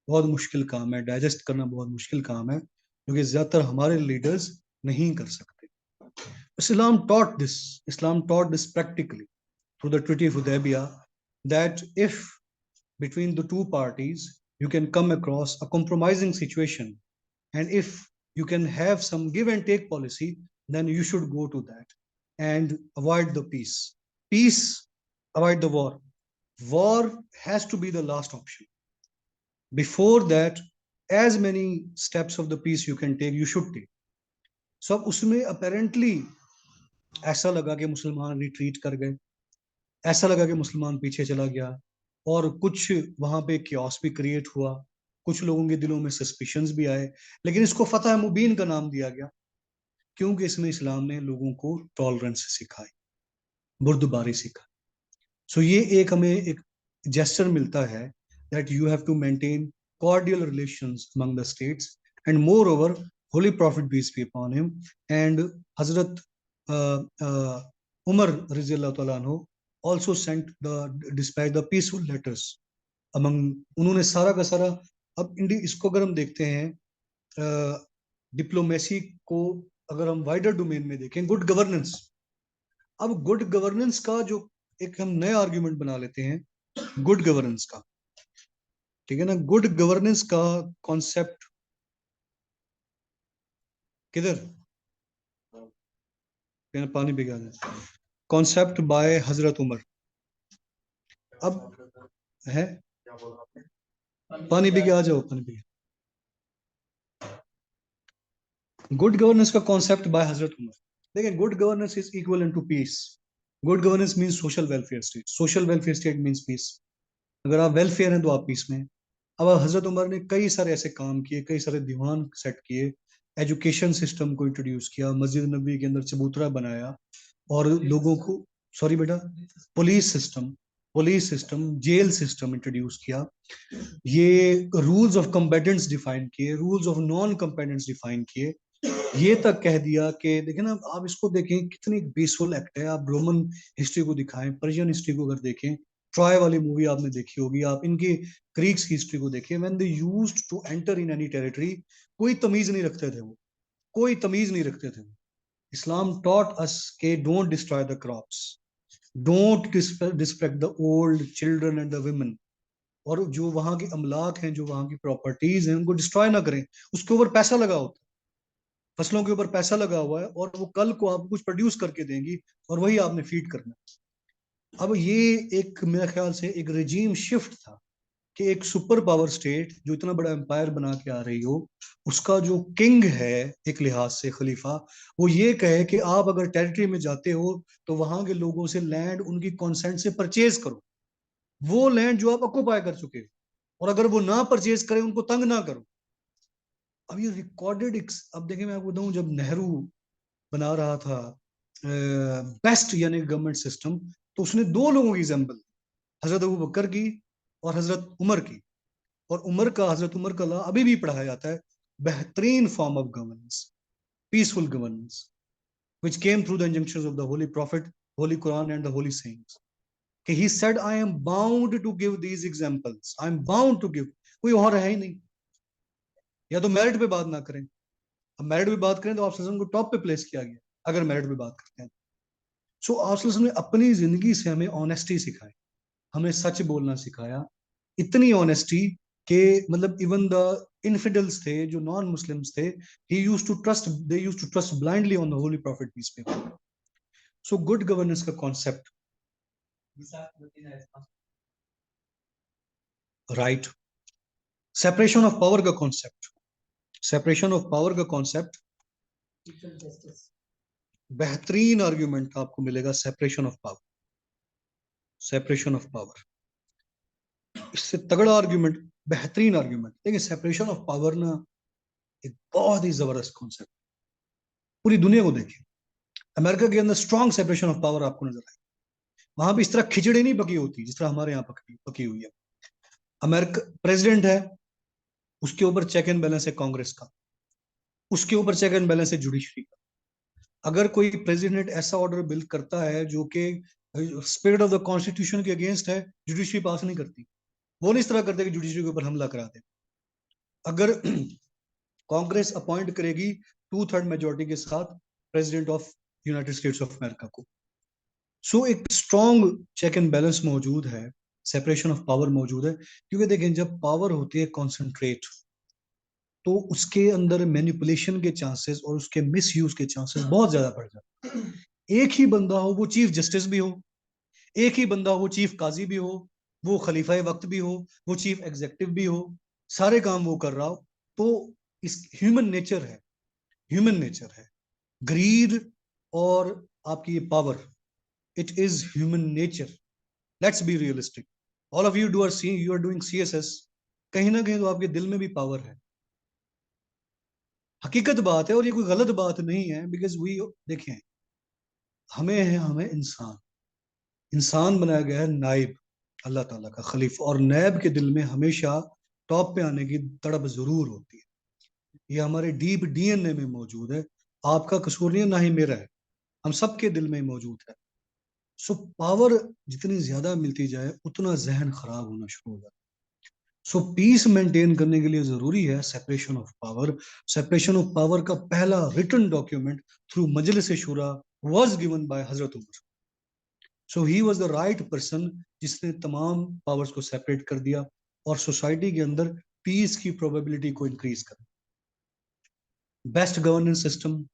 बहुत मुश्किल काम है, डाइजेस्ट करना बहुत मुश्किल काम है, क्योंकि ज्यादातर हमारे लीडर्स नहीं कर सकते। Islam taught this practically through the Treaty of Hudaybiyah, that if between the two parties you can come across a compromising situation, and if you can have some give and take policy, then you should go to that and avoid the peace, avoid the war has to be the last option. Before that, as many steps of the peace you can take, you should take. So अब उसमें apparently ऐसा लगा कि मुसलमान retreat कर गए, ऐसा लगा कि मुसलमान पीछे चला गया, और कुछ वहां पे क्योस भी क्रिएट हुआ, कुछ लोगों के दिलों में सस्पिशंस भी आए, लेकिन इसको फतह मुबीन का नाम दिया गया, क्योंकि इसमें इस्लाम ने लोगों को टॉलरेंस सिखाई, बुर्दबारी सिखाई। सो ये एक हमें एक जेस्चर मिलता है that you have to maintain cordial relations among the states, and moreover holy prophet peace be upon him and Hazrat Umar radiallahu ta'ala anhu also sent the dispatch the peaceful letters among, उन्होंने सारा का सारा। अब इसको अगर हम देखते हैं डिप्लोमेसी को, अगर हम वाइडर डोमेन में देखें, गुड गवर्नेंस, अब गुड गवर्नेंस का जो एक हम नया आर्ग्यूमेंट बना लेते हैं गुड गवर्नेंस का, ठीक है ना। गुड गवर्नेंस का कॉन्सेप्ट किधर, पानी पिघा जाए, कॉन्सेप्ट बाय हजरत उमर। अब है पानी पी के आ जाओ, पानी पी। गुड गवर्नेंस का कॉन्सेप्ट बाय हजरत उमर। देखिए, good governance is equal to peace. Good governance means social welfare state, social welfare state means peace. अगर आप वेलफेयर हैं तो आप पीस में। अब हजरत उमर ने कई सारे ऐसे काम किए, कई सारे दीवान सेट किए, एजुकेशन सिस्टम को इंट्रोड्यूस किया, मस्जिद नबी के अंदर चबूतरा बनाया, और लोगों को, सॉरी बेटा, police system jail system introduce किया, ये रूल्स ऑफ कंपेटेंट्स डिफाइन किए, rules of non competence define किए, ये तक कह दिया कि देखें ना, आप इसको देखें कितनी पीसफुल एक्ट है। आप रोमन हिस्ट्री को दिखाएं, पर्शियन हिस्ट्री को अगर देखें, ट्रॉय वाली मूवी आपने देखी होगी, आप इनकी ग्रीक्स हिस्ट्री को देखें, when they used to enter in any territory, कोई तमीज नहीं रखते थे वो, कोई तमीज नहीं रखते थे। इस्लाम टॉट अस के don't destroy the crops, don't disrespect the old children and the women, और जो वहां के अमलाक हैं, जो वहां की प्रॉपर्टीज हैं, उनको डिस्ट्रॉय ना करें। उसके ऊपर पैसा लगा होता है, फसलों के ऊपर पैसा लगा हुआ है, और वो कल को आपको कुछ प्रोड्यूस करके देंगी, और वही आपने फीड करना। अब ये एक मेरे ख्याल से एक रेजीम शिफ्ट था कि एक सुपर पावर स्टेट जो इतना बड़ा एम्पायर बना के आ रही हो, उसका जो किंग है एक लिहाज से खलीफा, वो ये कहे कि आप अगर टेरिटरी में जाते हो तो वहां के लोगों से लैंड उनकी कंसेंट से परचेज करो, वो लैंड जो आप ऑक्युपाई कर चुके हो, और अगर वो ना परचेज करें उनको तंग ना करो। अब ये रिकॉर्डेड, अब देखिए मैं आपको बताऊं, जब नेहरू बना रहा था बेस्ट यानी गवर्नमेंट सिस्टम, तो उसने दो लोगों की एग्जाम्पल, हजरत अबू बकर की और हजरत उमर की। और हजरत उमर का लॉ अभी भी पढ़ाया जाता है, बेहतरीन form of governance, peaceful governance, which came through the injunctions of the holy prophet, holy Quran and the holy saints, कि he said I am bound to give these examples, I am bound to give, कोई और है ही नहीं। या तो merit पे बात ना करें, अब मेरिट पे बात करें तो आप को टॉप पे प्लेस किया गया, अगर मेरिट पे बात करते हैं। सो आप ने अपनी जिंदगी से हमें ऑनेस्टी सिखाई, हमें सच बोलना सिखाया, इतनी ऑनेस्टी कि मतलब इवन द इनफिडल्स थे, जो नॉन मुस्लिम्स थे, they used to trust blindly on the holy prophet peace be upon him. So good governance का concept, right. Separation of power का कॉन्सेप्ट, सेपरेशन ऑफ पावर का concept, बेहतरीन argument आपको मिलेगा separation of power, separation of power. इससे तगड़ा argument, बेहतरीन argument. देखिए सेपरेशन ऑफ पावर ना एक बहुत ही जबरदस्त कॉन्सेप्ट, पूरी दुनिया को देखिए। अमेरिका के अंदर स्ट्रॉन्ग सेपरेशन ऑफ पावर आपको नजर आए, वहां भी इस तरह खिचड़ी नहीं पकी होती जिस तरह हमारे यहाँ पकी पकी हुई है। अमेरिका प्रेसिडेंट है, उसके ऊपर चेक एंड बैलेंस है कांग्रेस का, उसके ऊपर चेक एंड बैलेंस है जुडिशरी का। अगर कोई प्रेसिडेंट ऐसा ऑर्डर बिल करता है जो कि स्पिरिट ऑफ द कॉन्स्टिट्यूशन के अगेंस्ट है, जुडिशरी पास नहीं करती। वो नहीं इस तरह करते कि जुडिशरी के ऊपर हमला करा दे। अगर कांग्रेस अपॉइंट करेगी 2/3 मेजोरिटी के साथ president of United states of America को। सो एक स्ट्रॉन्ग चेक एंड बैलेंस मौजूद है, सेपरेशन ऑफ पावर मौजूद है। क्योंकि देखें जब पावर होती है कॉन्सेंट्रेट, तो उसके अंदर मैनिपुलेशन के चांसेस और उसके मिस यूज के चांसेस बहुत ज्यादा बढ़ जाते हैं। एक ही बंदा हो, वो चीफ जस्टिस भी हो, एक ही बंदा हो, वो चीफ काजी भी हो, वो खलीफा वक्त भी हो, वो चीफ एग्जेक्टिव भी हो, सारे काम वो कर रहा हो, तो इस ह्यूमन नेचर है, ह्यूमन नेचर है ग्रीड और आपकी ये power, it is human nature. Let's be realistic. All of you do are seeing, you are doing CSS, कहीं ना कहीं तो आपके दिल में भी पावर है। हकीकत बात है और ये कोई गलत बात नहीं है, बिकॉज वी देखें, हमें इंसान, इंसान बनाया गया है नाइब, अल्लाह ताला का खलीफा, और नाइब के दिल में हमेशा टॉप पे आने की तड़प जरूर होती है। ये हमारे डीप डीएनए में मौजूद है। आपका कसूर नहीं है, ना ही मेरा है, हम सबके दिल में मौजूद है। सो पावर जितनी ज्यादा मिलती जाए उतना जहन खराब होना शुरू हो जाता है। सो पीस मेंटेन करने के लिए जरूरी है separation of power. Separation of power का पहला रिटन डॉक्यूमेंट थ्रू मजलिस शूरा वाज गिवन बाय हजरत Umar. So he was the right person जिसने तमाम पावर्स को सेपरेट कर दिया और सोसाइटी के अंदर पीस की प्रोबेबिलिटी को इंक्रीज कर, बेस्ट गवर्नेंस सिस्टम,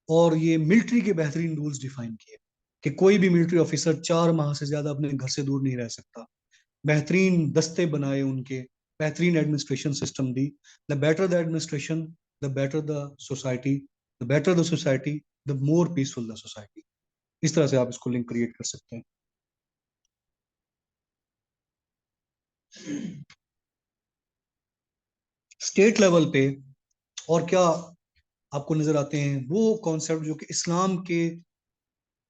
और ये मिलिट्री के बेहतरीन रूल्स डिफाइन किए कि कोई भी मिलिट्री ऑफिसर 4 माह से ज्यादा अपने घर से दूर नहीं रह सकता। बेहतरीन दस्ते बनाए उनके, बेहतरीन administration system the. The better the administration, the better the society, the better the society, the more peaceful the society. इस तरह से आप इसको लिंक क्रिएट कर सकते हैं। स्टेट लेवल पे और क्या आपको नजर आते हैं वो कॉन्सेप्ट जो कि इस्लाम के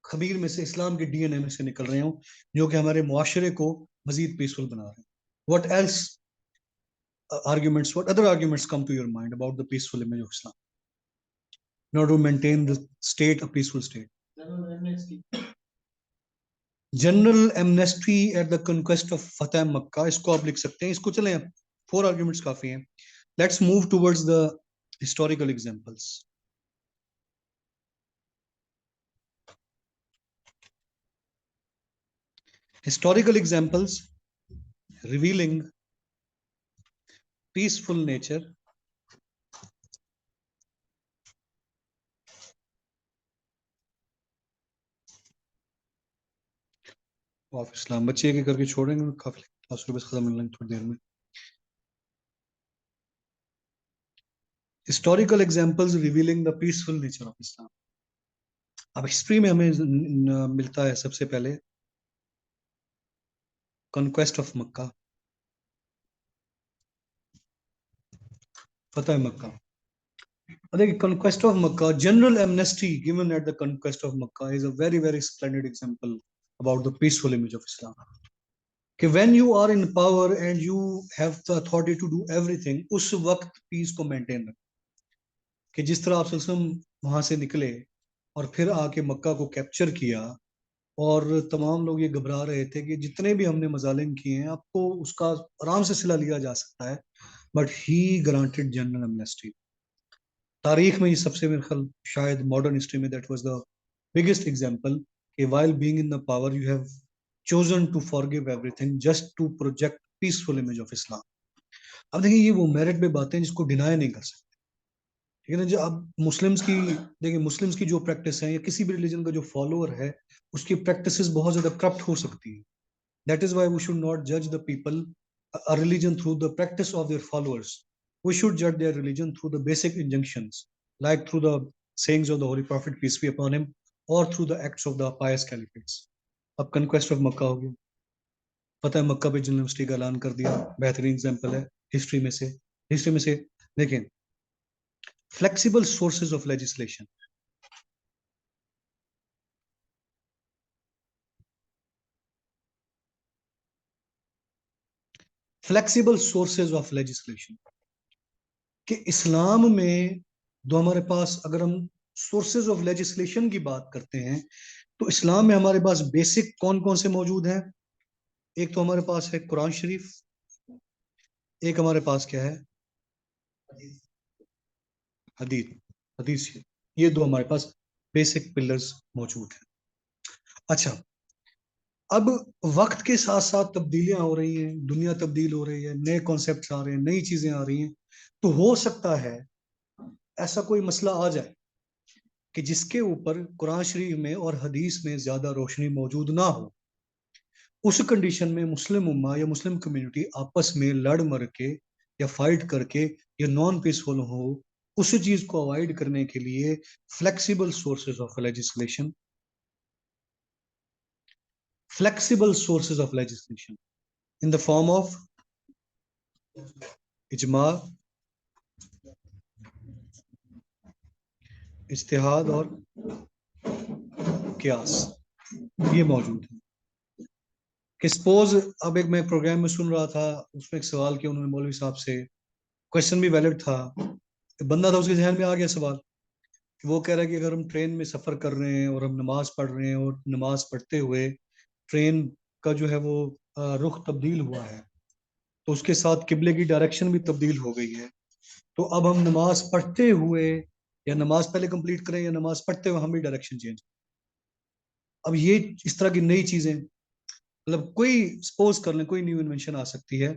खमीर में से, इस्लाम के डीएनए में से निकल रहे हो, जो कि हमारे मुआशरे को मजीद पीसफुल बना रहे हैं। What else arguments, what other arguments come to your mind about the peaceful image of Islam in order to maintain the state a peaceful state? General amnesty at the conquest of फतेह Mecca, इसको आप लिख सकते हैं, इसको चलें, 4 arguments काफी हैं। Let's move towards the historical examples. Historical examples revealing peaceful nature of Islam. बच्चे एक एक करके छोड़ेंगे, काफी क्लास बस खत्म मिलने थोड़ी देर में। Historical examples revealing the peaceful nature of Islam. अब हिस्ट्री में हमें मिलता है सबसे पहले कॉन्क्वेस्ट ऑफ मक्का, फतेह मक्का। देखिए conquest of Makkah, general amnesty given at the conquest of Makkah is a very very splendid example about the peaceful image of Islam. कि when you are in power and you have the authority to do everything, उस वक्त piece को maintain रख, कि जिस तरह आप सल्लम वहां से निकले और फिर आके मक्का को कैप्चर किया, और तमाम लोग ये घबरा रहे थे कि जितने भी हमने मजालिम किए हैं आपको उसका आराम से सिला लिया जा सकता है, but he granted general amnesty. तारीख में ये सबसे मेरे ख्याल शायद मॉडर्न हिस्ट्री में that was the biggest example कि while being in the power you have chosen to forgive everything just to project peaceful image of Islam. अब देखिए ये वो मेरिट पे बातें हैं जिसको डिनाई नहीं कर सकते, ठीक है ना। जो अब मुस्लिम्स की, देखिए मुस्लिम्स की जो प्रैक्टिस है या किसी भी रिलीजन का जो फॉलोअर है, उसकी प्रैक्टिसेस बहुत ज्यादा करप्ट हो सकती है। That is why we should not जज the people a religion through the practice of their followers. We should judge their religion through the basic injunctions, like through the sayings of the Holy Prophet, peace be upon him, or through the acts of the pious caliphates. अब conquest of Makkah हो गया, फतेह मक्का पे university का ऐलान कर दिया, बेहतरीन example है हिस्ट्री में से देखें, flexible sources of legislation, flexible sources of legislation कि इस्लाम में जो हमारे पास, अगर हम सोर्सेज ऑफ लेजिस्लेशन की बात करते हैं, तो इस्लाम में हमारे पास बेसिक कौन कौन से मौजूद हैं? एक तो हमारे पास है कुरान शरीफ, एक हमारे पास क्या है? हदीस। हदीस, ये दो हमारे पास बेसिक पिलर्स मौजूद हैं। अच्छा, अब वक्त के साथ साथ तब्दीलियां हो रही हैं, दुनिया तब्दील हो रही है, नए कॉन्सेप्ट आ रहे हैं, नई चीजें आ रही हैं, तो हो सकता है ऐसा कोई मसला आ जाए कि जिसके ऊपर कुरान शरीफ में और हदीस में ज्यादा रोशनी मौजूद ना हो। उस कंडीशन में मुस्लिम उम्मा या मुस्लिम कम्युनिटी आपस में लड़ मर के या फाइट करके या नॉन पीसफुल हो, उस चीज को अवॉइड करने के लिए flexible sources of legislation, flexible sources of legislation in the form of इजमा, इज्तिहाद और कियास, ये मौजूद है। कि सपोज, अब एक मैं प्रोग्राम में सुन रहा था, उसमें एक सवाल किया उन्होंने मौलवी साहब से, क्वेश्चन भी वैलिड था, बंदा था उसके जहन में आ गया सवाल, कि वो कह रहा है कि अगर हम ट्रेन में सफर कर रहे हैं और हम नमाज पढ़ रहे हैं और नमाज पढ़ते हुए ट्रेन का जो है वो रुख तब्दील हुआ है, तो उसके साथ किबले की डायरेक्शन भी तब्दील हो गई है, तो अब हम नमाज पढ़ते हुए या नमाज पहले कंप्लीट करें या नमाज पढ़ते हुए हम भी डायरेक्शन चेंज। अब ये इस तरह की नई चीजें, मतलब कोई सपोज कर लें कोई न्यू इन्वेंशन आ सकती है,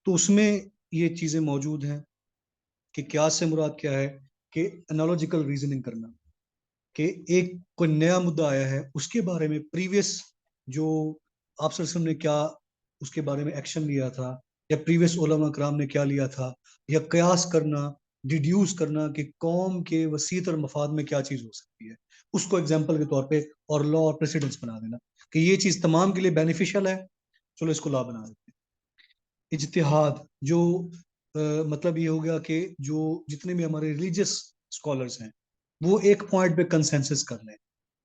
तो उसमें ये चीजें मौजूद हैं कि क्या से मुराद क्या है, कि एनालॉजिकल रीजनिंग करना, कि एक कोई नया मुद्दा आया है, उसके बारे में प्रीवियस जो आप वसल्लम ने क्या उसके बारे में एक्शन लिया था, या प्रीवियस उलमा कराम ने क्या लिया था, या कयास करना, डिड्यूस करना कि कौम के वसीतर मफाद में क्या चीज हो सकती है, उसको एग्जाम्पल के तौर पे और लॉ और प्रेसिडेंस बना देना कि ये चीज तमाम के लिए बेनिफिशियल है, चलो इसको लॉ बना देते हैं। इज्तिहाद जो मतलब ये हो गया कि जो जितने भी हमारे रिलीजियस स्कॉलर्स हैं, वो एक पॉइंट पे कंसेंसस कर लें।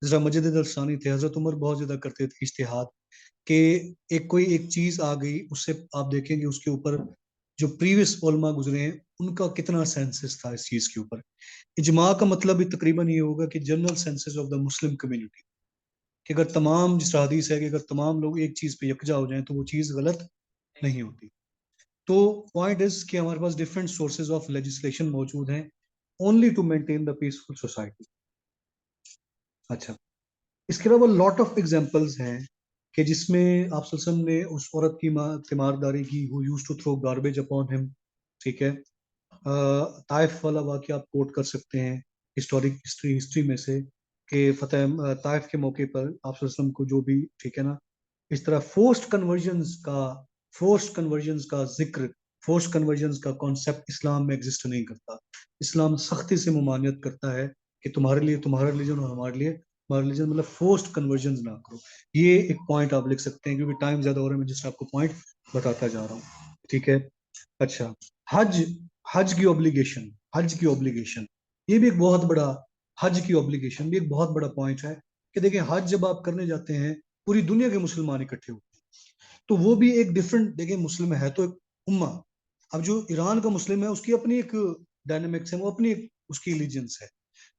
जरा मजिद अलसानी थे, हजरत उमर बहुत ज्यादा करते थे इज्तिहाद के, एक कोई एक चीज आ गई, उससे आप देखेंगे उसके ऊपर जो प्रीवियस उलमा गुजरे हैं उनका कितना सेंसस था इस चीज के ऊपर। इजमा का मतलब भी तकरीबन ये होगा कि general census of the Muslim community, कि अगर तमाम, जिस हदीस है कि अगर तमाम लोग एक चीज पे यकजा हो जाएं तो वो चीज गलत नहीं होती। तो पॉइंट इज कि हमारे पास डिफरेंट सोर्सेज ऑफ लेजिस्लेशन मौजूद हैं, only to maintain the peaceful society. अच्छा, इसके अलावा लॉट ऑफ एग्जांपल्स हैं कि जिसमें आप सल्लल्लाहु अलैहि वसल्लम ने उस औरत की तीमारदारी की, who used to throw garbage upon him, ठीक है। ताइफ वाला वाकया आप कोट कर सकते हैं हिस्टोरिक हिस्ट्री में से, कि फतेह ताइफ के मौके पर आप सल्लल्लाहु अलैहि वसल्लम को जो भी, ठीक है ना, इस तरह फोर्स्ड कन्वर्जन्स का जिक्र, फोर्स्ड कन्वर्जन्स का कॉन्सेप्ट इस्लाम में एग्जिस्ट नहीं करता। इस्लाम सख्ती से मुमानियत करता है कि तुम्हारे लिए तुम्हारा रिलीजन और हमारे लिए हमारा रिलीजन, मतलब फोर्स्ड कन्वर्जन ना करो। ये एक पॉइंट आप लिख सकते हैं, क्योंकि टाइम ज्यादा हो रहा है, मैं जिस आपको पॉइंट बताता जा रहा हूँ, ठीक है। अच्छा, हज, हज की ऑब्लिगेशन, ये भी एक बहुत बड़ा, हज की ऑब्लिगेशन भी एक बहुत बड़ा पॉइंट है, कि देखिए हज जब आप करने जाते हैं, पूरी दुनिया के मुसलमान इकट्ठे होते हैं, तो वो भी एक डिफरेंट, देखिए मुस्लिम है तो एक उम्मा, अब जो ईरान का मुस्लिम है उसकी अपनी एक डायनेमिक्स है, वो अपनी एक उसकी एलिजेंस है,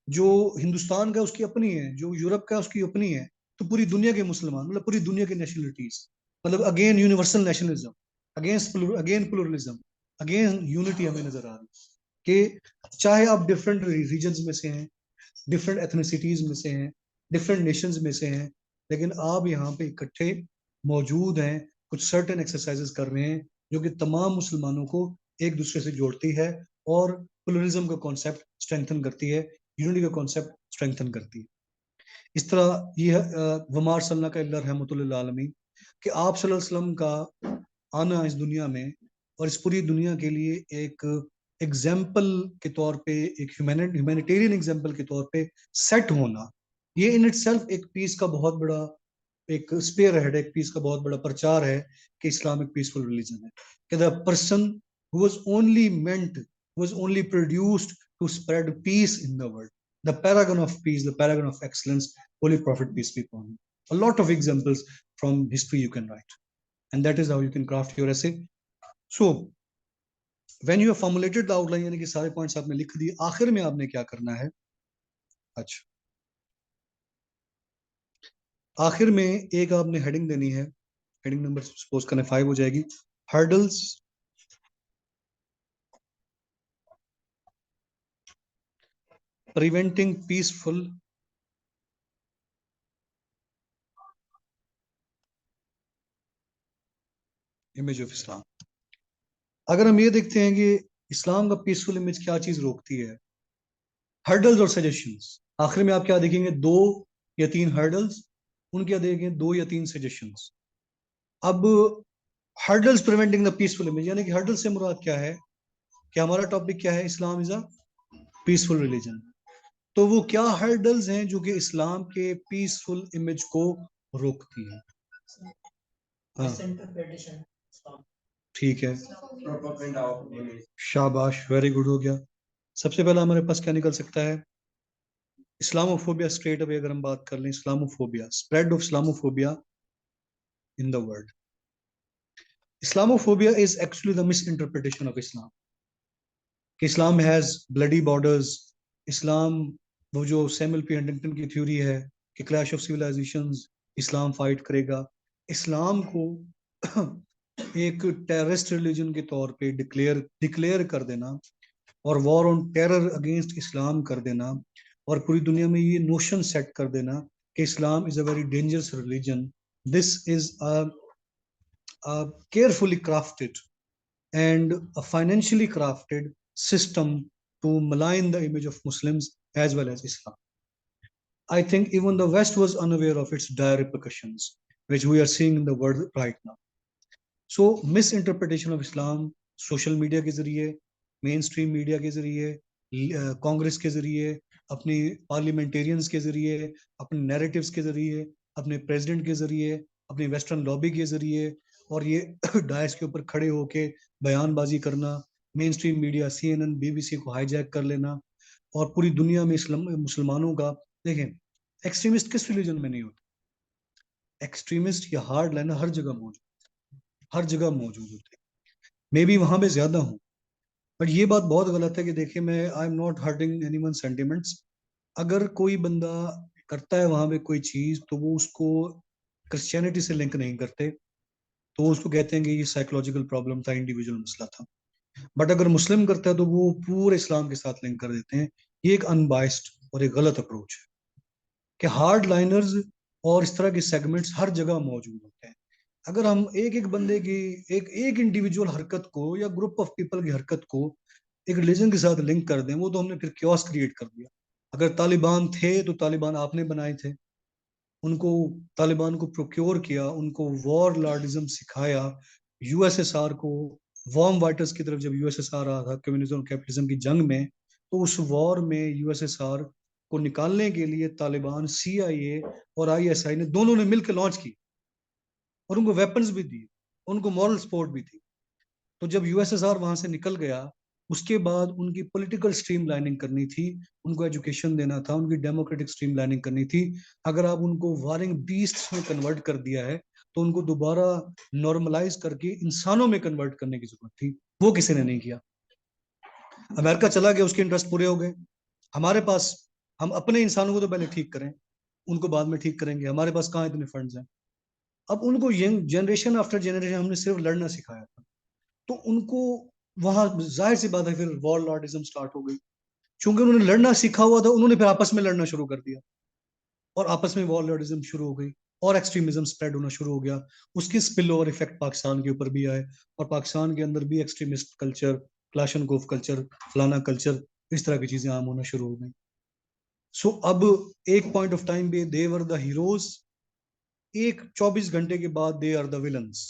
जो हिंदुस्तान का उसकी अपनी है, जो यूरोप का उसकी अपनी है, तो पूरी दुनिया के मुसलमान, मतलब पूरी दुनिया के नेशनलिटीज, मतलब again universal nationalism, against again pluralism, again unity हमें नजर आ रही है, कि चाहे आप डिफरेंट रीजन्स में से हैं, डिफरेंट एथनिसिटीज में से हैं, डिफरेंट नेशंस में से हैं, लेकिन आप यहाँ पे इकट्ठे मौजूद हैं, कुछ सर्टेन एक्सरसाइजेस कर रहे हैं जो कि तमाम मुसलमानों को एक दूसरे से जोड़ती है, और प्लुरलिज्म का कॉन्सेप्ट स्ट्रेंथन करती है, यूनिटी का कॉन्सेप्ट स्ट्रेंथन करती है। इस तरह ये वमार सल्लल्लाहु का इल्ला रहमतुल लिल आलमीन, कि आप सल्लल्लाहु अलैहि वसल्लम का आना इस दुनिया में और इस पूरी दुनिया के लिए एक एग्जाम्पल के तौर पे, एक ह्यूमैनिटेरियन एग्जाम्पल के तौर पे सेट होना, ये इन इटसेल्फ एक पीस का बहुत बड़ा एक स्पेयर हेड, एक पीस का बहुत बड़ा प्रचार है कि इस्लाम एक पीसफुल रिलीजन है, कि the person who was only meant, was only produced to spread peace in the world, the paragon of peace, the paragon of excellence, holy prophet, peace be upon him. A lot of examples from history you can write, and that is how you can craft your essay. So when you have formulated the outline, यानी कि सारे points आपने लिख दिए, आखिर में आपने क्या करना है? अच्छा, आखिर में एक आपने हेडिंग देनी है, हेडिंग नंबर सपोज करें 5 हो जाएगी, hurdles preventing peaceful image of Islam. अगर हम ये देखते हैं कि इस्लाम का पीसफुल इमेज क्या चीज रोकती है, हर्डल्स और सजेशंस, आखिर में आप क्या देखेंगे? 2 या 3 हर्डल्स, उनके देखेंगे 2 या 3 सजेशंस. अब hurdles preventing the peaceful image, यानी कि हर्डल से मुराद क्या है? कि हमारा टॉपिक क्या है? इस्लाम इज अ पीसफुल रिलीजन. तो वो क्या हर्डल्स हैं जो कि इस्लाम के पीसफुल इमेज को रोकती हैं? हाँ, ठीक है, शाबाश, वेरी गुड, हो गया. सबसे पहला हमारे पास क्या निकल सकता है? इस्लामोफोबिया. स्ट्रेट अवे अगर हम बात कर लें, Islamophobia, spread of Islamophobia in the world. Islamophobia is actually the misinterpretation of Islam. कि Islam has bloody borders. Islam, वो जो सैमुअल पी हंटिंगटन की थ्योरी है कि क्लैश ऑफ सिविलाइजेशंस, इस्लाम फाइट करेगा. इस्लाम को एक टेररिस्ट रिलीजन के तौर पे डिक्लेयर डिक्लेयर कर देना और वॉर ऑन टेरर अगेंस्ट इस्लाम कर देना और पूरी दुनिया में ये नोशन सेट कर देना कि Islam is a very dangerous religion. This is a carefully crafted and a financially crafted system to malign the image of Muslims as well as Islam. I think even the West was unaware of its dire repercussions, which we are seeing in the world right now. So, misinterpretation of Islam, social media के जरिए, main stream media के जरिए, कांग्रेस के जरिए, अपनी parliamentarians के जरिए, अपने नैरेटिव्स के जरिए, अपने प्रेसिडेंट के जरिए, अपनी वेस्टर्न लॉबी के जरिए, और ये डायस के ऊपर खड़े होके बयानबाजी करना, main stream media CNN BBC को हाईजैक कर लेना और पूरी दुनिया में इस्लाम मुसलमानों का, देखें, एक्सट्रीमिस्ट किस रिलीजन में नहीं होते? एक्सट्रीमिस्ट या हार्ड लाइनर हर जगह मौजूद, हर जगह मौजूद होते हैं. मे बी वहां पे ज्यादा हूँ, बट ये बात बहुत गलत है कि देखिए, मैं I am not hurting anyone sentiments. अगर कोई बंदा करता है वहां पे कोई चीज तो वो उसको क्रिश्चियनिटी से लिंक नहीं करते, तो वो उसको कहते हैं कि ये साइकोलॉजिकल प्रॉब्लम था, इंडिविजुअल मसला था. बट अगर मुस्लिम करता है तो वो पूरे इस्लाम के साथ लिंक कर देते हैं. ये एक अनबाइस्ड और एक गलत अप्रोच है कि हार्ड लाइनर्स और इस तरह के सेगमेंट्स हर जगह मौजूद होते हैं. अगर हम एक एक बंदे की, एक एक इंडिविजुअल हरकत को या ग्रुप ऑफ पीपल की हरकत को एक रिलीजन के साथ लिंक कर दें, वो तो हमने फिर क्योस क्रिएट कर दिया. अगर तालिबान थे तो तालिबान आपने बनाए थे, उनको, तालिबान को प्रोक्योर किया, उनको वॉर लॉर्डिज्म सिखाया, यूएसएसआर को, वॉर्म वाइटर्स की तरफ जब यूएसएसआर रहा था कम्युनिज्म और कैपिटलिज्म की जंग में, तो उस वॉर में यूएसएसआर को निकालने के लिए तालिबान, CIA और ISI ने दोनों ने मिलकर लॉन्च की और उनको वेपन्स भी दिए, उनको मॉरल सपोर्ट भी थी. तो जब यूएसएसआर वहां से निकल गया, उसके बाद उनकी पॉलिटिकल स्ट्रीम लाइनिंग करनी थी, उनको एजुकेशन देना था, उनकी डेमोक्रेटिक स्ट्रीम लाइनिंग करनी थी. अगर आप उनको वारिंग बीस्ट में कन्वर्ट कर दिया है तो उनको दोबारा नॉर्मलाइज करके इंसानों में कन्वर्ट करने की जरूरत थी. वो किसी ने नहीं किया. अमेरिका चला गया, उसके इंटरेस्ट पूरे हो गए. हमारे पास, हम अपने इंसानों को तो पहले ठीक करें, उनको बाद में ठीक करेंगे. हमारे पास कहाँ इतने फंड्स हैं? अब उनको यंग जनरेशन आफ्टर जनरेशन हमने सिर्फ लड़ना सिखाया था, तो उनको वहां जाहिर सी बात है फिर वॉर लॉर्डिज्म स्टार्ट हो गई. चूंकि उन्होंने लड़ना सीखा हुआ था, उन्होंने फिर आपस में लड़ना शुरू कर दिया और आपस में वॉर लॉर्डिज्म शुरू हो गई और एक्सट्रीमिज्म स्प्रेड होना शुरू हो गया. उसकी स्पिल ओवर इफेक्ट पाकिस्तान के ऊपर भी आए और पाकिस्तान के अंदर भी एक्सट्रीमिस्ट कल्चर, क्लाशनकोफ कल्चर, फलाना कल्चर, इस तरह की चीजें आम होना शुरू हो गई. सो अब एक पॉइंट ऑफ टाइम पे दे वर द हीरोज, एक 24 घंटे के बाद दे आर द विलन्स.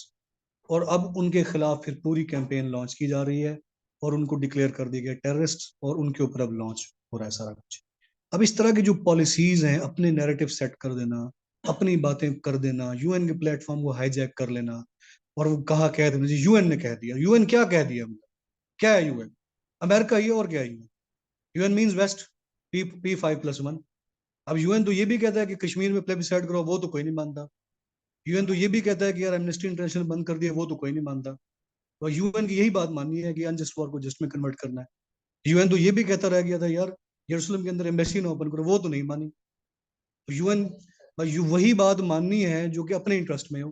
और अब उनके खिलाफ फिर पूरी कैंपेन लॉन्च की जा रही है और उनको डिक्लेयर कर दिया गया टेररिस्ट, और उनके ऊपर अब लॉन्च हो रहा है सारा कुछ। अब इस तरह की जो पॉलिसीज हैं, अपने नैरेटिव सेट कर देना, अपनी बातें कर देना, यूएन के प्लेटफॉर्म को हाईजैक कर लेना, और वो कहा कह देना जी यूएन ने कह दिया। यूएन क्या कह दिया? मतलब क्या है यूएन? अमेरिका ही है, और क्या है UN? UN means waste, P5+1। अब यूएन तो ये भी कहता है कि कश्मीर में प्लेबिसाइड करो, वो तो कोई नहीं मानता। यूएन तो ये भी कहता है कि यार एमनेस्टी इंटरनेशनल बंद कर दिया, वो तो कोई नहीं मानता। और यूएन की यही बात माननी है कि अनजस्ट वॉर को जस्ट में कन्वर्ट करना है। यूएन तो ये भी कहता रह गया था यार यरूशलेम के अंदर एम्बेसी ना ओपन करो, वो तो नहीं मानी। तो यूएन वही बात माननी है जो कि अपने इंटरेस्ट में हो,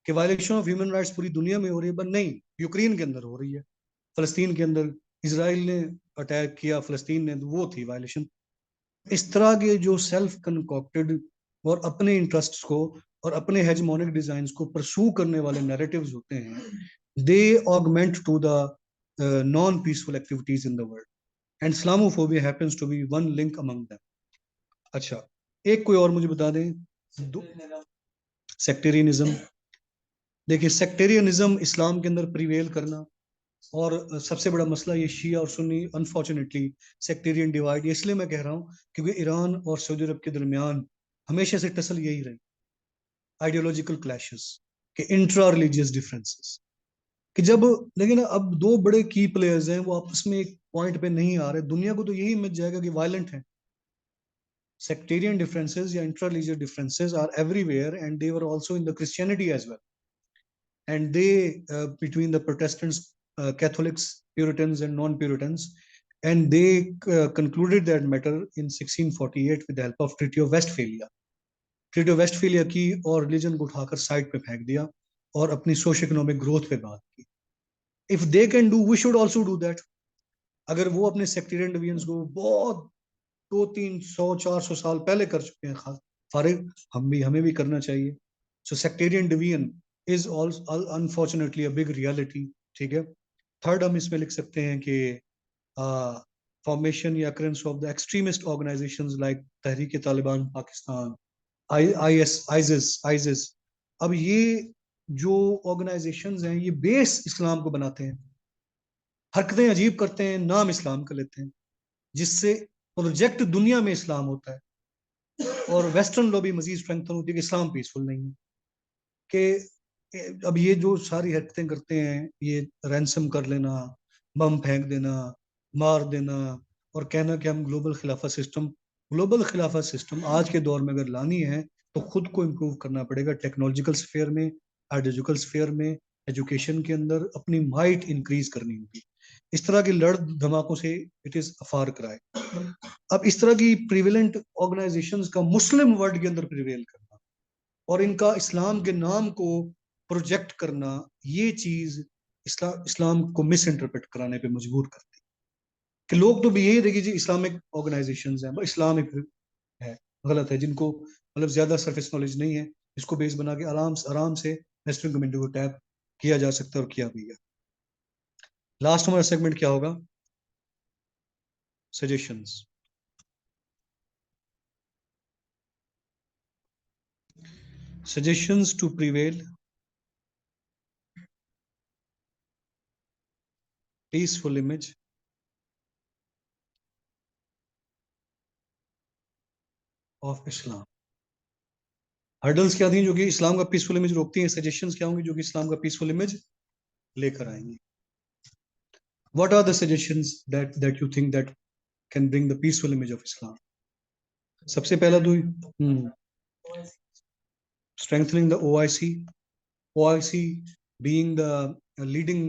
कि वायलेशन ऑफ ह्यूमन राइट्स पूरी दुनिया में हो रही है, पर नहीं, यूक्रेन के अंदर हो रही है, फलस्तीन के अंदर इसराइल ने अटैक किया फलस्तीन ने, तो वो थी वायलेशन। इस तरह के जो सेल्फ कंकॉक्टेड और अपने इंटरेस्ट्स को और अपने हेजमोनिक डिजाइन्स को परसू करने वाले नैरेटिव्स होते हैं, they augment to the non peaceful activities in the world, and Islamophobia happens to be one link among them. अच्छा, एक कोई और मुझे बता दें। सेक्टेरियनिज्म। देखिए, सेक्टेरियनिज्म इस्लाम के अंदर प्रिवेल करना, और सबसे बड़ा मसला ये शिया और सुन्नी, अनफॉर्चुनेटली सेक्टेरियन डिवाइड, इसलिए मैं कह रहा हूँ क्योंकि ईरान और सऊदी अरब के दरमियान हमेशा से टसल यही रही, आइडियोलॉजिकल क्लैशेस, के इंट्रा रिलीजियस डिफरेंसेस, कि जब, लेकिन अब दो बड़े की प्लेयर्स हैं, वो आपस में एक पॉइंट पे नहीं आ रहे, दुनिया को तो यही मिल जाएगा कि वायलेंट है। Sectarian differences या intra-religious differences are everywhere, and they were also in the Christianity as well. And they, between the Protestants, Catholics, Puritans, and non-Puritans, and they concluded that matter in 1648 with the help of Treaty of Westphalia. Treaty of Westphalia की और religion को उठाकर side पे फेंक दिया और अपनी socio economic growth पे बात की। If they can do, we should also do that. अगर वो अपने सेक्टेरियन डिवीजन्स को बहुत 200-300-400 साल पहले कर चुके हैं फारिग, हमें भी करना चाहिए। So sectarian division is unfortunately a big reality. ठीक है। थर्ड हम इसमें लिख सकते हैं कि फॉर्मेशन या occurrence of the extremist organisations like Tehreek Taliban Pakistan, IS, ISIS. अब ये जो ऑर्गेनाइजेशंस हैं, ये बेस इस्लाम को बनाते हैं, हरकतें अजीब करते हैं, नाम इस्लाम का लेते हैं, जिससे प्रोजेक्ट दुनिया में इस्लाम होता है, और वेस्टर्न लॉबी मजीद स्ट्रेंथन होती है कि इस्लाम पीसफुल नहीं है। कि अब ये जो सारी हरकतें करते हैं, ये रैंसम कर लेना, बम फेंक देना, मार देना, और कहना कि हम ग्लोबल खिलाफत सिस्टम आज के दौर में अगर लानी है तो खुद को इम्प्रूव करना पड़ेगा, टेक्नोलॉजिकल स्फेयर में, आइडियोलॉजिकल स्फेयर में, एजुकेशन के अंदर अपनी माइट इंक्रीज करनी होगी। इस तरह की लड़ धमाकों से इट इज फार क्राई। अब इस तरह की प्रिवेलेंट ऑर्गेनाइजेशंस का मुस्लिम वर्ल्ड के अंदर प्रिवेल करना और इनका इस्लाम के नाम को प्रोजेक्ट करना, ये चीज इस्लाम को मिस इंटरप्रेट कराने पे मजबूर करती है। कि लोग तो भी यही देखिए जी इस्लामिक ऑर्गेनाइजेशंस हैं, इस्लाम है, गलत है। जिनको मतलब ज्यादा सरफेस नॉलेज नहीं है, इसको बेस बना के आराम से वेस्टर्न कम्युनिटी को टैप किया जा सकता है, और किया भी है। लास्ट हमारा सेगमेंट क्या होगा? Suggestions. Suggestions to prevail peaceful image of Islam। Hurdles क्या थी जो कि इस्लाम का पीसफुल इमेज रोकती हैं? सजेशंस क्या होंगी जो कि इस्लाम का पीसफुल इमेज लेकर आएंगी? What are the suggestions that you think that can bring the peaceful image of Islam? सबसे पहला तो strengthening the OIC, OIC being the leading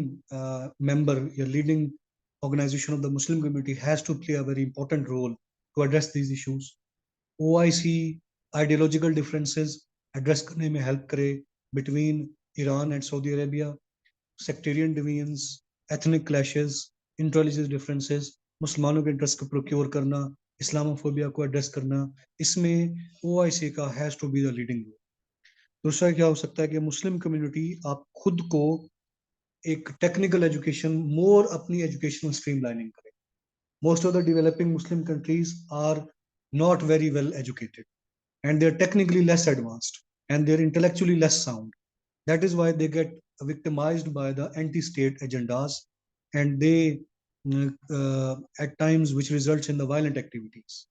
member, a leading organization of the Muslim community, has to play a very important role to address these issues. OIC ideological differences address करने में help करे between Iran and Saudi Arabia, sectarian divisions, ethnic clashes, inter-religious differences, मुसलमानों के interest को procure करना, Islamophobia को address करना, इसमें OIC का has to be the leading role. दूसरा क्या हो सकता है कि मुस्लिम कम्युनिटी आप खुद को एक टेक्निकल एजुकेशन, मोर अपनी एजुकेशनल स्ट्रीमलाइनिंग करें। Most of the developing Muslim countries are not very well educated, and they're technically less advanced, and they're intellectually less sound. That is why they get victimized by the anti-state agendas, and they at times which results in the violent activities.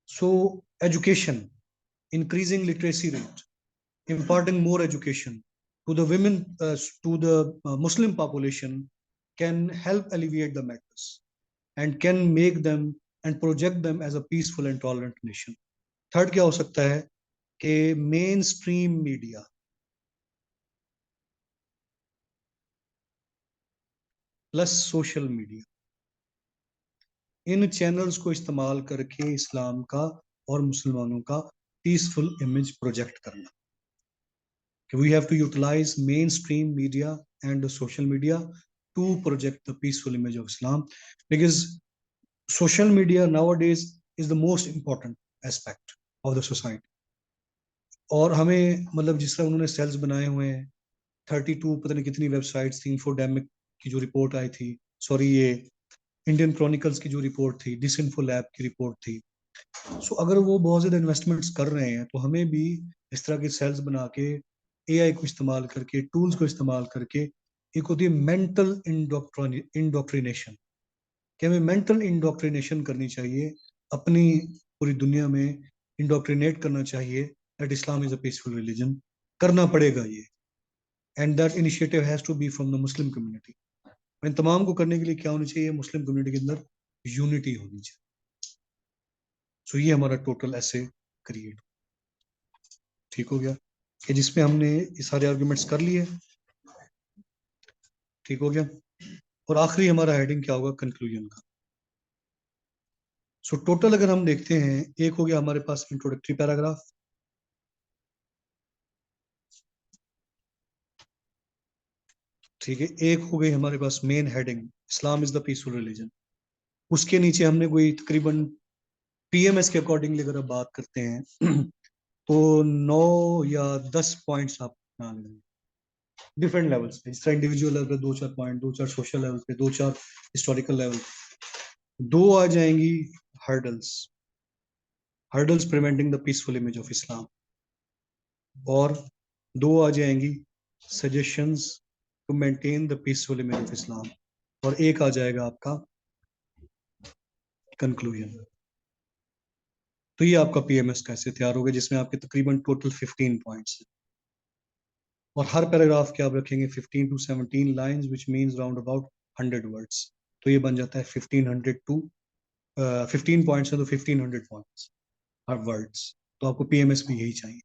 So education, increasing literacy rate, imparting more education to the women, to the Muslim population, can help alleviate the matters and can make them and project them as a peaceful and tolerant nation. Third क्या हो सकता है कि mainstream media plus social media, इन channels को इस्तेमाल करके इस्लाम का और मुसलमानों का पीसफुल इमेज प्रोजेक्ट करना. We have to utilize mainstream media and the social media to project the peaceful image of Islam, because social media nowadays is the most important aspect of the society. और हमें मतलब जिस तरह उन्होंने sales बनाए हुए हैं, 32 पता नहीं कितनी वेबसाइट्स थी, इंफोडेमिक की जो रिपोर्ट आई थी, सॉरी ये इंडियन क्रॉनिकल्स की जो रिपोर्ट थी, डिसइंफो लैब की रिपोर्ट थी. सो अगर वो बहुत ज्यादा इन्वेस्टमेंट्स कर रहे हैं तो हमें भी इस तरह की सेल्स बना के एआई को इस्तेमाल करके, टूल्स को इस्तेमाल करके, एक होती है मेंटल इंडोक्ट्रिनेशन, कि हमें मेंटल इंडोक्ट्रिनेशन करनी चाहिए, अपनी पूरी दुनिया में इंडोक्ट्रिनेट करना चाहिए that Islam is a peaceful religion. करना पड़ेगा ये, and that initiative has to be from the Muslim community. इन तमाम को करने के लिए क्या होनी चाहिए? मुस्लिम कम्युनिटी के अंदर यूनिटी होनी चाहिए. सो ये हमारा टोटल ऐसे क्रिएट ठीक हो गया कि जिसमें हमने ये सारे आर्गुमेंट्स कर लिए. ठीक हो गया. और आखिरी हमारा हेडिंग क्या होगा? कंक्लूजन का. सो टोटल अगर हम देखते हैं, एक हो गया हमारे पास इंट्रोडक्टरी पैराग्राफ, ठीक है. एक हो गई हमारे पास main heading, Islam is the peaceful religion. उसके नीचे हमने कोई तकरीबन पीएमएस के अकॉर्डिंगली अगर आप बात करते हैं तो 9 या 10 पॉइंट्स आप बना लेंगे डिफरेंट लेवल्स पे. जिस तरह इंडिविजुअल लेवल पे 2-4 पॉइंट, 2-4 सोशल लेवल पे, 2-4 हिस्टोरिकल लेवल पे. 2 आ जाएंगी hurdles, hurdles preventing the peaceful image of Islam, और 2 आ जाएंगी suggestions to maintain the peaceful image of Islam, और एक आ जाएगा आपका कंक्लूजन. तो ये आपका पीएमएस कैसे तैयार होगा, जिसमें आपके तकरीबन टोटल 15 पॉइंट्स हैं. और हर पैराग्राफ के आप रखेंगे 15 to 17 lines, which means round about 100 words. तो ये बन जाता है 1500 टू 15 पॉइंट्स है तो 1500 पॉइंट्स हर वर्ड्स. तो आपको पीएमएस भी यही चाहिए.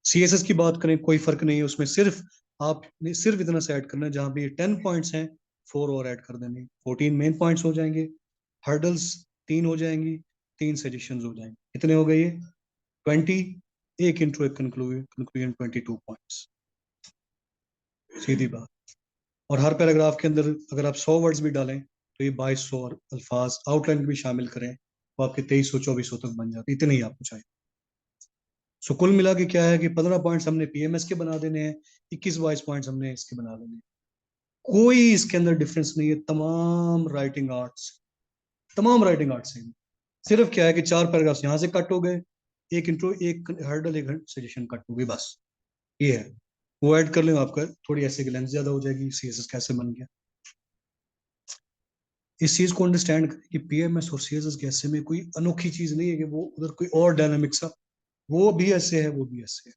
सीएसएस की बात करें, कोई फर्क नहीं है उसमें, सिर्फ आपने सिर्फ इतना से ऐड करना है, जहां पे ये 10 पॉइंट्स हैं 4 और ऐड कर देने, 14 मेन पॉइंट्स हो जाएंगे, हर्डल्स 3 हो जाएंगी, 3 सजेशंस हो जाएंगे. कितने हो गए ये? 20. एक इंट्रो, एक कंक्लूजन, 22 पॉइंट्स. सीधी बात. और हर पैराग्राफ के अंदर अगर आप 100 वर्ड्स भी डालें तो ये 2200 अल्फाज आउटलाइन भी शामिल करें तो आपके 2300-2400 तक बन जाते. इतने ही आपको चाहिए. सो कुल मिला के क्या है कि 15 पॉइंट्स हमने पीएमएस के बना देने हैं, 21-22 पॉइंट्स हमने इसके बना देने हैं. कोई इसके अंदर डिफरेंस नहीं है. तमाम राइटिंग आर्ट्स सेम. सिर्फ क्या है कि 4 पैराग्राफ्स यहाँ से कट हो गए, एक इंट्रो, एक हर्डल, एक सजेशन कट हो गई, बस ये है. वो ऐड कर लें आपका थोड़ी ऐसे की लेंथ ज्यादा हो जाएगी. सीएसएस कैसे बन गया, इस चीज को अंडरस्टैंड करें कि पीएमएस और सीएसएस के ऐसे में कोई अनोखी चीज नहीं है कि वो उधर कोई और डायनामिक सा, वो भी ऐसे है, वो भी ऐसे है.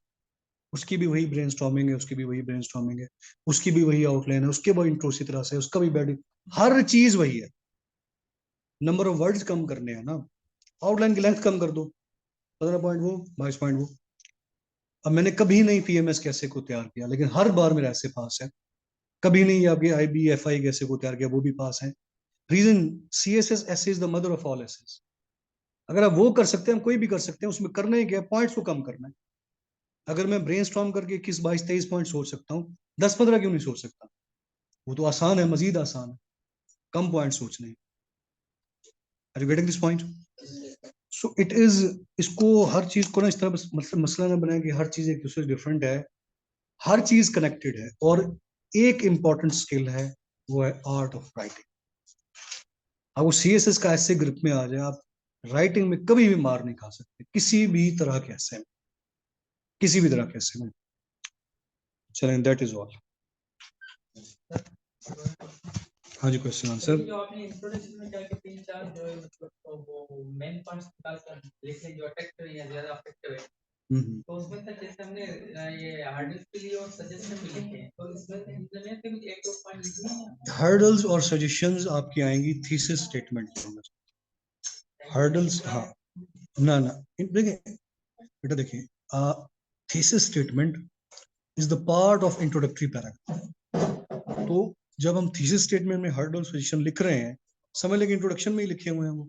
उसकी भी वही ब्रेनस्टॉर्मिंग है, उसकी भी वही ब्रेनस्टॉर्मिंग है, उसकी भी वही आउटलाइन है, उसके भी इंट्रो इसी तरह से, उसका भी बैड, हर चीज वही है. नंबर ऑफ वर्ड्स कम करने हैं ना, आउटलाइन की लेंथ कम कर दो. 15 पॉइंट वो, 22 पॉइंट वो. अब मैंने कभी नहीं पीएमएस कैसे को तैयार किया, लेकिन हर बार मेरा ऐसे पास है. कभी नहीं आपके आईबीएफआई कैसे को तैयार किया, वो भी पास है. Reason, CSS essay is the mother of all essays. अगर आप वो कर सकते हैं, हम कोई भी कर सकते हैं. उसमें करना ही क्या है? पॉइंट्स को कम करना है. अगर मैं ब्रेनस्टॉर्म करके 21, 22, 23 पॉइंट सोच सकता हूँ, 10-15 क्यों नहीं सोच सकता? वो तो आसान है, मजीद आसान है. कम पॉइंट सोचने. Are you getting this point? So it is, इसको हर चीज को ना इस तरह मसला ना बनाए कि हर चीज एक दूसरे से डिफरेंट है. हर चीज कनेक्टेड है. और एक इंपॉर्टेंट स्किल है, वो है आर्ट ऑफ राइटिंग. अब वो सीएसएस का ऐसे ग्रिप में आ जाए, आप राइटिंग में कभी भी मार नहीं खा सकते, किसी भी तरह के ऐसे में, किसी भी तरह के ऐसे में. चलें, दैट इज ऑल. हाँ जी, क्वेश्चन आंसर। जो आपने इंट्रोडक्शन में क्या कि 3-4 जो है मतलब वो मेन पॉइंट्स निकाल कर लिखने जो अट्रैक्टिव या ज्यादा अट्रैक्टिव है, तो उसमें तक जैसे हमने ये हर्डल्स के लिए और सजेशन भी लिखे हैं, तो इसमें इम्प्लीमेंट के भी एक दो पॉइंट लिखे हैं। हर्डल्स और सजेशंस आपकी आएंगी थीसिस स्टेटमेंट के अंदर। हर्डल्स, हाँ, ना देखिए बेटा, देखिए thesis statement is the part of introductory paragraph. तो जब हम थीसिस स्टेटमेंट में हर्डल सजेशन लिख रहे हैं, समझ लेंगे इंट्रोडक्शन में ही लिखे हुए हैं वो।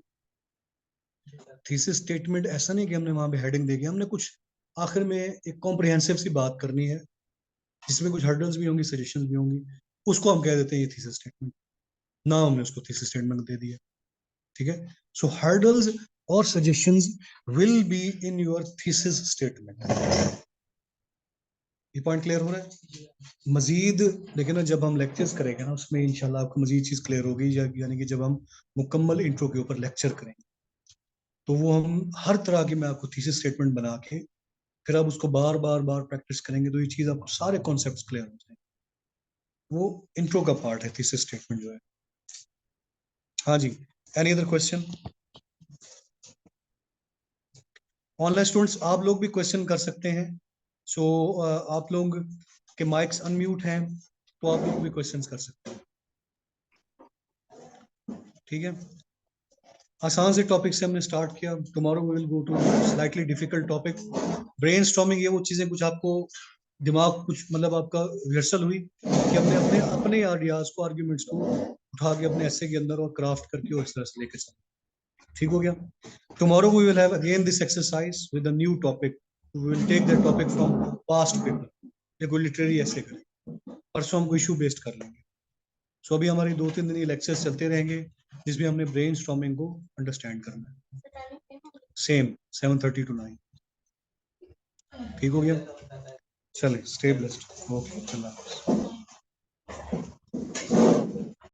थीसिस स्टेटमेंट ऐसा नहीं कि हमने वहां पे हेडिंग देगी, हमने कुछ आखिर में एक कॉम्प्रिहेंसिव सी बात करनी है जिसमें कुछ हर्डल्स भी होंगी, सजेशंस भी होंगी, उसको हम कह देते हैं ये थीसिस स्टेटमेंट। नाम हमने उसको थीसिस स्टेटमेंट दे दिया, ठीक है। सो हर्डल्स और suggestions will be in your thesis statement. ये पॉइंट क्लियर हो रहा है? मजीद लेकिन ना जब हम लेक्चर्स करेंगे ना, उसमें इंशाल्लाह आपको मजीद चीज क्लियर होगी, यानी कि जब हम मुकम्मल इंट्रो के ऊपर लेक्चर करेंगे तो वो हम हर तरह की मैं आपको थीसिस स्टेटमेंट बना के फिर आप उसको बार बार बार प्रैक्टिस करेंगे तो ये चीज आपको सारे कॉन्सेप्ट्स क्लियर हो जाएंगे। वो इंट्रो का पार्ट है थीसिस स्टेटमेंट जो है। हाँ जी, any other question? Online students आप लोग भी क्वेश्चन कर सकते हैं। सो आप लोग के माइक्स अनम्यूट हैं तो आप लोग भी क्वेश्चंस कर सकते हैं, ठीक है। आसान से टॉपिक से हमने स्टार्ट किया, tomorrow we will go to slightly difficult topic. Brainstorming, ये वो चीजें कुछ आपको दिमाग कुछ मतलब आपका रिहर्सल हुई कि हमने अपने अपने आइडियाज को, आर्ग्यूमेंट्स को उठा के अपने ऐसे के अंदर और क्राफ्ट करके और इस तरह से लेकर चले, ठीक हो गया। Tomorrow we will have again this exercise with a new topic. We will take that topic from past paper, कोई लिटरेरी ऐसे करें। परसों हमको इशू बेस्ड कर लेंगे। सो अभी हमारी 2-3 दिन ये लेक्चर्स चलते रहेंगे जिसमें हमने ब्रेनस्टॉर्मिंग को अंडरस्टैंड करना है। सेम 7:30 to 9, ठीक हो गया। चलिए, स्टे ब्लेस्ड, ओके, चला।